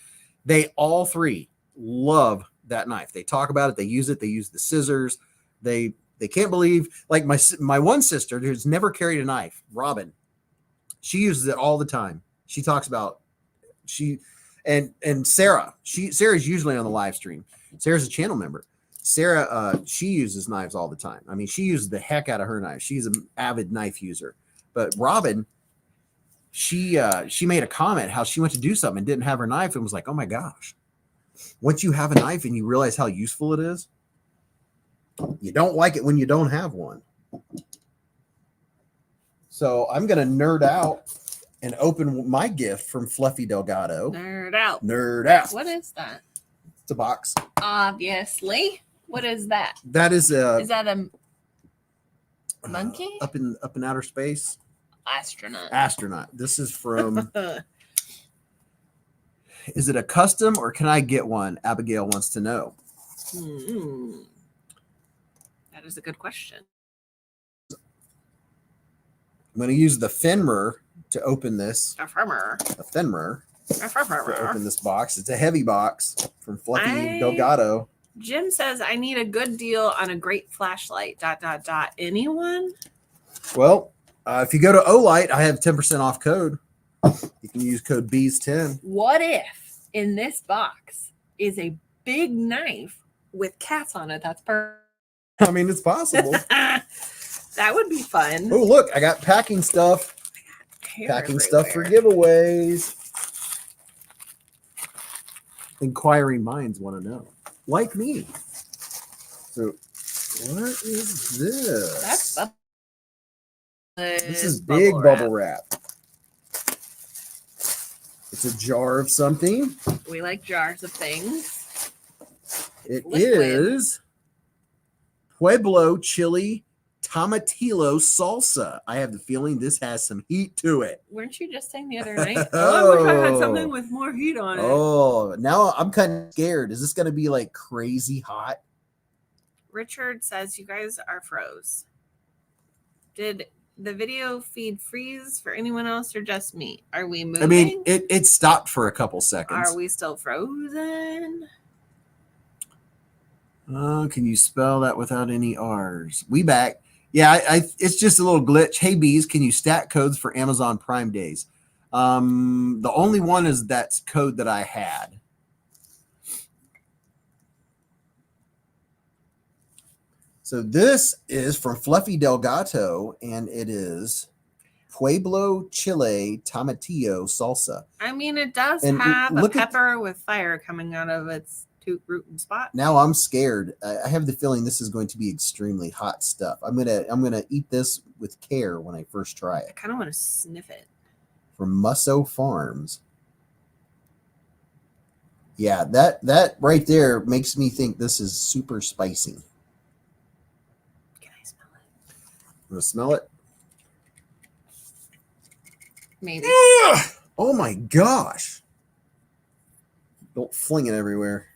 They all three love that knife. They talk about it. They use it. They use the scissors. They can't believe, like my one sister who's never carried a knife, Robin. She uses it all the time. She talks about and Sarah. Sarah's usually on the live stream. Sarah's a channel member. Sarah, she uses knives all the time. I mean, she uses the heck out of her knife. She's an avid knife user. But Robin, she made a comment how she went to do something and didn't have her knife and was like, oh my gosh. Once you have a knife and you realize how useful it is, you don't like it when you don't have one. So I'm going to nerd out and open my gift from Fluffy Delgado. Nerd out. Nerd out. What is that? It's a box. Obviously. What is that? That is Is that a monkey? Up in outer space. Astronaut. This is from. Is it a custom or can I get one? Abigail wants to know. That is a good question. I'm going to use the Fenrir to open this. A Fenrir. To open this box. It's a heavy box from Fluffy Delgado. Jim says, I need a good deal on a great flashlight. ... Anyone? Well, if you go to Olight, I have 10% off code. You can use code Beez10. What if in this box is a big knife with cats on it? That's perfect. I mean, it's possible. That would be fun. Oh, look, I got packing stuff. Packing stuff for giveaways. Inquiring minds want to know. Like me. So, what is this? That's bubble. This is big bubble wrap. It's a jar of something. We like jars of things. It is Pueblo chili tomatillo salsa. I have the feeling this has some heat to it. Weren't you just saying the other night? I wish I had something with more heat on it. Oh, now I'm kind of scared. Is this going to be like crazy hot? Richard says you guys are froze. Did the video feed freeze for anyone else or just me? Are we moving? I mean, it stopped for a couple seconds. Are we still frozen? Can you spell that without any R's? We back. Yeah, it's just a little glitch. Hey, Beez, can you stack codes for Amazon Prime days? The only one is that code that I had. So this is from Fluffy Delgado, and it is Pueblo Chile Tomatillo Salsa. I mean, it does have a pepper with fire coming out of its root and spot. Now I'm scared. I have the feeling this is going to be extremely hot stuff. I'm gonna eat this with care when I first try it. I kind of want to sniff it. From Musso Farms. Yeah, that right there makes me think this is super spicy. Can I smell it? I'm gonna smell it. Maybe. Oh my gosh! Don't fling it everywhere.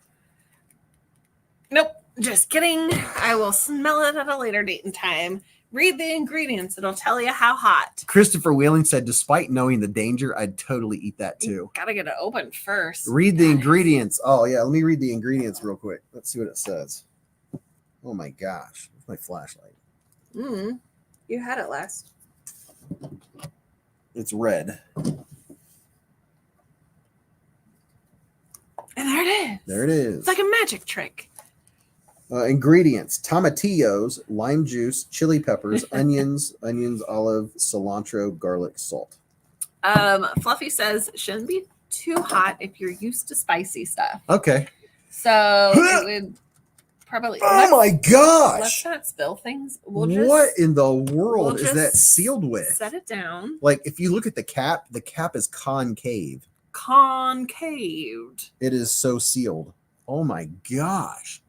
Nope, just kidding. I will smell it at a later date and time. Read the ingredients. It'll tell you how hot. Christopher Wheeling said, despite knowing the danger, I'd totally eat that too. You gotta get it open first. Read the ingredients. Oh, yeah. Let me read the ingredients real quick. Let's see what it says. Oh, my gosh. Where's my flashlight? You had it last. It's red. And there it is. There it is. It's like a magic trick. Ingredients: tomatillos, lime juice, chili peppers, onions, olive, cilantro, garlic, salt. Fluffy says shouldn't be too hot if you're used to spicy stuff. Okay. So it would probably. Oh my gosh! Let's not spill things. What in the world is that sealed with? Set it down. Like if you look at the cap is concave. Concaved. It is so sealed. Oh my gosh.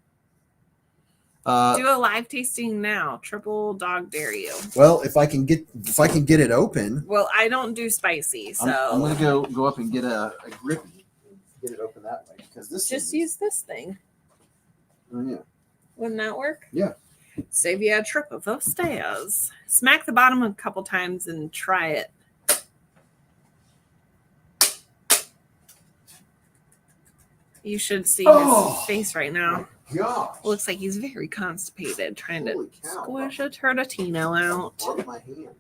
Do a live tasting now. Triple dog dare you. Well, if I can get it open. Well, I don't do spicy, so I'm gonna go up and get a grippy. Get it open that way because this. Just use this thing. Oh yeah. Wouldn't that work? Yeah. Save you a trip of those stairs. Smack the bottom a couple times and try it. You should see his face right now. Gosh. Looks like he's very constipated, trying to squish a tortino out. My hand.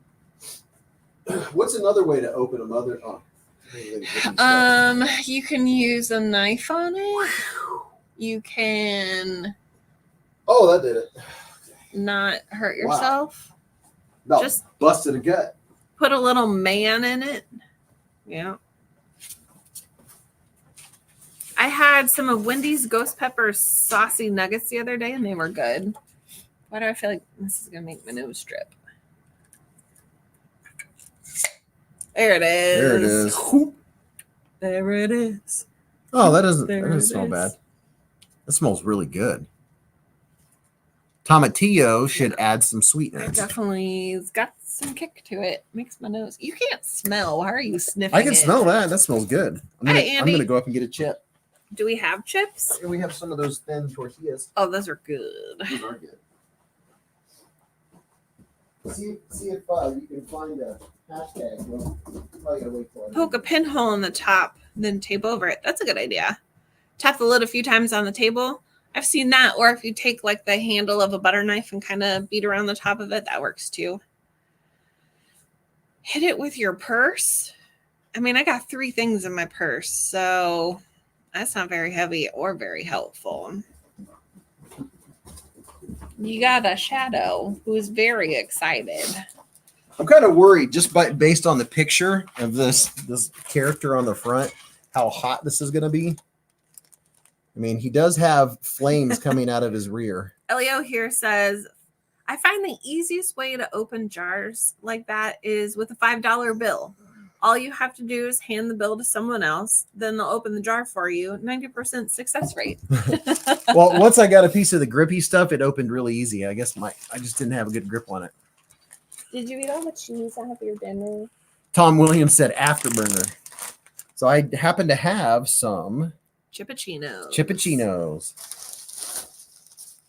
What's another way to open a mother? You can use a knife on it. You can. Oh, that did it. Not hurt yourself. Wow. No, just busted a gut. Put a little man in it. Yeah. I had some of Wendy's ghost pepper saucy nuggets the other day, and they were good. Why do I feel like this is going to make my nose drip? There it is. There it is. There it is. Oh, that doesn't There smell it bad. is. That smells really good. Tomatillo should add some It sweetness. definitely has got some kick to it. Makes my nose. You can't smell. Why are you sniffing? I can it? smell that. That smells good. I'm Hey, Andy. gonna go up and get a chip. Do we have chips? We have some of those thin tortillas. Oh, those are good. Those are good. See if you can find a hashtag. Well, probably gotta wait for it. Poke a pinhole in the top, then tape over it. That's a good idea. Tap the lid a few times on the table. I've seen that. Or if you take like the handle of a butter knife and kind of beat around the top of it, that works too. Hit it with your purse. I mean, I got 3 things in my purse, so that's not very heavy or very helpful. You got a Shadow who's very excited. I'm kind of worried just based on the picture of this character on the front, how hot this is going to be. I mean, he does have flames coming out of his rear. Elio here says, I find the easiest way to open jars like that is with a $5 bill. All you have to do is hand the bill to someone else. Then they'll open the jar for you. 90% success rate. Well, once I got a piece of the grippy stuff, it opened really easy. I guess I just didn't have a good grip on it. Did you eat all the cheese out of your dinner? Tom Williams said afterburner. So I happen to have some Chippuccinos.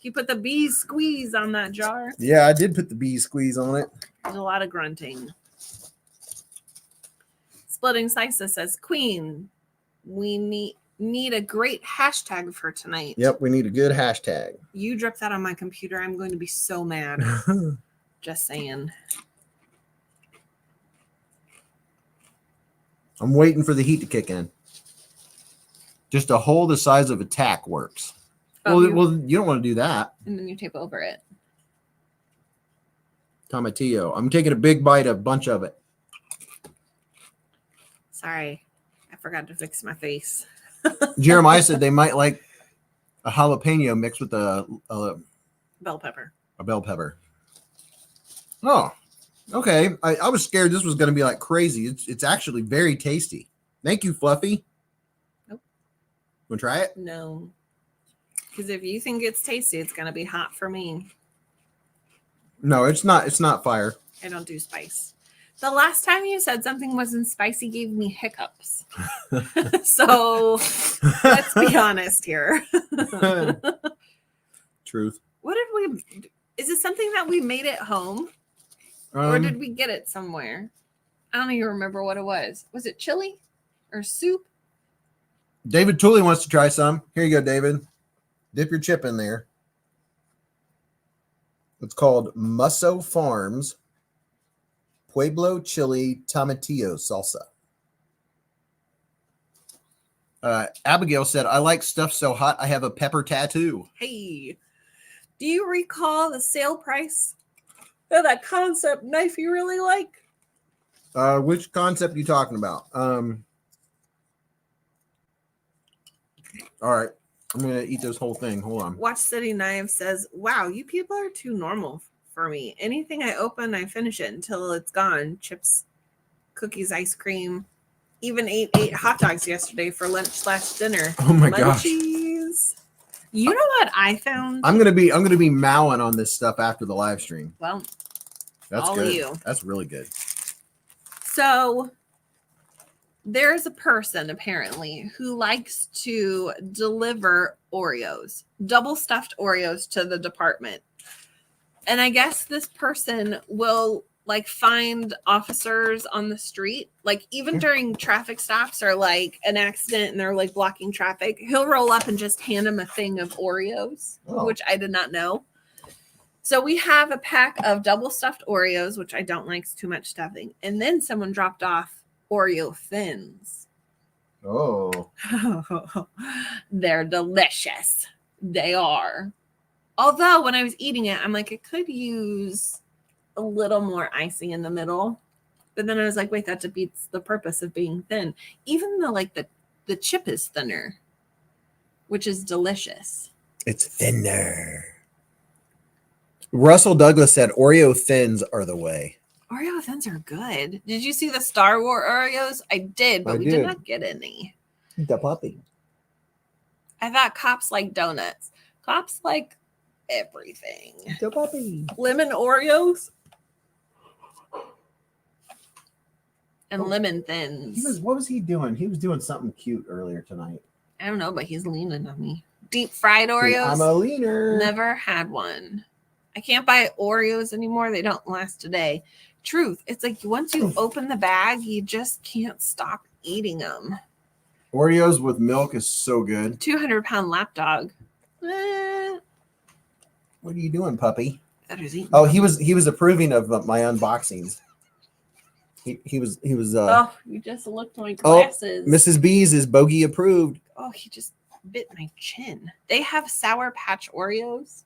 You put the Beez squeeze on that jar. Yeah, I did put the Beez squeeze on it. There's a lot of grunting. Splitting Salsa says, Queen, we need a great hashtag for tonight. Yep, we need a good hashtag. You drip that on my computer, I'm going to be so mad. Just saying. I'm waiting for the heat to kick in. Just a hole the size of a tack works. Well, you don't want to do that. And then you tape over it. Tomatillo. I'm taking a big bite, a bunch of it. Sorry, I forgot to fix my face. Jeremiah said they might like a jalapeno mixed with a Bell pepper. A bell pepper. Oh, okay. I was scared this was going to be like crazy. It's actually very tasty. Thank you, Fluffy. Nope. Want to try it? No. Because if you think it's tasty, it's going to be hot for me. No, it's not. It's not fire. I don't do spice. The last time you said something wasn't spicy gave me hiccups. So let's be honest here. Truth. What did we... Is it something that we made at home? Or did we get it somewhere? I don't even remember what it was. Was it chili or soup? David Tooley wants to try some. Here you go, David. Dip your chip in there. It's called Musso Farms Pueblo Chili Tomatillo Salsa. Abigail said, I like stuff so hot, I have a pepper tattoo. Hey, do you recall the sale price of that concept knife you really like? Which concept are you talking about? All right. I'm going to eat this whole thing. Hold on. Watch City Knife says, wow, you people are too normal for me. Anything I open, I finish it until it's gone. Chips, cookies, ice cream. Even ate hot dogs yesterday for lunch/dinner. Oh my gosh. Munchies. You know what I found? I'm gonna be mowing on this stuff after the live stream. Well, that's all good. of you. That's really good. So there's a person apparently who likes to deliver Oreos, double stuffed Oreos to the department. And I guess this person will like find officers on the street, like even during traffic stops or like an accident and they're like blocking traffic. He'll roll up and just hand them a thing of Oreos, which I did not know. So we have a pack of double stuffed Oreos, which I don't like, it's too much stuffing. And then someone dropped off Oreo thins. Oh. They're delicious. They are. Although when I was eating it, I'm like, it could use a little more icing in the middle. But then I was like, wait, that defeats the purpose of being thin. Even though like the chip is thinner, which is delicious. It's thinner. Russell Douglas said Oreo thins are the way. Oreo thins are good. Did you see the Star Wars Oreos? I did, but I we did. did not get any. The puppy. I thought cops like donuts. Cops like everything. The puppy. Lemon Oreos and lemon thins. What was he doing? He was doing something cute earlier tonight. I don't know, but he's leaning on me. Deep fried See, Oreos. I'm a leaner. Never had one. I can't buy Oreos anymore. They don't last a day. Truth. It's like once you open the bag, you just can't stop eating them. Oreos with milk is so good. 200-pound lapdog. What are you doing, puppy? That is eating. Oh, he was approving of my unboxings. He was. Oh, you just looked at my glasses. Mrs. Beez is Bogey approved. Oh, he just bit my chin. They have Sour Patch Oreos.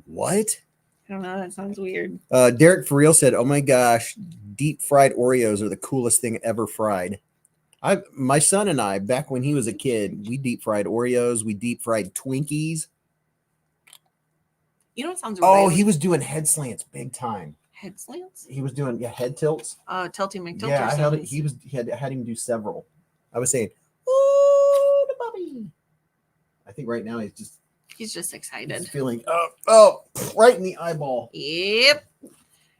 What? I don't know. That sounds weird. Derek for real said, "Oh my gosh, deep fried Oreos are the coolest thing ever fried." My son and I, back when he was a kid, we deep fried Oreos. We deep fried Twinkies. You know what sounds Oh, really he was doing head slants big time. head slants? He was doing head tilts. Tilty McTilter. Yeah, I held it. He had him do several. I was saying, "Oh, the puppy." I think right now He's just excited. he's feeling right in the eyeball. Yep.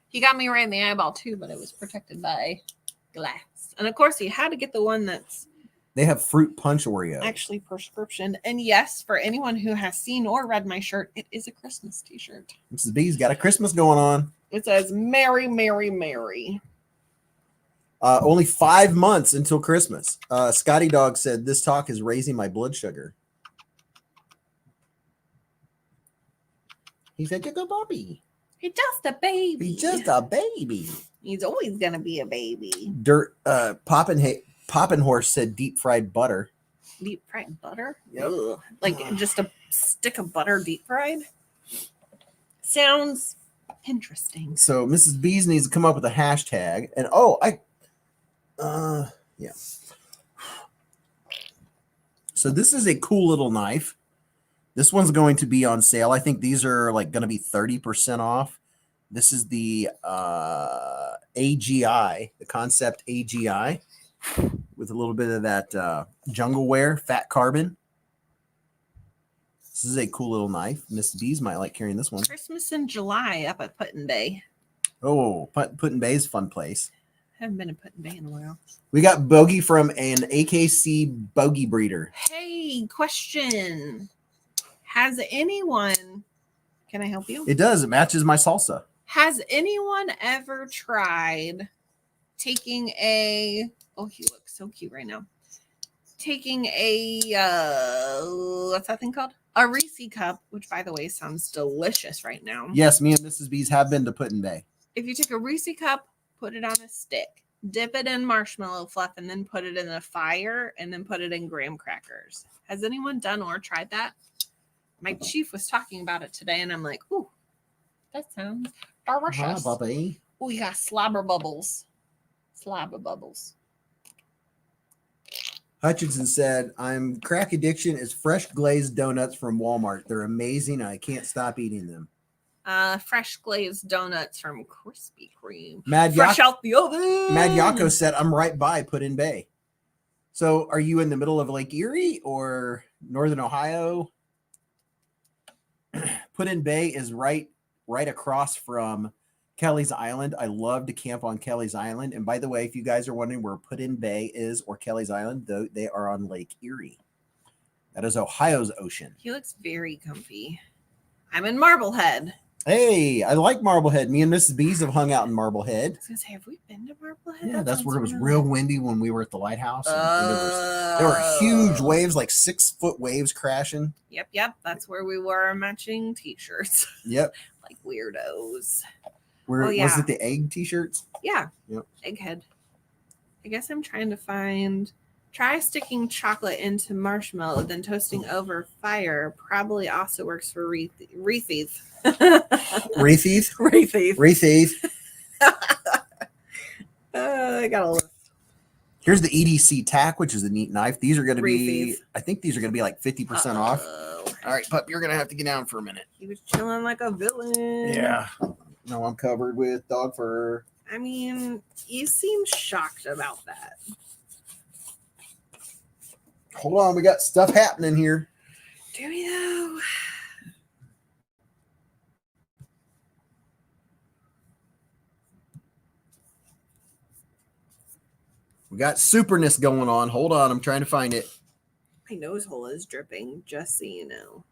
He got me right in the eyeball too, but it was protected by glass. And of course, he had to get the one that's They have fruit punch Oreo. actually prescription. And yes, for anyone who has seen or read my shirt, it is a Christmas t-shirt. Mrs. B's got a Christmas going on. It says Merry, Merry, Merry. Only 5 months until Christmas. Scotty Dog said, "This talk is raising my blood sugar." He said, "You're a puppy. He's just a baby. He's just a baby." He's always gonna be a baby. Dirt. Poppin' Horse said, "Deep fried butter." Deep fried butter? Yep. Ugh. Like just a stick of butter deep fried? Sounds interesting. So Mrs. B's needs to come up with a hashtag. And yeah. So this is a cool little knife. This one's going to be on sale. I think these are like going to be 30% off. This is the AGI, the Concept AGI, with a little bit of that jungle wear, fat carbon. This is a cool little knife. Miss B's might like carrying this one. Christmas in July up at Put-in Bay. Oh, Put-in Bay's a fun place. Haven't been to Put-in Bay in a while. We got Bogey from an AKC Bogey breeder. Hey, question. Has anyone, can I help you? It does. It matches my salsa. Has anyone ever tried taking a, oh, he looks so cute right now. Taking a, what's that thing called? A Reese cup, which by the way sounds delicious right now. Yes, me and Mrs. B's have been to Put-in Bay. If you take a Reese cup, put it on a stick, dip it in marshmallow fluff, and then put it in a fire, and then put it in graham crackers. Has anyone done or tried that? My chief was talking about it today, and I'm like, ooh, that sounds delicious. Bobby. Oh, you got slobber bubbles. Slobber bubbles. Hutchinson said, "I'm crack addiction is fresh glazed donuts from Walmart. They're amazing. I can't stop eating them." Fresh glazed donuts from Krispy Kreme. Mad Fresh out the oven. Mad Yako said, "I'm right by Put-in Bay." So are you in the middle of Lake Erie or Northern Ohio? Put-in Bay is right across from Kelly's Island. I love to camp on Kelly's Island. And by the way, if you guys are wondering where Put-in Bay is or Kelly's Island, they are on Lake Erie. That is Ohio's ocean. He looks very comfy. I'm in Marblehead. Hey, I like Marblehead. Me and Mrs. B's have hung out in Marblehead. I was gonna say, have we been to Marblehead? Yeah, that's where it was sounds real windy when we were at the lighthouse. And there were huge waves, like 6-foot waves crashing. Yep. That's where we wore our matching t-shirts. Yep. Like weirdos. Was yeah. it the egg t-shirts? Yeah. Yep. Egghead. I guess I'm trying to try sticking chocolate into marshmallow, then toasting over fire. Probably also works for Reese's. Reese's? Reese's. Reese's. I got a list. Here's the EDC tack, which is a neat knife. These are going to be, Reese's. I think these are going to be like 50% off. All right, pup, you're going to have to get down for a minute. He was chilling like a villain. Yeah. No, I'm covered with dog fur. I mean, you seem shocked about that. Hold on, we got stuff happening here. Do we though? We got superness going on. Hold on, I'm trying to find it. My nose hole is dripping, just so you know.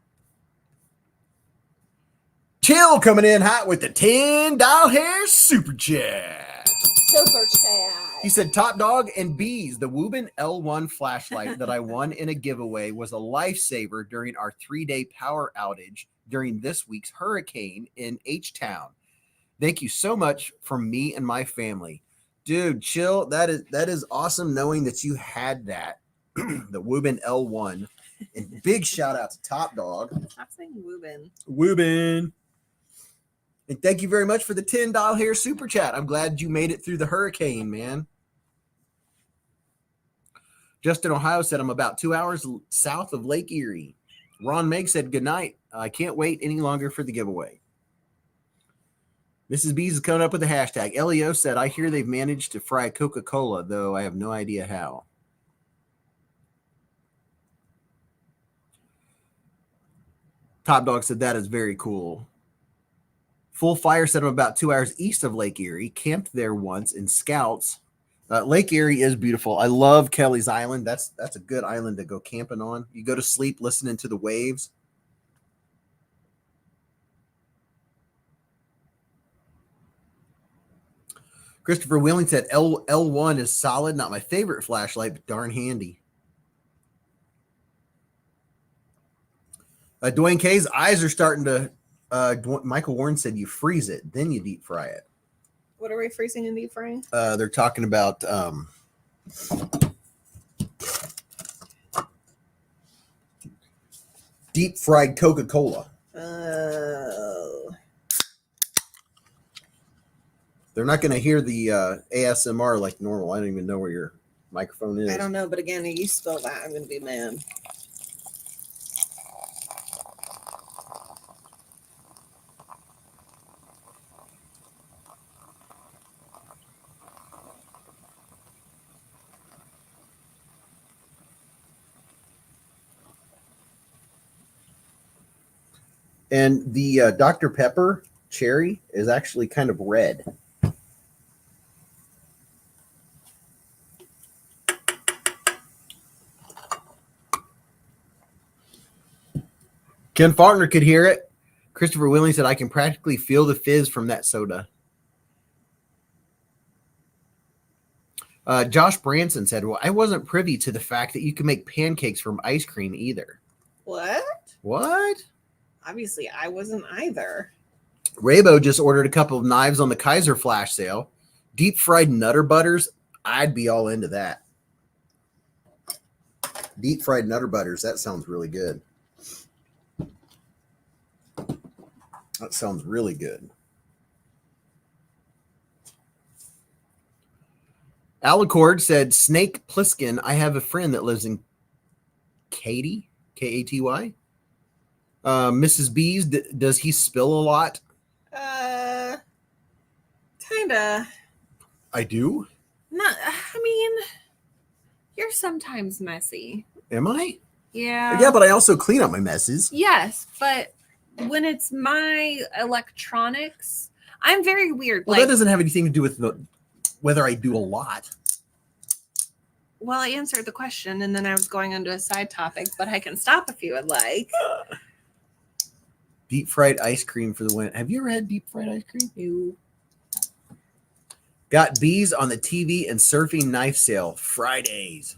Chill coming in hot with the $10 hair super chat. Super chat. He said, Top Dog and Beez, the Woobin L1 flashlight that I won in a giveaway was a lifesaver during our 3-day power outage during this week's hurricane in H-Town. Thank you so much from me and my family. Dude, chill. That is awesome knowing that you had that. The Woobin L1. And big shout out to Top Dog. Stop saying Woobin. Woobin. And thank you very much for the $10 hair super chat. I'm glad you made it through the hurricane, man. Justin Ohio said, I'm about 2 hours south of Lake Erie. Ron Meg said, good night. I can't wait any longer for the giveaway. Mrs. Beez is coming up with a hashtag. Leo said, I hear they've managed to fry Coca-Cola, though I have no idea how. Top Dog said, that is very cool. Full Fire said, I'm about 2 hours east of Lake Erie. Camped there once in Scouts. Lake Erie is beautiful. I love Kelly's Island. That's a good island to go camping on. You go to sleep listening to the waves. Christopher Wheeling said, L1 is solid. Not my favorite flashlight, but darn handy. Dwayne K's eyes are starting to Michael Warren said you freeze it, then you deep fry it. What are we freezing and deep frying? They're talking about deep fried Coca-Cola. Oh. They're not going to hear the ASMR like normal. I don't even know where your microphone is. I don't know, but again, if you spill that, I'm going to be mad. And the Dr. Pepper cherry is actually kind of red. Ken Faulkner could hear it. Christopher Willing said, I can practically feel the fizz from that soda. Josh Branson said, well, I wasn't privy to the fact that you can make pancakes from ice cream either. What? What? Obviously, I wasn't either. Raybo just ordered a couple of knives on the Kaiser flash sale. Deep fried Nutter Butters. I'd be all into that. Deep fried Nutter Butters. That sounds really good. That sounds really good. Alicord said, Snake Pliskin, I have a friend that lives in Katy, K-A-T-Y. Mrs. Beez, does he spill a lot? Kinda. I do? Not, I mean, you're sometimes messy. Am I? Yeah. Yeah, but I also clean up my messes. Yes, but when it's my electronics, I'm very weird. Well, that doesn't have anything to do with whether I do a lot. Well, I answered the question, and then I was going on to a side topic, but I can stop if you would like. Deep fried ice cream for the win. Have you ever had deep fried ice cream? You. Got Beez on the TV and surfing knife sale Fridays.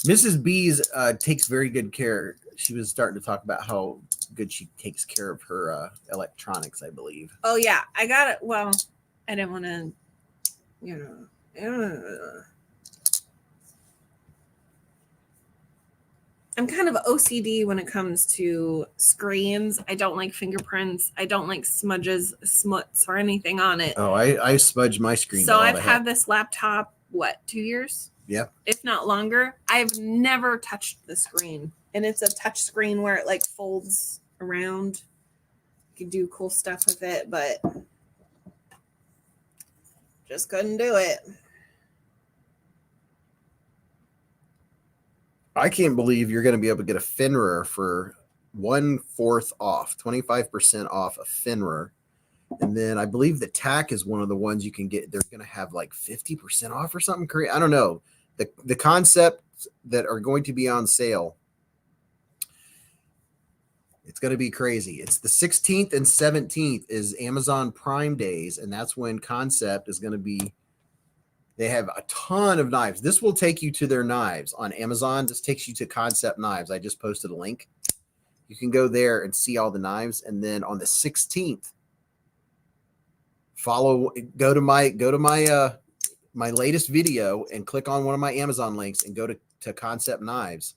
Mrs. Beez takes very good care. She was starting to talk about how good she takes care of her electronics, I believe. Oh, yeah. I got it. Well, I didn't want to, I'm kind of OCD when it comes to screens. I don't like fingerprints. I don't like smudges, smuts, or anything on it. Oh, I smudge my screen. So I've had this laptop, 2 years? Yeah. If not longer. I've never touched the screen. And it's a touch screen where it folds around. You can do cool stuff with it, but Just couldn't do it. I can't believe you're going to be able to get a Finrer for 1/4 off, 25% off a Finrer. And then I believe the tack is one of the ones you can get. They're going to have like 50% off or something crazy. I don't know. The concepts that are going to be on sale, it's going to be crazy. It's the 16th and 17th is Amazon Prime Days, and that's when Concept is going to be. They have a ton of knives. This will take you to their knives on Amazon. This takes you to Concept Knives. I just posted a link. You can go there and see all the knives. And then on the 16th, go to my latest video and click on one of my Amazon links and go to Concept Knives.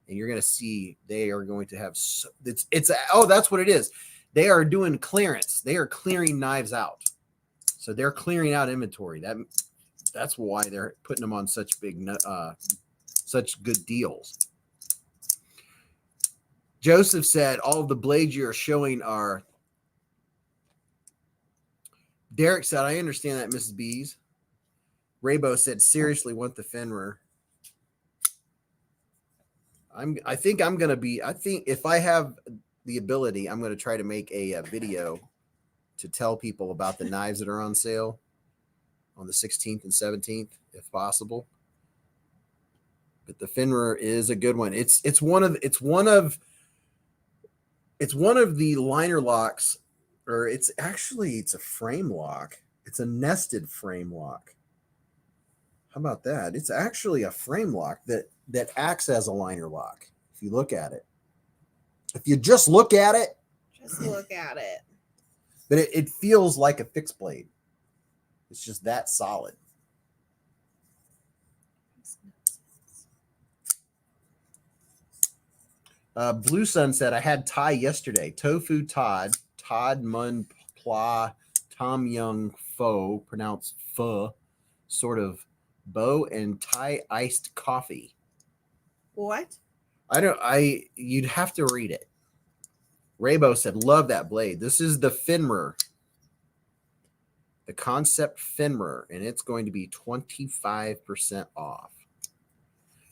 And you're going to see they are going to have that's what it is. They are doing clearance. They are clearing knives out. So they're clearing out inventory. That's why they're putting them on such good deals. Joseph said all of the blades you are showing are. Derek said, I understand that, Mrs. Beez. Raybo said, seriously, want the Finrer. I think if I have the ability, I'm going to try to make a video to tell people about the knives that are on sale on the 16th and 17th, if possible. But the Finrer is a good one. It's one of the liner locks, or it's a frame lock. It's a nested frame lock. How about that? It's actually a frame lock that acts as a liner lock. If you look at it, if you just look at it, but it feels like a fixed blade. It's just that solid. Blue Sun said, I had Thai yesterday. Tofu Todd Mun Pla, Tom Young Pho, pronounced pho, sort of bow, and Thai iced coffee. What? You'd have to read it. Raybo said, love that blade. This is the Finrer. The Concept Finrer, and it's going to be 25% off.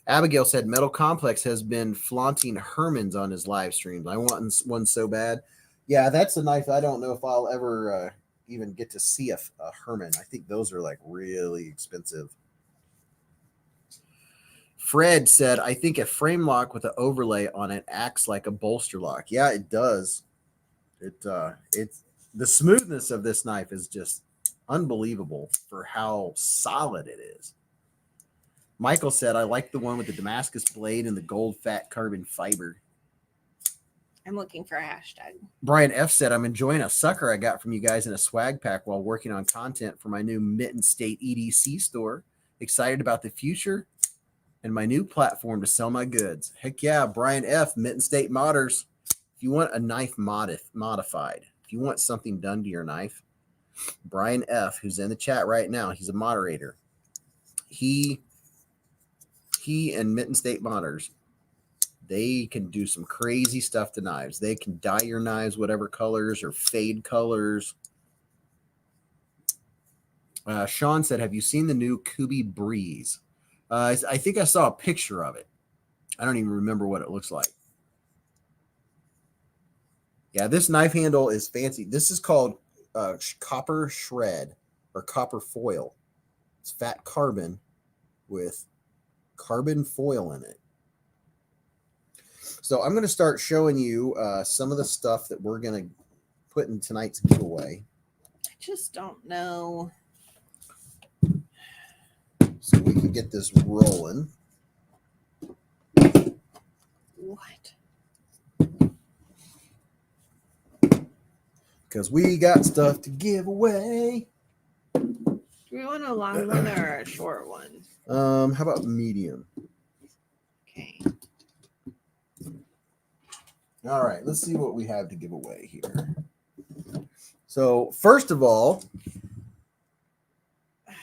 Abigail said, Metal Complex has been flaunting Hermans on his live streams. I want one so bad. Yeah, that's a knife I don't know if I'll ever even get to see a Herman. I think those are like really expensive. Fred said, I think a frame lock with an overlay on it acts like a bolster lock. Yeah, it does. It's the smoothness of this knife is just unbelievable for how solid it is. Michael said, I like the one with the Damascus blade and the gold fat carbon fiber. I'm looking for a hashtag. Brian F said, I'm enjoying a sucker I got from you guys in a swag pack while working on content for my new Mitten State EDC store. Excited about the future and my new platform to sell my goods. Heck yeah, Brian F, Mitten State Modders. If you want a knife modified, if you want something done to your knife, Brian F, who's in the chat right now, he's a moderator. He and Mitten State Modders, they can do some crazy stuff to knives. They can dye your knives whatever colors or fade colors. Sean said, have you seen the new Kubi Breeze? I think I saw a picture of it. I don't even remember what it looks like. Yeah, this knife handle is fancy. This is called copper shred or copper foil. It's fat carbon with carbon foil in it. So I'm going to start showing you some of the stuff that we're going to put in tonight's giveaway. I just don't know. So we can get this rolling. What? Because we got stuff to give away. Do we want a long one or a short one? How about medium? Okay. All right, let's see what we have to give away here. So first of all,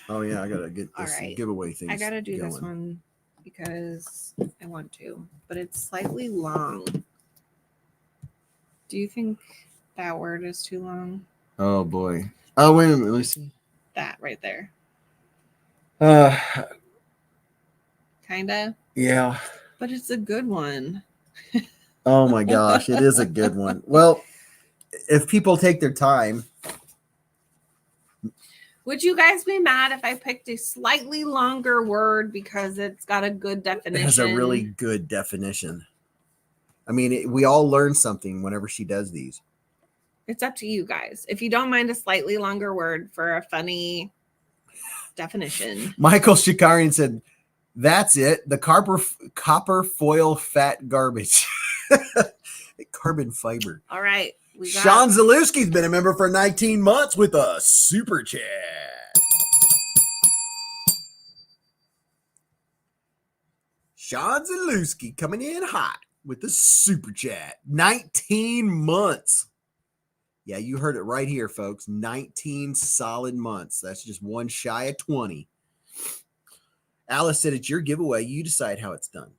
oh yeah, I gotta get this giveaway thing. I gotta do this one because I want to, but it's slightly long. Do you think that word is too long? Oh boy. Oh wait a minute, let me see. That right there. Uh, Kinda, yeah. but it's a good one. Oh my gosh, it is a good one. Well, if people take their time, Would you guys be mad if I picked a slightly longer word because it's got a good definition? it has a really good definition. I mean, we all learn something whenever she does these. It's up to you guys. If you don't mind a slightly longer word for a funny definition. Michael Shikarian said, "That's it. The copper foil fat garbage, carbon fiber." All right. Sean Zalewski's been a member for 19 months with a super chat. Sean Zalewski coming in hot with the super chat. 19 months. Yeah, you heard it right here, folks. 19 solid months. That's just one shy of 20. Alice said, "It's your giveaway. You decide how it's done."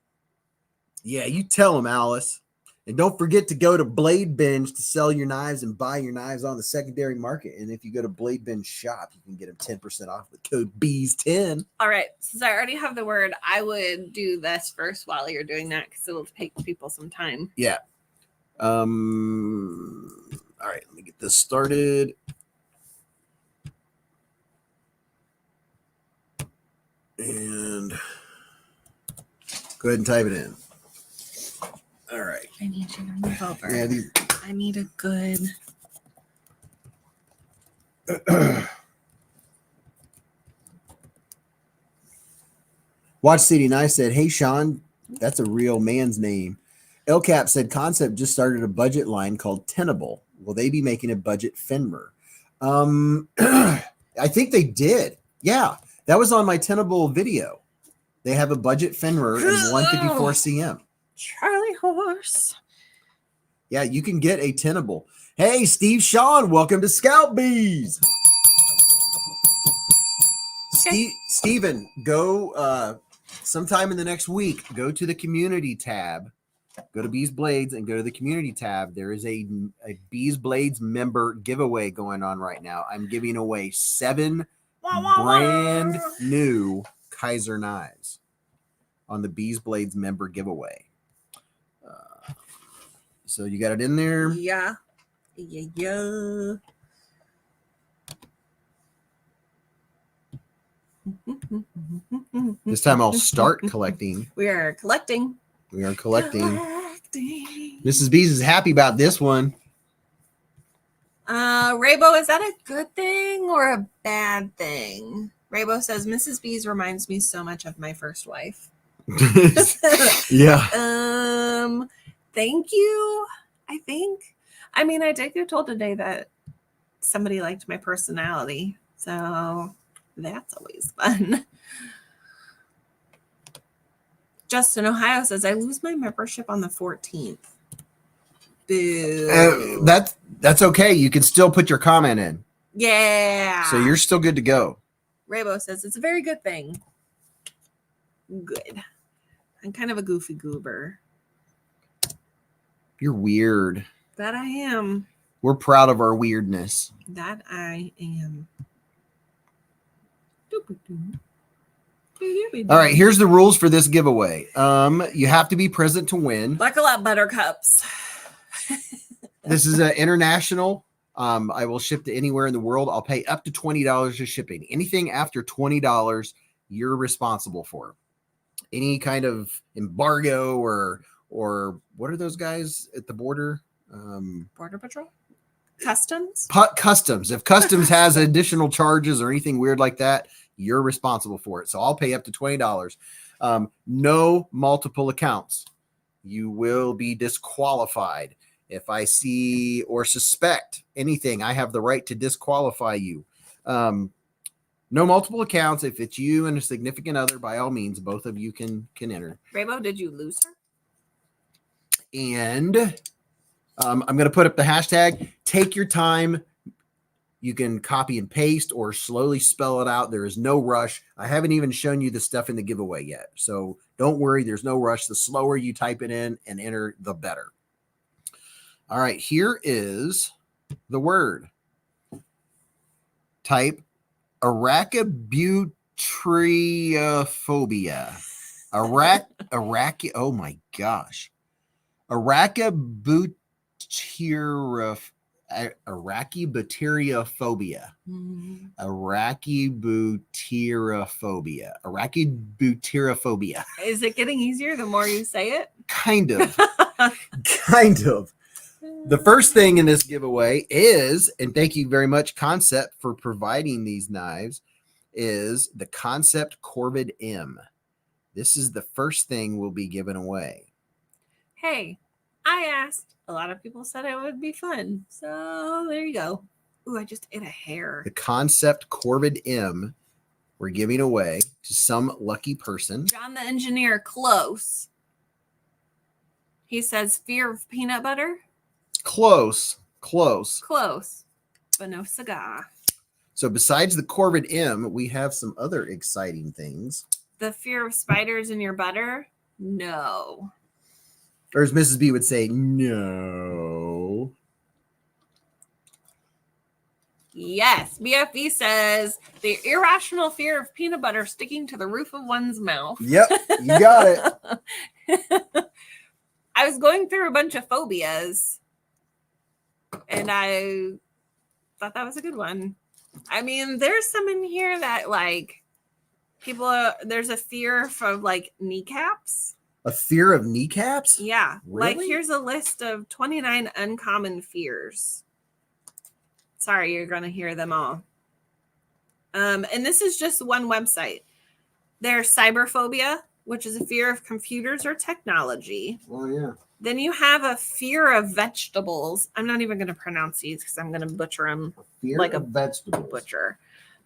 Yeah, you tell them, Alice. And don't forget to go to Blade Binge to sell your knives and buy your knives on the secondary market. And if you go to Blade Binge shop, you can get them 10% off with code BEEZ10. All right. Since I already have the word, I would do this first while you're doing that because it'll take people some time. Yeah. All right, let me get this started. And go ahead and type it in. All right. I need you to move over. Yeah, I need a good. Watch City Nice said, "Hey, Sean, that's a real man's name." LCAP said, "Concept just started a budget line called Tenable. Will they be making a budget Fenmer?" I think they did. Yeah, that was on my Tenable video. They have a budget Fenmer and 154 CM. Charlie horse. Yeah, you can get a Tenable. Hey, Steve Sean, welcome to Scout Bees. Steven, go sometime in the next week, go to the community tab, go to BeezBlades and go to the community tab. There is a BeezBlades member giveaway going on right now. I'm giving away 7 brand new Kaiser knives on the BeezBlades member giveaway. So you got it in there? Yeah. Yeah. This time I'll start collecting. We are collecting. We are collecting. Mrs. Beez is happy about this one. Raybo, is that a good thing or a bad thing? Raybo says, "Mrs. Beez reminds me so much of my first wife." Yeah. Thank you, I think. I mean, I did get told today that somebody liked my personality, so that's always fun. Justin Ohio says, "I lose my membership on the 14th. Boo. That's okay. You can still put your comment in. Yeah. So you're still good to go. Raybo says, "It's a very good thing." Good. I'm kind of a goofy goober. You're weird. That I am. We're proud of our weirdness. That I am. All right, here's the rules for this giveaway. You have to be present to win. Buckle up, buttercups. This is an international. I will ship to anywhere in the world. I'll pay up to $20 for shipping. Anything after $20, you're responsible for. Any kind of embargo or what are those guys at the border? Border Patrol? Customs? Customs. If customs has additional charges or anything weird like that, you're responsible for it. So I'll pay up to $20. No multiple accounts. You will be disqualified. If I see or suspect anything, I have the right to disqualify you. No multiple accounts. If it's you and a significant other, by all means, both of you can enter. Raybo, did you lose her? And I'm going to put up the hashtag. Take your time. You can copy and paste or slowly spell it out. There is no rush. I haven't even shown you the stuff in the giveaway yet. So don't worry. There's no rush. The slower you type it in and enter, the better. All right. Here is the word. Type arachibutylate Arachie. Oh my gosh. Arachibutyrophobia. Arachibutyrophobia. Is it getting easier the more you say it? Kind of. Kind of. The first thing in this giveaway is, and thank you very much, Concept, for providing these knives, is the Concept Corvid M. This is the first thing we'll be giving away. Hey, I asked. A lot of people said it would be fun. So there you go. Ooh, I just ate a hair. The Concept Corvid M we're giving away to some lucky person. John the engineer, close. He says fear of peanut butter. Close. Close, but no cigar. So besides the Corvid M, we have some other exciting things. The fear of spiders in your butter? No. Or as Mrs. B would say, no. Yes. BFB says the irrational fear of peanut butter sticking to the roof of one's mouth. Yep, you got it. I was going through a bunch of phobias, and I thought that was a good one. I mean, there's some in here that, like, there's a fear of, like, kneecaps. A fear of kneecaps? Yeah. Really? Like, here's a list of 29 uncommon fears. Sorry, you're going to hear them all. And this is just one website. There's cyberphobia, which is a fear of computers or technology. Oh, yeah. Then you have a fear of vegetables. I'm not even going to pronounce these because I'm going to butcher them Fear like of a vegetables. butcher.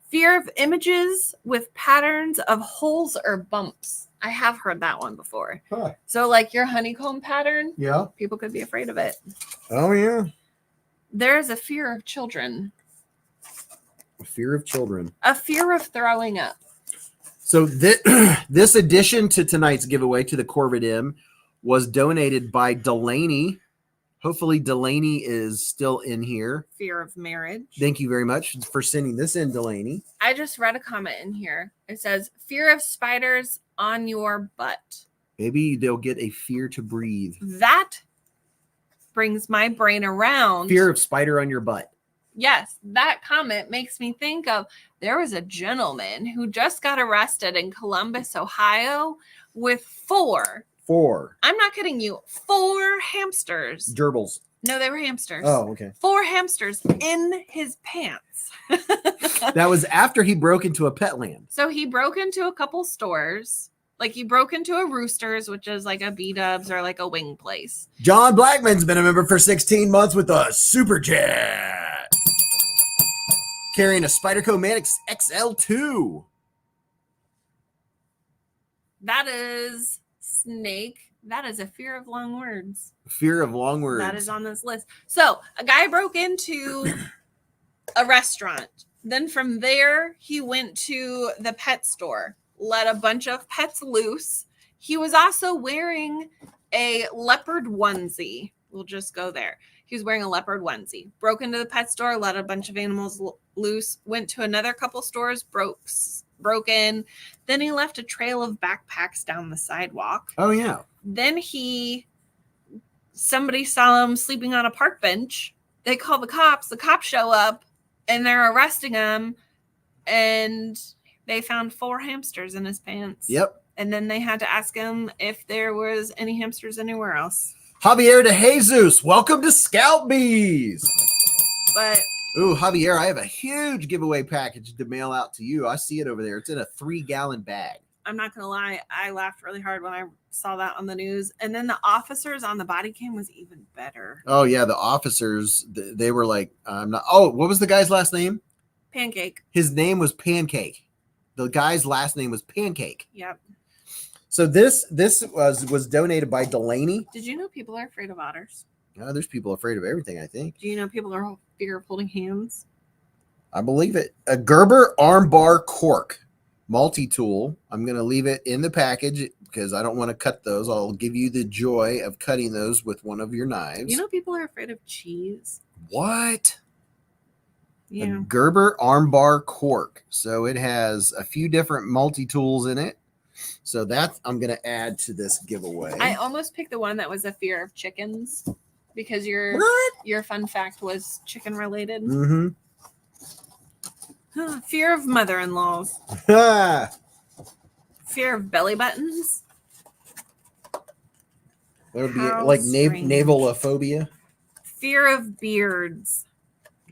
Fear of images with patterns of holes or bumps. I have heard that one before. Huh. So like your honeycomb pattern, Yeah. people could be afraid of it. Oh, yeah. There's a fear of children. A fear of children. A fear of throwing up. So this addition to tonight's giveaway to the Corvid M was donated by Delaney. Hopefully Delaney is still in here. Fear of marriage. Thank you very much for sending this in, Delaney. I just read a comment in here. It says, fear of spiders on your butt. Maybe they'll get a fear to breathe. That brings my brain around. Fear of spider on your butt. Yes, that comment makes me think of, there was a gentleman who just got arrested in Columbus, Ohio with 4. I'm not kidding you. 4 hamsters. Gerbils. No, they were hamsters. Oh, okay. 4 hamsters in his pants. That was after he broke into a Petland. So he broke into a couple stores. Like he broke into a Roosters, which is like a B-dubs or like a wing place. John Blackman's been a member for 16 months with a super jet. Carrying a Spyderco Manix XL2. That is snake. That is a fear of long words. Fear of long words. That is on this list. So a guy broke into a restaurant. Then from there, he went to the pet store, let a bunch of pets loose. He was also wearing a leopard onesie. We'll just go there. He was wearing a leopard onesie. Broke into the pet store, let a bunch of animals loose. Went to another couple stores, broke in. Then he left a trail of backpacks down the sidewalk. Oh, yeah. Then somebody saw him sleeping on a park bench. They call the cops. The cops show up and they're arresting him. And they found 4 hamsters in his pants. Yep. And then they had to ask him if there was any hamsters anywhere else. Javier de Jesus, welcome to Scout Bees. But Ooh, Javier, I have a huge giveaway package to mail out to you. I see it over there. It's in a 3-gallon bag. I'm not going to lie. I laughed really hard when I saw that on the news. And then the officers on the body cam was even better. Oh, yeah. The officers, they were like, what was the guy's last name? Pancake. His name was Pancake. The guy's last name was Pancake. Yep. So this was donated by Delaney. Did you know people are afraid of otters? There's people afraid of everything, I think. Do you know people are fear of holding hands? I believe it. A Gerber armbar cork multi-tool. I'm going to leave it in the package because I don't want to cut those. I'll give you the joy of cutting those with one of your knives. You know people are afraid of cheese? What? Yeah. Gerber armbar cork. So it has a few different multi-tools in it. So that I'm going to add to this giveaway. I almost picked the one that was a fear of chickens because your fun fact was chicken related. Mm-hmm. Fear of mother-in-laws. Fear of belly buttons. That would be How like strange. navalophobia. Fear of beards.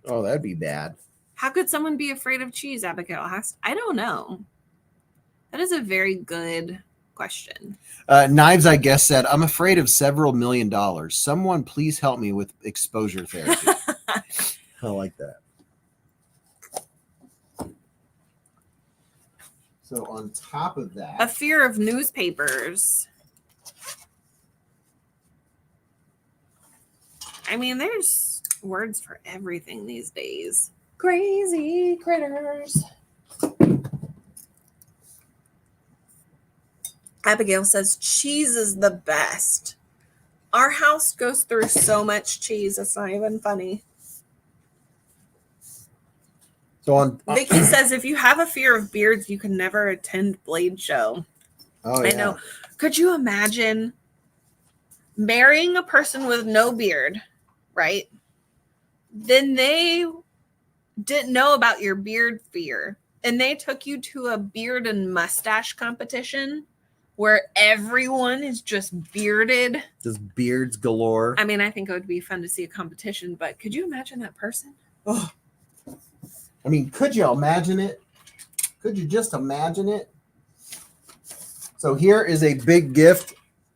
Oh, that'd be bad. How could someone be afraid of cheese, Abigail asked? I don't know. That is a very good question. Knives, I guess, said, I'm afraid of several $1 million. Someone please help me with exposure therapy. I like that. So on top of that, A fear of newspapers. I mean, there's words for everything these days. Crazy critters. Abigail says cheese is the best. Our house goes through so much cheese, it's not even funny. so on. Vicky says if you have a fear of beards, you can never attend Blade Show. Oh, I yeah. know. Could you imagine marrying a person with no beard, right? Then they didn't know about your beard fear, and they took you to a beard and mustache competition where everyone is just bearded. Just beards galore. I mean, I think it would be fun to see a competition, but could you imagine that person? Oh. I mean, could you imagine it? Could you just imagine it? So here is a big gift.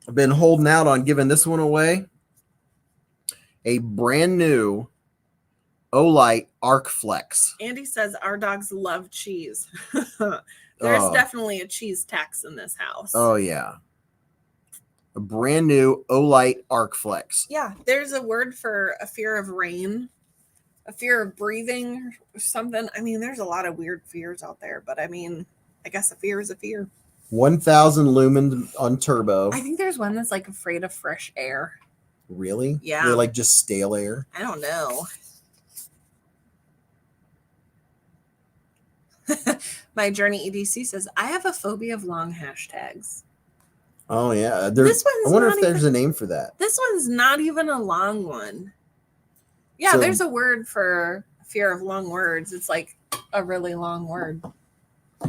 I've been holding out on giving this one away. A brand new Olight Arc Flex. Andy says our dogs love cheese. There's definitely a cheese tax in this house. Oh, yeah. A brand new Olight Arc Flex. Yeah, there's a word for a fear of rain, a fear of breathing, or something. I mean, there's a lot of weird fears out there, but I mean, I guess a fear is a fear. 1,000 lumens on turbo. I think there's one that's like afraid of fresh air. Really? Yeah. They're like just stale air? I don't know. My Journey EDC says, I have a phobia of long hashtags. Oh, yeah. This one's I wonder not if there's even- a name for that. This one's not even a long one. Yeah, So- there's a word for fear of long words. It's like a really long word.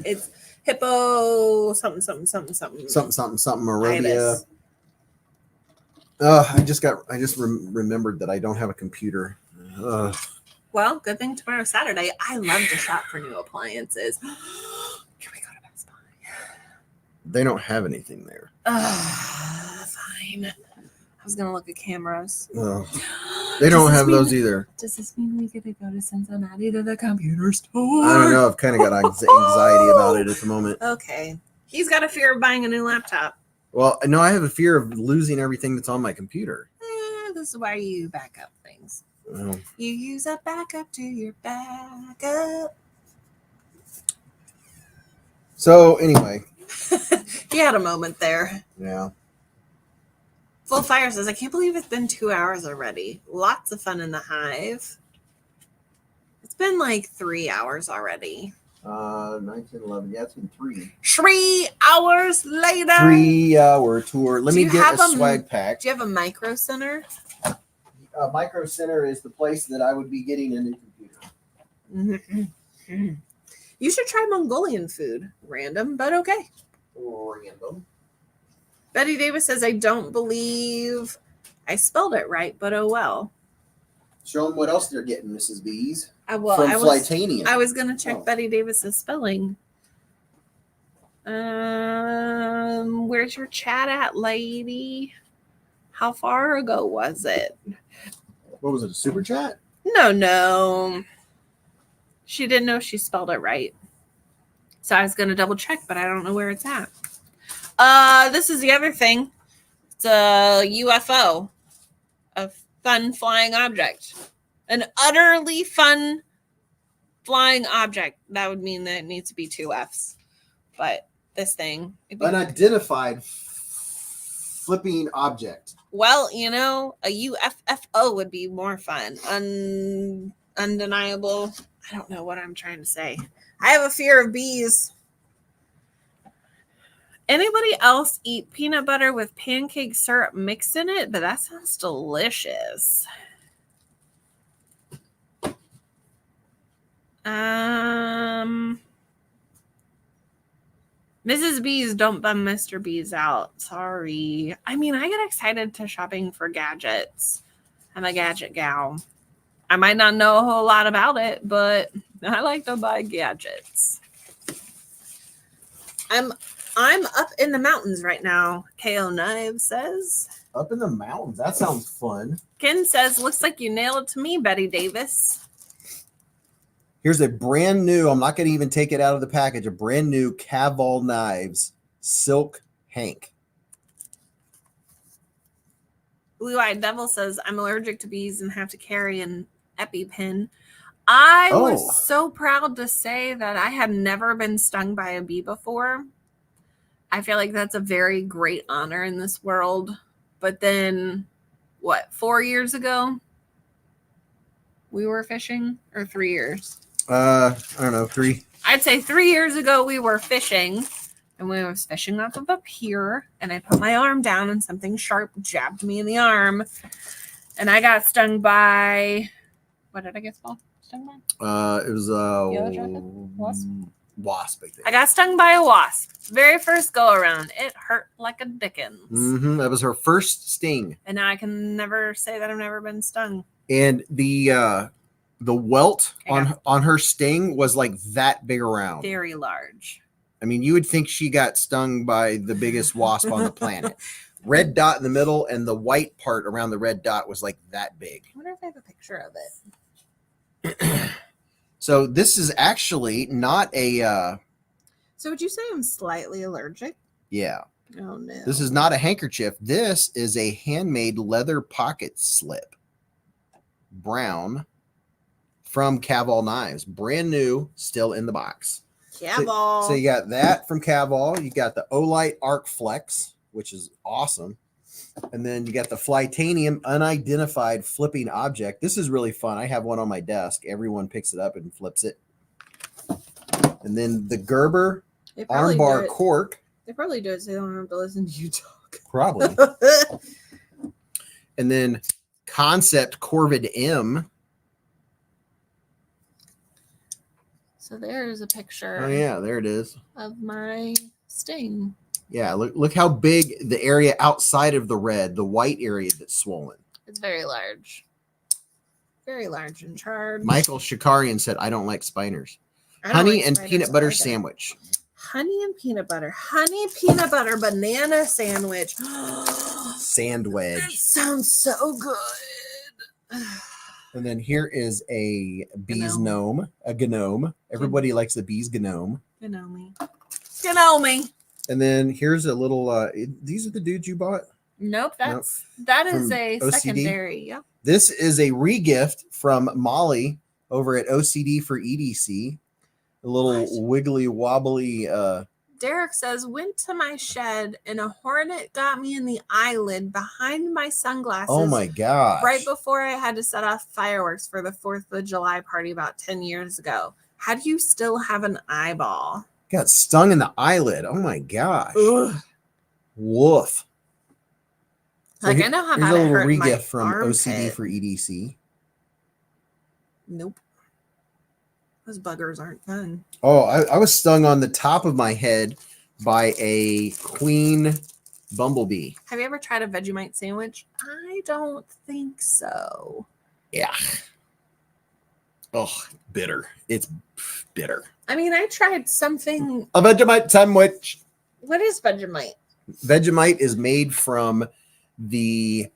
It's hippo something something something something. Something Arabia. Ibis. I just remembered that I don't have a computer. Well, good thing tomorrow's Saturday. I love to shop for new appliances. Can we go to Best Buy? They don't have anything there. Fine. I was gonna look at cameras. They don't have those either. Does this mean we get to go to Cincinnati to the computer store? I don't know. I've kind of got anxiety about it at the moment. Okay. He's got a fear of buying a new laptop. Well, no, I have a fear of losing everything that's on my computer. This is why you back up things. Well, You use a backup to your backup. so anyway, He had a moment there. yeah. Full Fire says, I can't believe it's been 2 hours already. Lots of fun in the hive. It's been like 3 hours already. 1911. Yeah, it's been 3. 3 hours later. 3-hour tour. Let Do me you get have a swag pack. Do you have a micro center? Micro Center is the place that I would be getting a new computer. You should try Mongolian food. Random, but okay. Random. Betty Davis says, I don't believe I spelled it right, but oh well. Show them what else they're getting, Mrs. Beez. From Flightania. I was going to check Oh. Betty Davis's spelling. Where's your chat at, lady? How far ago was it? What was it, a super chat? No. She didn't know she spelled it right. So I was going to double check, but I don't know where it's at. This is the other thing. It's a UFO, a fun flying object, an utterly fun flying object. That would mean that it needs to be 2 Fs. But this thing, Unidentified flipping object. well, you know, a UFO would be more fun. Undeniable. I don't know what I'm trying to say. I have a fear of bees. Anybody else eat peanut butter with pancake syrup mixed in it? But that sounds delicious. Mrs. Beez, don't bum Mr. Beez out. Sorry. I mean, I get excited to shopping for gadgets. I'm a gadget gal. I might not know a whole lot about it, but I like to buy gadgets. I'm up in the mountains right now, KO Knives says. Up in the mountains. That sounds fun. Ken says, looks like you nailed it to me, Betty Davis. Here's a brand new, I'm not going to even take it out of the package, a brand new Caval Knives Silk Hank. Blue Eyed Devil says, I'm allergic to bees and have to carry an EpiPen. I was so proud to say that I had never been stung by a bee before. I feel like that's a very great honor in this world. But then, 4 years ago, we were fishing? Or 3 years? I don't know, 3. I'd say 3 years ago we were fishing. And we was fishing off of a pier. And I put my arm down and something sharp jabbed me in the arm. And I got stung by... What did I get stung by? It was Yellow jacket? Wasp, I think. I got stung by a wasp. Very first go around. It hurt like a dickens. That was her first sting. And now I can never say that I've never been stung. And the welt on her sting was like that big around. Very large. I mean, you would think she got stung by the biggest wasp on the planet. Red dot in the middle, and the white part around the red dot was like that big. I wonder if I have a picture of it. So this is actually not a... So would you say I'm slightly allergic? Yeah. Oh, no. This is not a handkerchief. This is a handmade leather pocket slip. Brown from Caval Knives. Brand new, still in the box. Caval. So you got that from Caval. You got the Olight Arc Flex, which is awesome. And then you got the Flytanium Unidentified Flipping Object. This is really fun. I have one on my desk. Everyone picks it up and flips it. And then the Gerber Armbar Cork. They probably do it so they don't have to listen to you talk. Probably. And then Concept Corvid M. So there's a picture. Oh, yeah, there it is. Of my sting. Yeah, look how big the area outside of the red, the white area that's swollen. It's very large. Very large and charred. Michael Shikarian said, I don't like spiders. Honey and peanut butter sandwich. Honey and peanut butter. Honey peanut butter banana sandwich. Sandwich. That sounds so good. And then here is a Beez gnome. A gnome. Everybody likes the Beez gnome. Gnome. Gnome. And then here's a little, these are the dudes you bought? Nope, that is a OCD? secondary. Yep. This is a regift from Molly over at OCD for EDC. A little wiggly wobbly. Derek says, went to my shed and a hornet got me in the eyelid behind my sunglasses. Oh my gosh. Right before I had to set off fireworks for the 4th of July party about 10 years ago. How do you still have an eyeball? Got stung in the eyelid. Oh my gosh. Ugh. Woof. So I know how bad it hurt my regift from armpit. OCD for EDC. Nope. Those buggers aren't fun. Oh, I was stung on the top of my head by a queen bumblebee. Have you ever tried a Vegemite sandwich? I don't think so. Yeah. Oh, bitter. It's bitter. I mean, I tried something. A Vegemite sandwich. What is Vegemite? Vegemite is made from the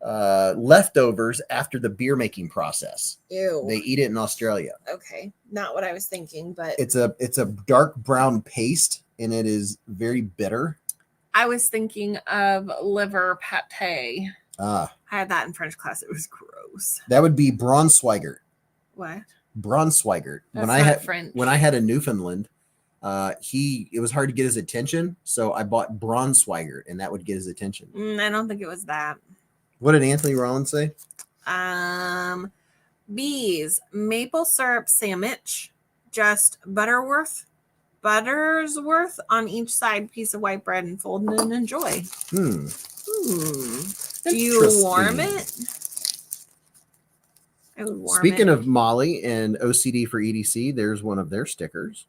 leftovers after the beer making process. Ew. They eat it in Australia. Okay, not what I was thinking, but it's a dark brown paste and it is very bitter. I was thinking of liver pate. I had that in French class. It was gross. That would be Braunschweiger. What? Braunschweiger. That's French. When I had a Newfoundland, it was hard to get his attention, so I bought Braunschweiger, and that would get his attention. I don't think it was that. What did Anthony Rollins say? Beez maple syrup sandwich, just Buttersworth on each side, piece of white bread, and fold and enjoy. Do you warm it? I would warm Speaking it. of Molly and OCD for EDC, there's one of their stickers.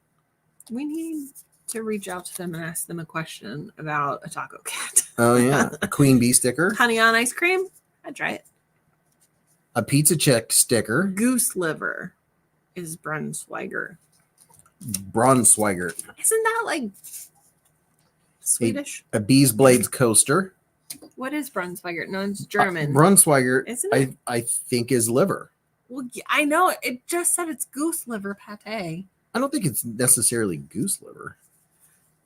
We need to reach out to them and ask them a question about a taco cat. Oh yeah, a Queen Bee sticker, Honey on ice cream. I'd try it. a pizza check sticker, Goose liver is Brunswiger. Braunschweiger, Isn't that like Swedish? a beezblades coaster. What is Brunswiger? No, it's German. Braunschweiger, Isn't it? I think is liver. Well, I know. It just said it's goose liver pate. I don't think it's necessarily goose liver.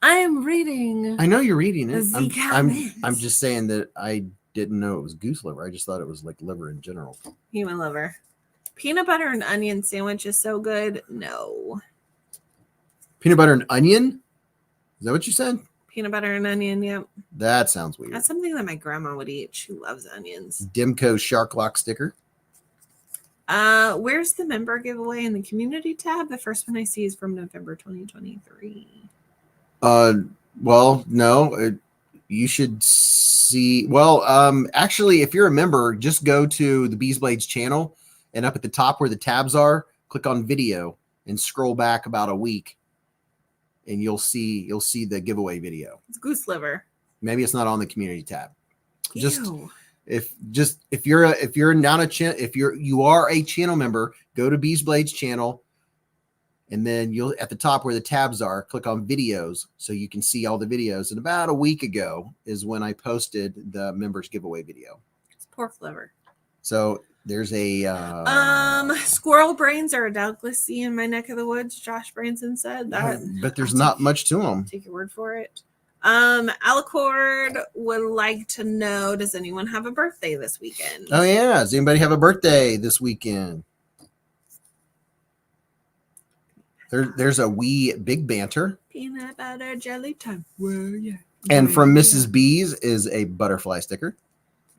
I'm reading. I know you're reading it. The I'm just saying that I didn't know it was goose liver. I just thought it was like liver in general. Human liver. Peanut butter and onion sandwich is so good. No. Peanut butter and onion? Is that what you said? Peanut butter and onion, yep. That sounds weird. That's something that my grandma would eat. She loves onions. Dimco Shark Lock sticker. Where's the member giveaway in the community tab? The first one I see is from November 2023. Well, no. You should see. Well, actually, if you're a member, just go to the beezblades channel, and up at the top where the tabs are, click on video and scroll back about a week, and you'll see the giveaway video. It's goose liver. Maybe it's not on the community tab. Just Ew. if you are a channel member, go to beezblades channel, and then you'll at the top where the tabs are, click on videos so you can see all the videos. And about a week ago is when I posted the members giveaway video. It's pork liver. So there's a squirrel brains are a delicacy in my neck of the woods. Josh Branson said that. but there's not much to them. Take your word for it. Alicord would like to know, does anyone have a birthday this weekend? Oh yeah, does anybody have a birthday this weekend? There's a wee big banter. Peanut butter jelly time. Well, yeah. And from Mrs. Beez is a butterfly sticker.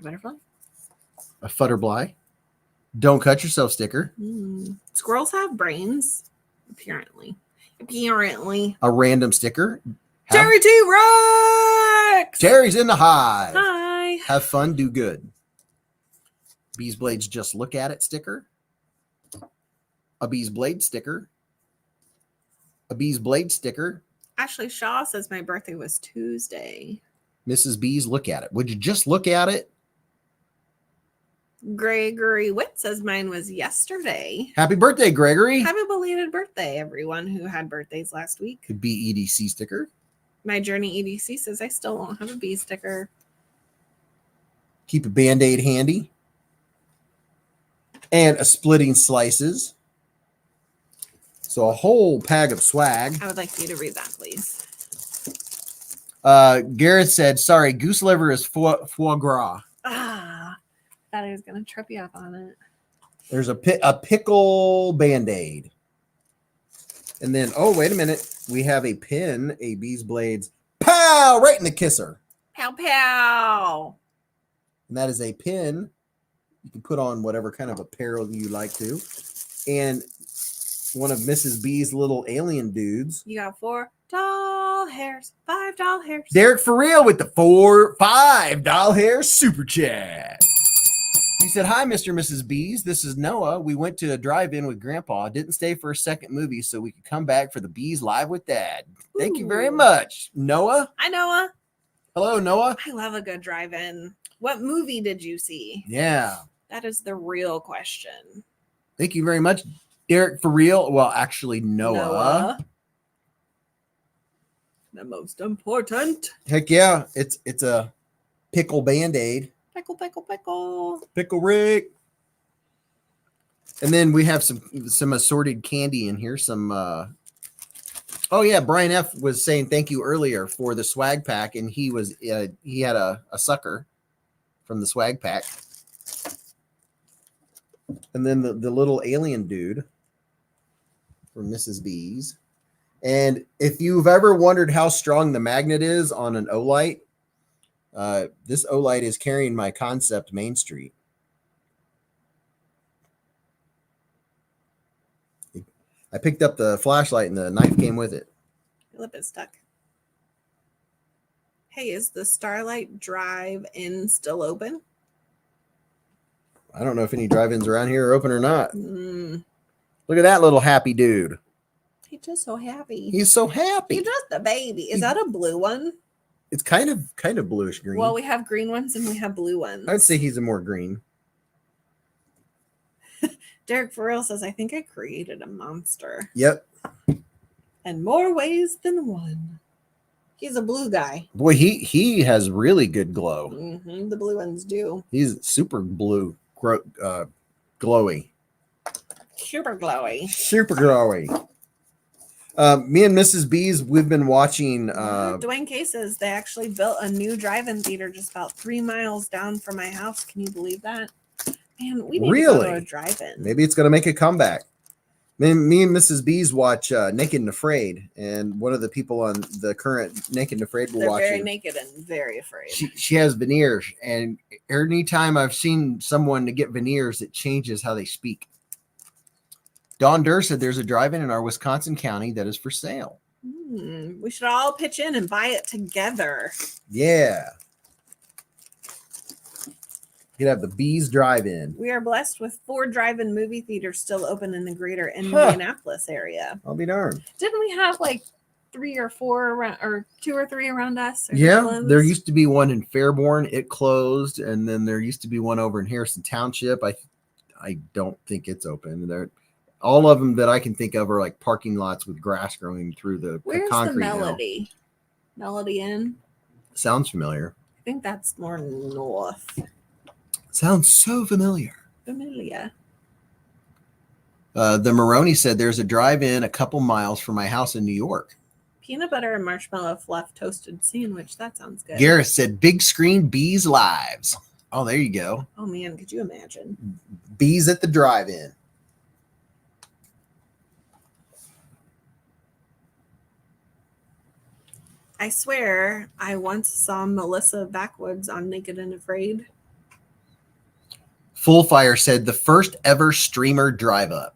Butterfly? A futterfly. Don't cut yourself sticker. Squirrels have brains, apparently. A random sticker. Terry T. Rex! Terry's in the hive. Hi. Have fun, do good. Beezblades just look at it sticker. A Beezblade sticker. A Beezblade sticker. Ashley Shaw says my birthday was Tuesday. Mrs. Beez, look at it. Would you just look at it? Gregory Witt says mine was yesterday. Happy birthday, Gregory. Happy belated birthday, everyone who had birthdays last week. Could be EDC sticker. My Journey EDC says I still don't have a Beez sticker. Keep a Band-Aid handy. And a splitting slices. So a whole pack of swag. I would like you to read that, please. Garrett said, sorry, goose liver is foie gras. Thought I was going to trip you up on it. There's a pickle Band-Aid. And then, oh, wait a minute. We have a pin, a Beezblades. Pow! Right in the kisser. Pow, pow. And that is a pin. You can put on whatever kind of apparel you like to. And one of Mrs. B's little alien dudes. You got 4 doll hairs, 5 doll hairs. Derek for real with the $5 hair super chat. He said, hi, Mr. and Mrs. Beez. This is Noah. We went to a drive-in with Grandpa. Didn't stay for a second movie so we could come back for the Beez Live with Dad. Thank you very much, Noah. Hi, Noah. Hello, Noah. I love a good drive-in. What movie did you see? Yeah. That is the real question. Thank you very much, Derek for real. Well, actually, Noah. The most important. Heck yeah. It's a pickle Band-Aid. Pickle, pickle, pickle. Pickle Rick. And then we have some assorted candy in here. Some oh yeah, Brian F was saying thank you earlier for the swag pack, and he had a sucker from the swag pack. And then the little alien dude from Mrs. B's. And if you've ever wondered how strong the magnet is on an Olight, this Olight is carrying my Concept Main Street. I picked up the flashlight and the knife came with it. Your lip is stuck. Hey, is the Starlight Drive-In still open? I don't know if any drive-ins around here are open or not. Mm. Look at that little happy dude. He's just so happy. He's so happy. He's just a baby. Is that a blue one? It's kind of bluish green. Well, we have green ones and we have blue ones. I'd say he's a more green. Derek Farrell says, I think I created a monster. Yep. In more ways than one. He's a blue guy. Boy, he has really good glow. Mm-hmm. The blue ones do. He's super blue, glowy. Super glowy. Super glowy. Me and Mrs. Beez, we've been watching. Dwayne K says they actually built a new drive-in theater just about 3 miles down from my house. Can you believe that? Man, we need to go to a drive-in. Maybe it's going to make a comeback. Me and Mrs. Beez watch Naked and Afraid, and one of the people on the current Naked and Afraid will watch. They're very naked and very afraid. She has veneers, and anytime I've seen someone to get veneers, it changes how they speak. Don Durr said there's a drive-in in our Wisconsin county that is for sale. We should all pitch in and buy it together. Yeah. You could have the Beez drive-in. We are blessed with 4 drive-in movie theaters still open in the greater Indianapolis area. I'll be darned. Didn't we have like 3 or 4 around, or 2 or 3 around us? Yeah, there used to be one in Fairborn. It closed, and then there used to be one over in Harrison Township. I don't think it's open. All of them that I can think of are like parking lots with grass growing through the Where's concrete. the Melody? Melody Inn? Sounds familiar. I think that's more north. Sounds so familiar. Familiar. The Maroney said there's a drive-in a couple miles from my house in New York. Peanut butter and marshmallow fluff toasted sandwich. That sounds good. Gareth said big screen Beez lives. Oh, there you go. Oh man, could you imagine? Beez at the drive-in. I swear I once saw Melissa Backwoods on Naked and Afraid. Full Fire said the first ever streamer drive up.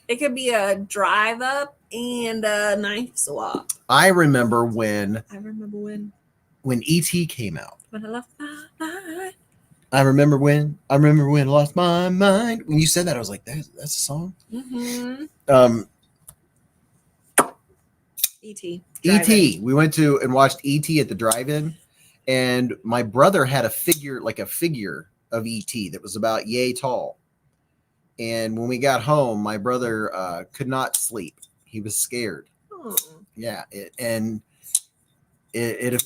It could be a drive up and a knife swap. I remember when E.T. came out. When I lost my mind. I remember when I lost my mind. When you said that, I was like, that's a song. Mm-hmm. E.T. E.T. We went to and watched E.T. at the drive-in, and my brother had a figure of E.T. that was about yay tall. And when we got home, my brother could not sleep. He was scared. Oh. Yeah,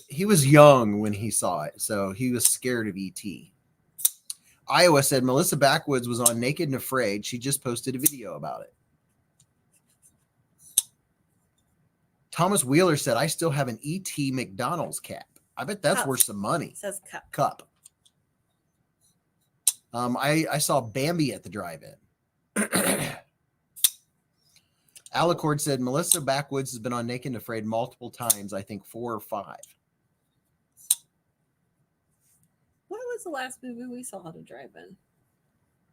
he was young when he saw it, so he was scared of E.T. Iowa said Melissa Backwoods was on Naked and Afraid. She just posted a video about it. Thomas Wheeler said, I still have an E.T. McDonald's cap. I bet that's worth some money. It says Cup. I saw Bambi at the drive-in. Alicord said, Melissa Backwoods has been on Naked and Afraid multiple times, I think 4 or 5. What was the last movie we saw at a drive-in?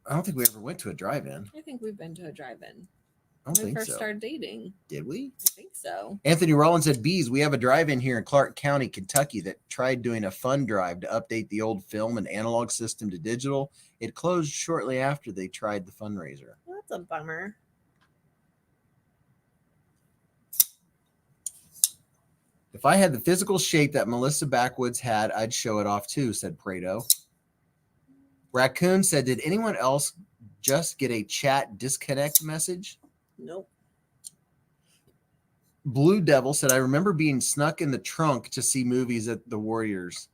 I don't think we ever went to a drive-in. I think we've been to a drive-in. I don't When we think first so. started dating. Did we? I think so. Anthony Rollins said, Beez, we have a drive-in here in Clark County, Kentucky that tried doing a fund drive to update the old film and analog system to digital. It closed shortly after they tried the fundraiser. Well, that's a bummer. If I had the physical shape that Melissa Backwoods had, I'd show it off too, said Prado. Raccoon said, did anyone else just get a chat disconnect message? Nope. Blue Devil said, I remember being snuck in the trunk to see movies at the Warriors.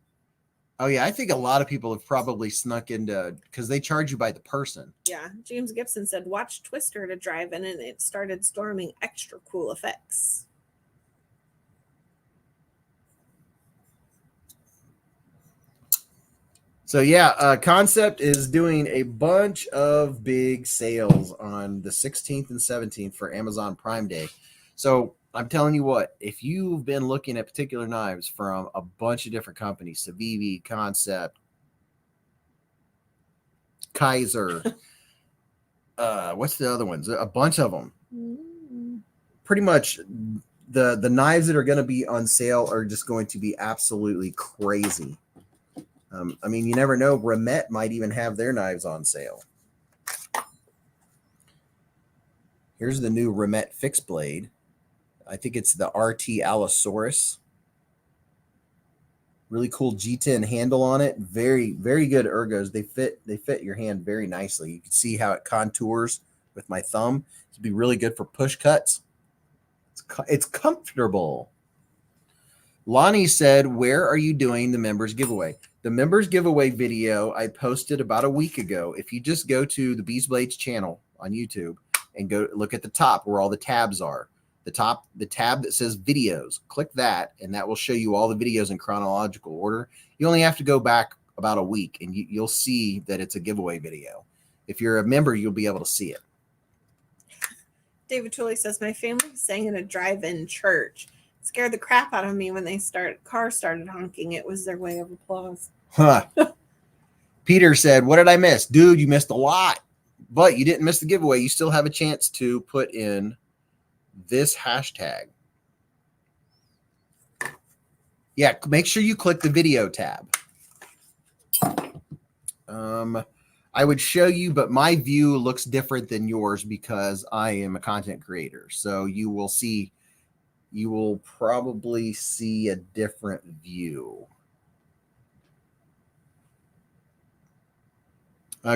Oh, yeah. I think a lot of people have probably snuck into, because they charge you by the person. Yeah. James Gibson said, watch Twister to drive in and it started storming extra cool effects. So, yeah, Concept is doing a bunch of big sales on the 16th and 17th for Amazon Prime Day. So, I'm telling you what, if you've been looking at particular knives from a bunch of different companies, Civivi, Concept, Kaiser, what's the other ones? A bunch of them. Mm. Pretty much the knives that are going to be on sale are just going to be absolutely crazy. I mean, you never know. Remet might even have their knives on sale. Here's the new Remet fixed blade. I think it's the RT Allosaurus. Really cool G10 handle on it. Very, very good ergos. They fit your hand very nicely. You can see how it contours with my thumb. It'd be really good for push cuts. It's comfortable. Lonnie said, where are you doing the members giveaway? The members giveaway video I posted about a week ago. If you just go to the BeezBlades channel on YouTube and go look at the top where all the tabs are, the tab that says videos, click that, and that will show you all the videos in chronological order. You only have to go back about a week, and you'll see that it's a giveaway video. If you're a member, you'll be able to see it. David Tooley says, my family sang in a drive-in church. It scared the crap out of me when car started honking. It was their way of applause. Huh. Peter said, what did I miss? Dude, you missed a lot, but you didn't miss the giveaway. You still have a chance to put in this hashtag. Yeah, make sure you click the video tab. I would show you, but my view looks different than yours because I am a content creator. So you will probably see a different view.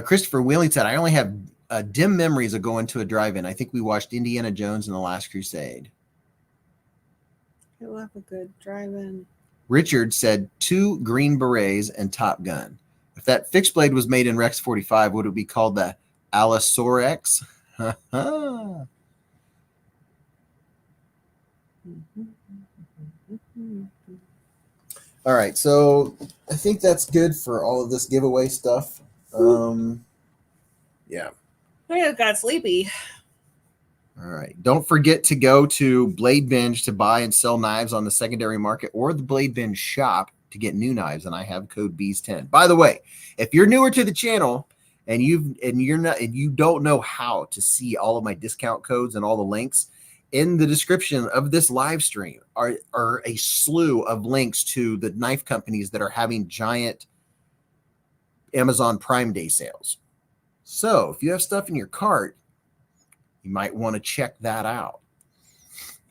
Christopher Wheeling said, I only have dim memories of going to a drive-in. I think we watched Indiana Jones and the Last Crusade. I love a good drive-in. Richard said 2 Green Berets and Top Gun. If that fixed blade was made in Rex 45, would it be called the Allosaurus? All right, so I think that's good for all of this giveaway stuff. Yeah. I got sleepy. All right. Don't forget to go to Blade Binge to buy and sell knives on the secondary market or the Blade Binge shop to get new knives, and I have code Beez10. By the way, if you're newer to the channel and you don't know how to see all of my discount codes and all the links, in the description of this live stream are a slew of links to the knife companies that are having giant Amazon Prime Day sales. So if you have stuff in your cart, you might want to check that out.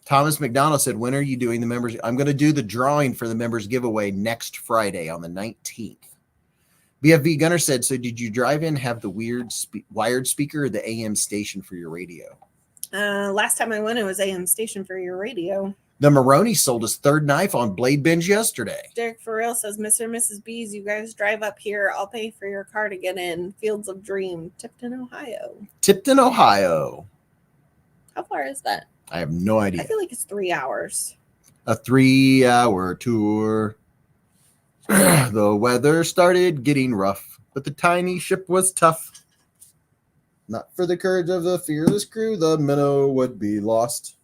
Thomas McDonald said, when are you doing the members? I'm going to do the drawing for the members giveaway next Friday on the 19th. BFV Gunner said, so did you drive in, have the weird wired speaker or the AM station for your radio? Last time I went, it was AM station for your radio. The Maroney sold his 3rd knife on Blade Binge yesterday. Derek Farrell says, Mr. and Mrs. Beez, you guys drive up here. I'll pay for your car to get in. Fields of Dream, Tipton, Ohio. Tipton, Ohio. How far is that? I have no idea. I feel like it's 3 hours. A 3-hour tour. The weather started getting rough, but the tiny ship was tough. Not for the courage of the fearless crew, the minnow would be lost.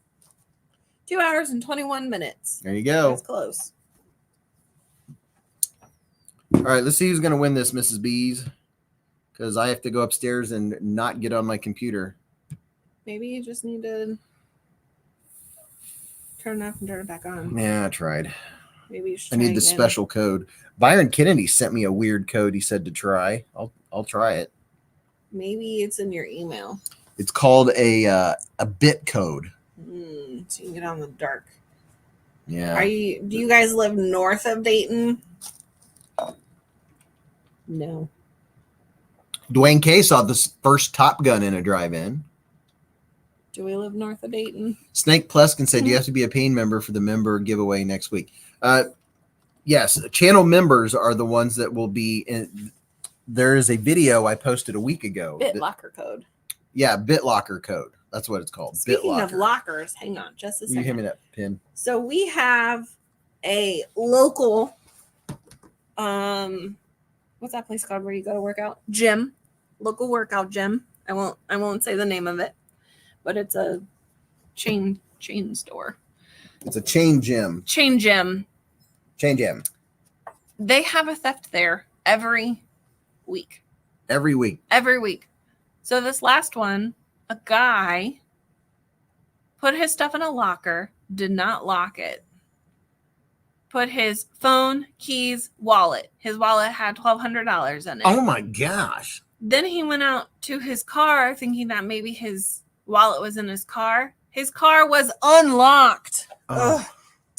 2 hours and 21 minutes. There you go. That's close. All right, let's see who's going to win this, Mrs. Beez, because I have to go upstairs and not get on my computer. Maybe you just need to turn it off and turn it back on. Yeah, I tried. Maybe you should. I need the special code. Byron Kennedy sent me a weird code. He said to try. I'll try it. Maybe it's in your email. It's called a bit code. So you can get on the dark. Yeah. Do you guys live north of Dayton? No. Dwayne K saw this first Top Gun in a drive-in. Do we live north of Dayton? Snake Pleskin said you have to be a paying member for the member giveaway next week. Yes, channel members are the ones that will be in. There is a video I posted a week ago. BitLocker code. Yeah, BitLocker code. That's what it's called. Speaking of lockers, hang on just a second. You hand me that pin. So we have a local, what's that place called where you go to work out? Gym. Local workout gym. I won't say the name of it, but it's a chain store. It's a chain gym. Chain gym. Chain gym. They have a theft there every week. Every week. Every week. So this last one, a guy put his stuff in a locker, did not lock it. Put his phone, keys, wallet. His wallet had $1,200 in it. Oh my gosh. Then he went out to his car thinking that maybe his wallet was in his car. His car was unlocked. Oh. Ugh,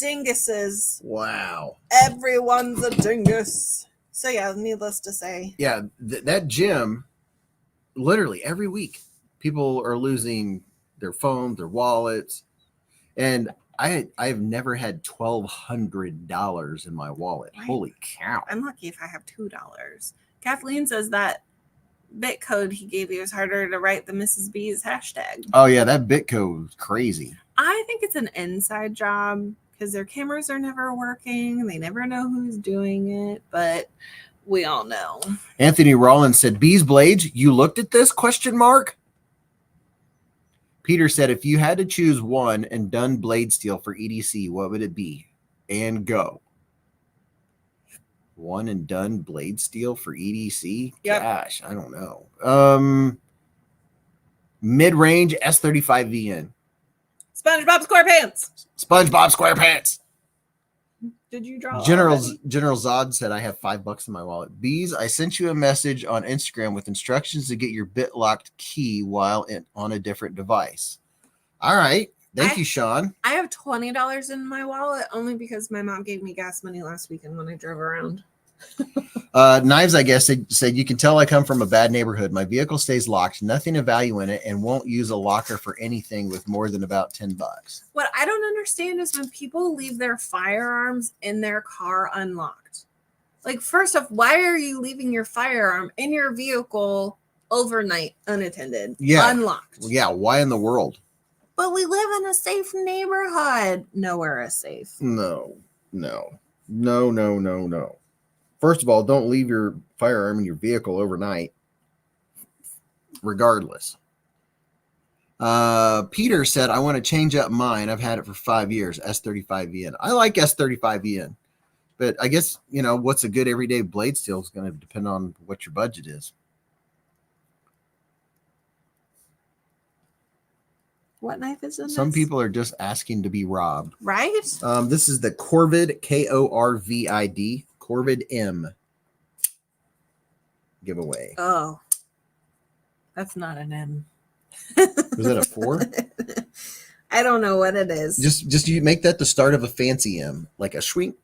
dinguses. Wow. Everyone's a dingus. So yeah, needless to say. Yeah, that gym, literally every week, people are losing their phones, their wallets. And I've never had $1,200 in my wallet. Right. Holy cow. I'm lucky if I have $2. Kathleen says that bit code he gave you is harder to write the Mrs. Beez hashtag. Oh yeah, that bit code is crazy. I think it's an inside job because their cameras are never working. They never know who's doing it, but we all know. Anthony Rollins said, "Beezblades, you looked at this? Question mark." Peter said, "If you had to choose one and done blade steel for EDC, what would it be?" And go. One and done blade steel for EDC? Yep. Gosh, I don't know. Mid-range S35VN. SpongeBob SquarePants. SpongeBob SquarePants. Did you draw? General already? Zod said, "I have $5 in my wallet." Beez, I sent you a message on Instagram with instructions to get your bit locked key while on a different device. All right. Thank you, Sean. I have $20 in my wallet only because my mom gave me gas money last weekend when I drove around. Knives, I guess, said, "You can tell I come from a bad neighborhood. My vehicle stays locked, nothing of value in it, and won't use a locker for anything with more than about $10. What I don't understand is when people leave their firearms in their car unlocked. Like, first off, why are you leaving your firearm in your vehicle overnight unattended? Yeah. Unlocked. Yeah, why in the world? But we live in a safe neighborhood. Nowhere is safe. No. First of all, don't leave your firearm in your vehicle overnight, regardless. Peter said, "I want to change up mine. I've had it for 5 years, S35VN. I like S35VN, but I guess, what's a good everyday blade steel is going to depend on what your budget is." What knife is in this? Some people are just asking to be robbed. Right? This is the Corvid, Korvid, Corvid M giveaway. Oh, that's not an M. Was that a 4? I don't know what it is. Just you make that the start of a fancy M, like a shrink.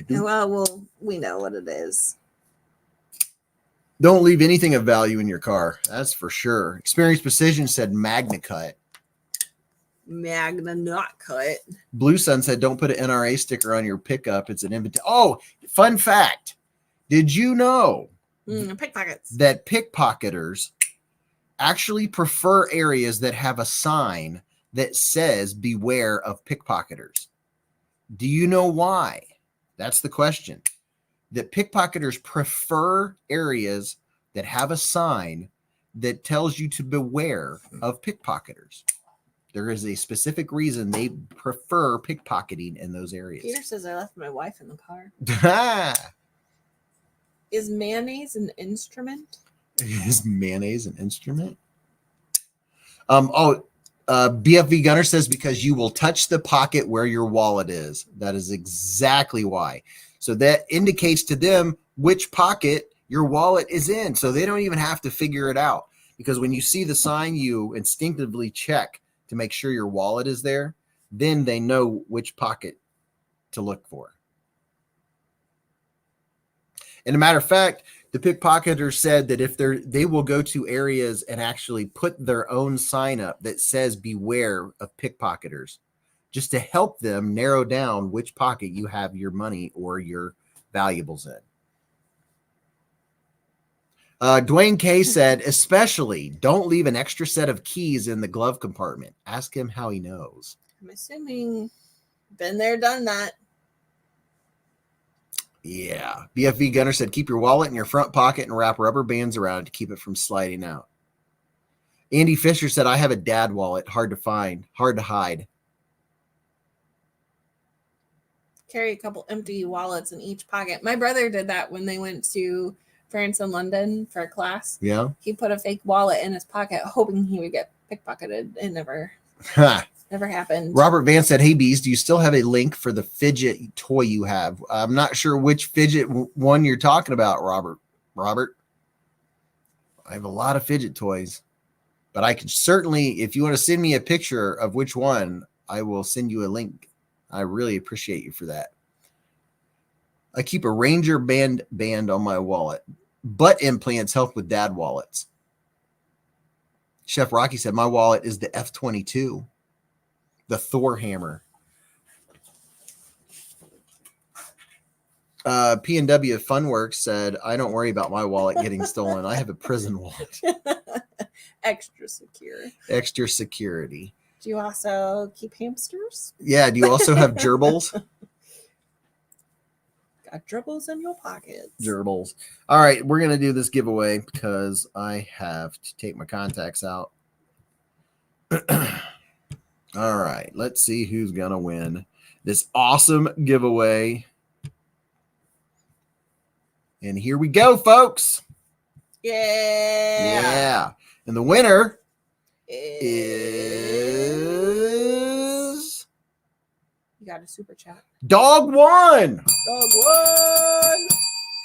Well, we know what it is. Don't leave anything of value in your car. That's for sure. Experience Precision said Magna Cut. Magna not cut. Blue Sun said, "Don't put an NRA sticker on your pickup. It's an invitation." Oh, fun fact. Did you know Pickpockets. that pickpocketers actually prefer areas that have a sign that says "Beware of pickpocketers"? Do you know why? That's the question. That pickpocketers prefer areas that have a sign that tells you to beware of pickpocketers. There is a specific reason they prefer pickpocketing in those areas. Peter says I left my wife in the car. Ah, Is mayonnaise an instrument? is mayonnaise an instrument? BFV Gunner says, "Because you will touch the pocket where your wallet is." That is exactly why. So that indicates to them which pocket your wallet is in. So they don't even have to figure it out. Because when you see the sign, you instinctively check to make sure your wallet is there. Then they know which pocket to look for. And a matter of fact, the pickpocketers said that if they will go to areas and actually put their own sign up that says "Beware of pickpocketers," just to help them narrow down which pocket you have your money or your valuables in. Dwayne K said, "Especially don't leave an extra set of keys in the glove compartment. Ask him how he knows." I'm assuming been there, done that. Yeah. BFV Gunner said, "Keep your wallet in your front pocket and wrap rubber bands around it to keep it from sliding out." Andy Fisher said, "I have a dad wallet. Hard to find. Hard to hide." Carry a couple empty wallets in each pocket. My brother did that when they went to France in London for a class. Yeah. He put a fake wallet in his pocket, hoping he would get pickpocketed. It never happened. Robert Van said, "Hey Beez, do you still have a link for the fidget toy you have?" I'm not sure which fidget one you're talking about, Robert. I have a lot of fidget toys, but I can certainly, if you want to send me a picture of which one, I will send you a link. I really appreciate you for that. I keep a Ranger band on my wallet. Butt implants help with dad wallets. Chef Rocky said, "My wallet is the F-22, the Thor hammer." P&W Funworks said, "I don't worry about my wallet getting stolen. I have a prison wallet." Extra secure. Extra security. Do you also keep hamsters? Yeah. Do you also have gerbils? Got gerbils in your pockets. Gerbils. All right. We're going to do this giveaway because I have to take my contacts out. All right. Let's see who's going to win this awesome giveaway. And here we go, folks. Yeah. And the winner is... You got a super chat. Dog One. Dog One.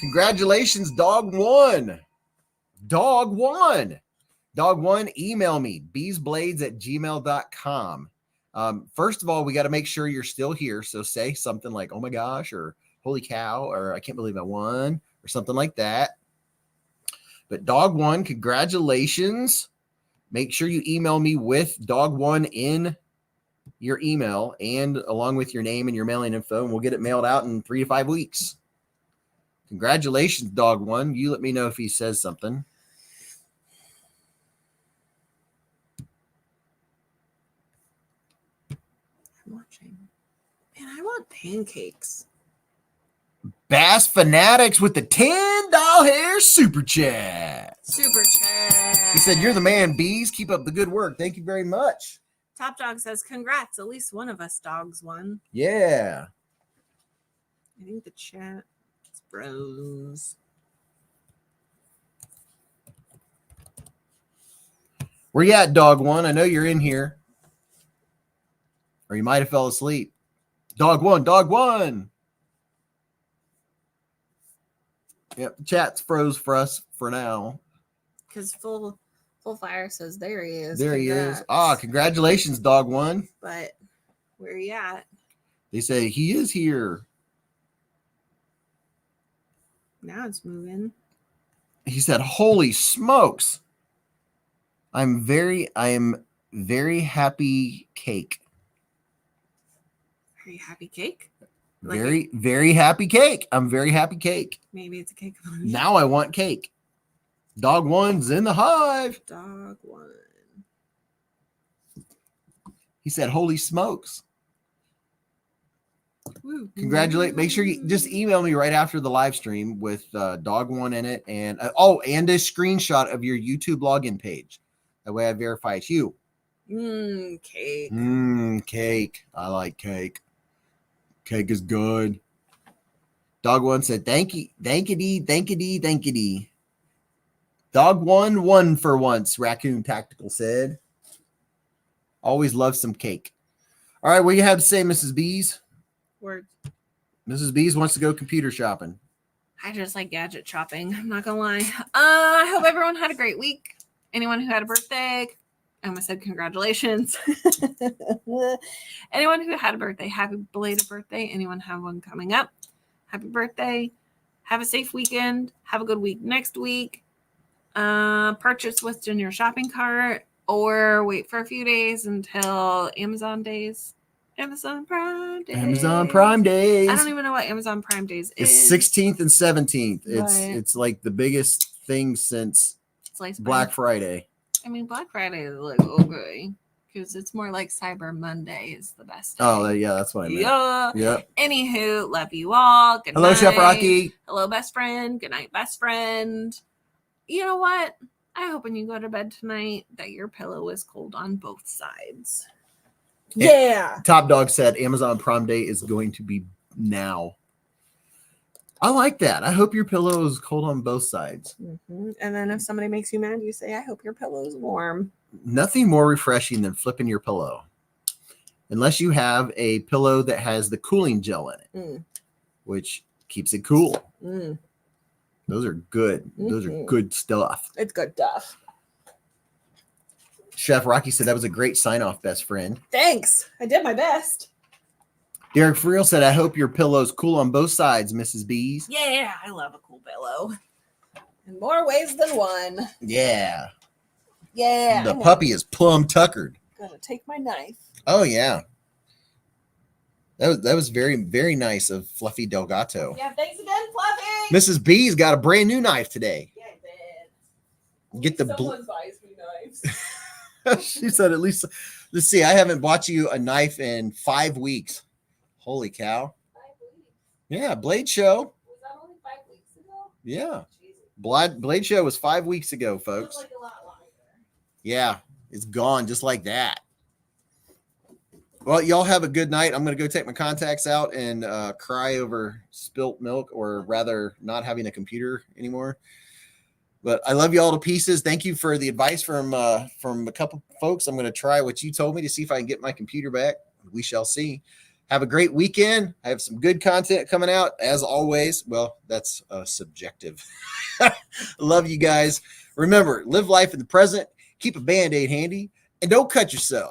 Congratulations, Dog One. Dog One. Dog One, email me, beezblades@gmail.com. First of all, we got to make sure you're still here. So say something like, "Oh my gosh," or "Holy cow," or "I can't believe I won," or something like that. But Dog One, congratulations. Make sure you email me with Dog One in your email and along with your name and your mailing info, and we'll get it mailed out in 3 to 5 weeks. Congratulations, Dog One. You let me know if he says something. I'm watching. Man, I want pancakes. Bass Fanatics with the $10 super chat. Super chat. He said, "You're the man, Beez. Keep up the good work." Thank you very much. Top Dog says, "Congrats. At least one of us dogs won." Yeah. I think the chat is bros. Where you at, Dog One? I know you're in here. Or you might have fell asleep. Dog One, Dog One. Yep, the chat's froze for us for now. Because full fire says there he is. There Congrats. he is. Ah, congratulations, Dog One. But where you at? They say he is here. Now it's moving. He said, "Holy smokes. I am very happy cake." Are you happy cake? Very happy cake. I'm very happy cake. Maybe it's a cake. Now I want cake. Dog One's in the hive. Dog One. He said, "Holy smokes." Woo. Congratulate. Make sure you just email me right after the live stream with Dog One in it. And and a screenshot of your YouTube login page. That way I verify it's you. Cake. Cake. I like cake. Cake is good. Dog One said, "Thankity. Dog One won for once," Raccoon Tactical said. "Always love some cake." All right, what do you have to say, Mrs. Beez? Words. Mrs. Beez wants to go computer shopping. I just like gadget shopping. I'm not gonna lie. I hope everyone had a great week. Anyone who had a birthday, I almost said congratulations. Anyone who had a birthday, happy belated birthday. Anyone have one coming up, happy birthday. Have a safe weekend. Have a good week next week. Purchase what's in your shopping cart or wait for a few days until Amazon days. Amazon Prime Days. Amazon Prime Days. I don't even know what Amazon Prime Days is. It's 16th and 17th. Right. It's like the biggest thing since Black Friday. I mean, Black Friday is like okay because it's more like Cyber Monday is the best day. Oh, yeah, that's what I meant. Yeah. Yep. Anywho, love you all. Good Hello, night. Chef Rocky. Hello, best friend. Good night, best friend. You know what? I hope when you go to bed tonight that your pillow is cold on both sides. Yeah. Top Dog said Amazon Prime Day is going to be now. I like that. I hope your pillow is cold on both sides. And then if somebody makes you mad, you say, I hope your pillow's warm. Nothing more refreshing than flipping your pillow. Unless you have a pillow that has the cooling gel in it, which keeps it cool. Those are good. Those are good stuff. It's good stuff. Chef Rocky said that was a great sign-off, best friend. Thanks. I did my best. Derek Friel said, I hope your pillow's cool on both sides, Mrs. Beez. Yeah, I love a cool pillow. In more ways than one. Yeah. Yeah. The puppy is plumb tuckered. Gonna take my knife. Oh, yeah. That was very, very nice of Fluffy Delgato. Yeah, thanks again, Fluffy. Mrs. B's got a brand new knife today. Yeah, I did. Get the Someone buys me knives. She said, at least, let's see, I haven't bought you a knife in 5 weeks. Holy cow. 5 weeks. Yeah, Blade Show. Was that only 5 weeks ago? Yeah. Jesus. Blade Show was 5 weeks ago, folks. Feels like a lot longer. Yeah, it's gone just like that. Well, y'all have a good night. I'm going to go take my contacts out and cry over spilt milk, or rather not having a computer anymore. But I love you all to pieces. Thank you for the advice from a couple folks. I'm going to try what you told me to see if I can get my computer back. We shall see. Have a great weekend. I have some good content coming out as always. Well, that's subjective. Love you guys. Remember, live life in the present. Keep a Band-Aid handy and don't cut yourself.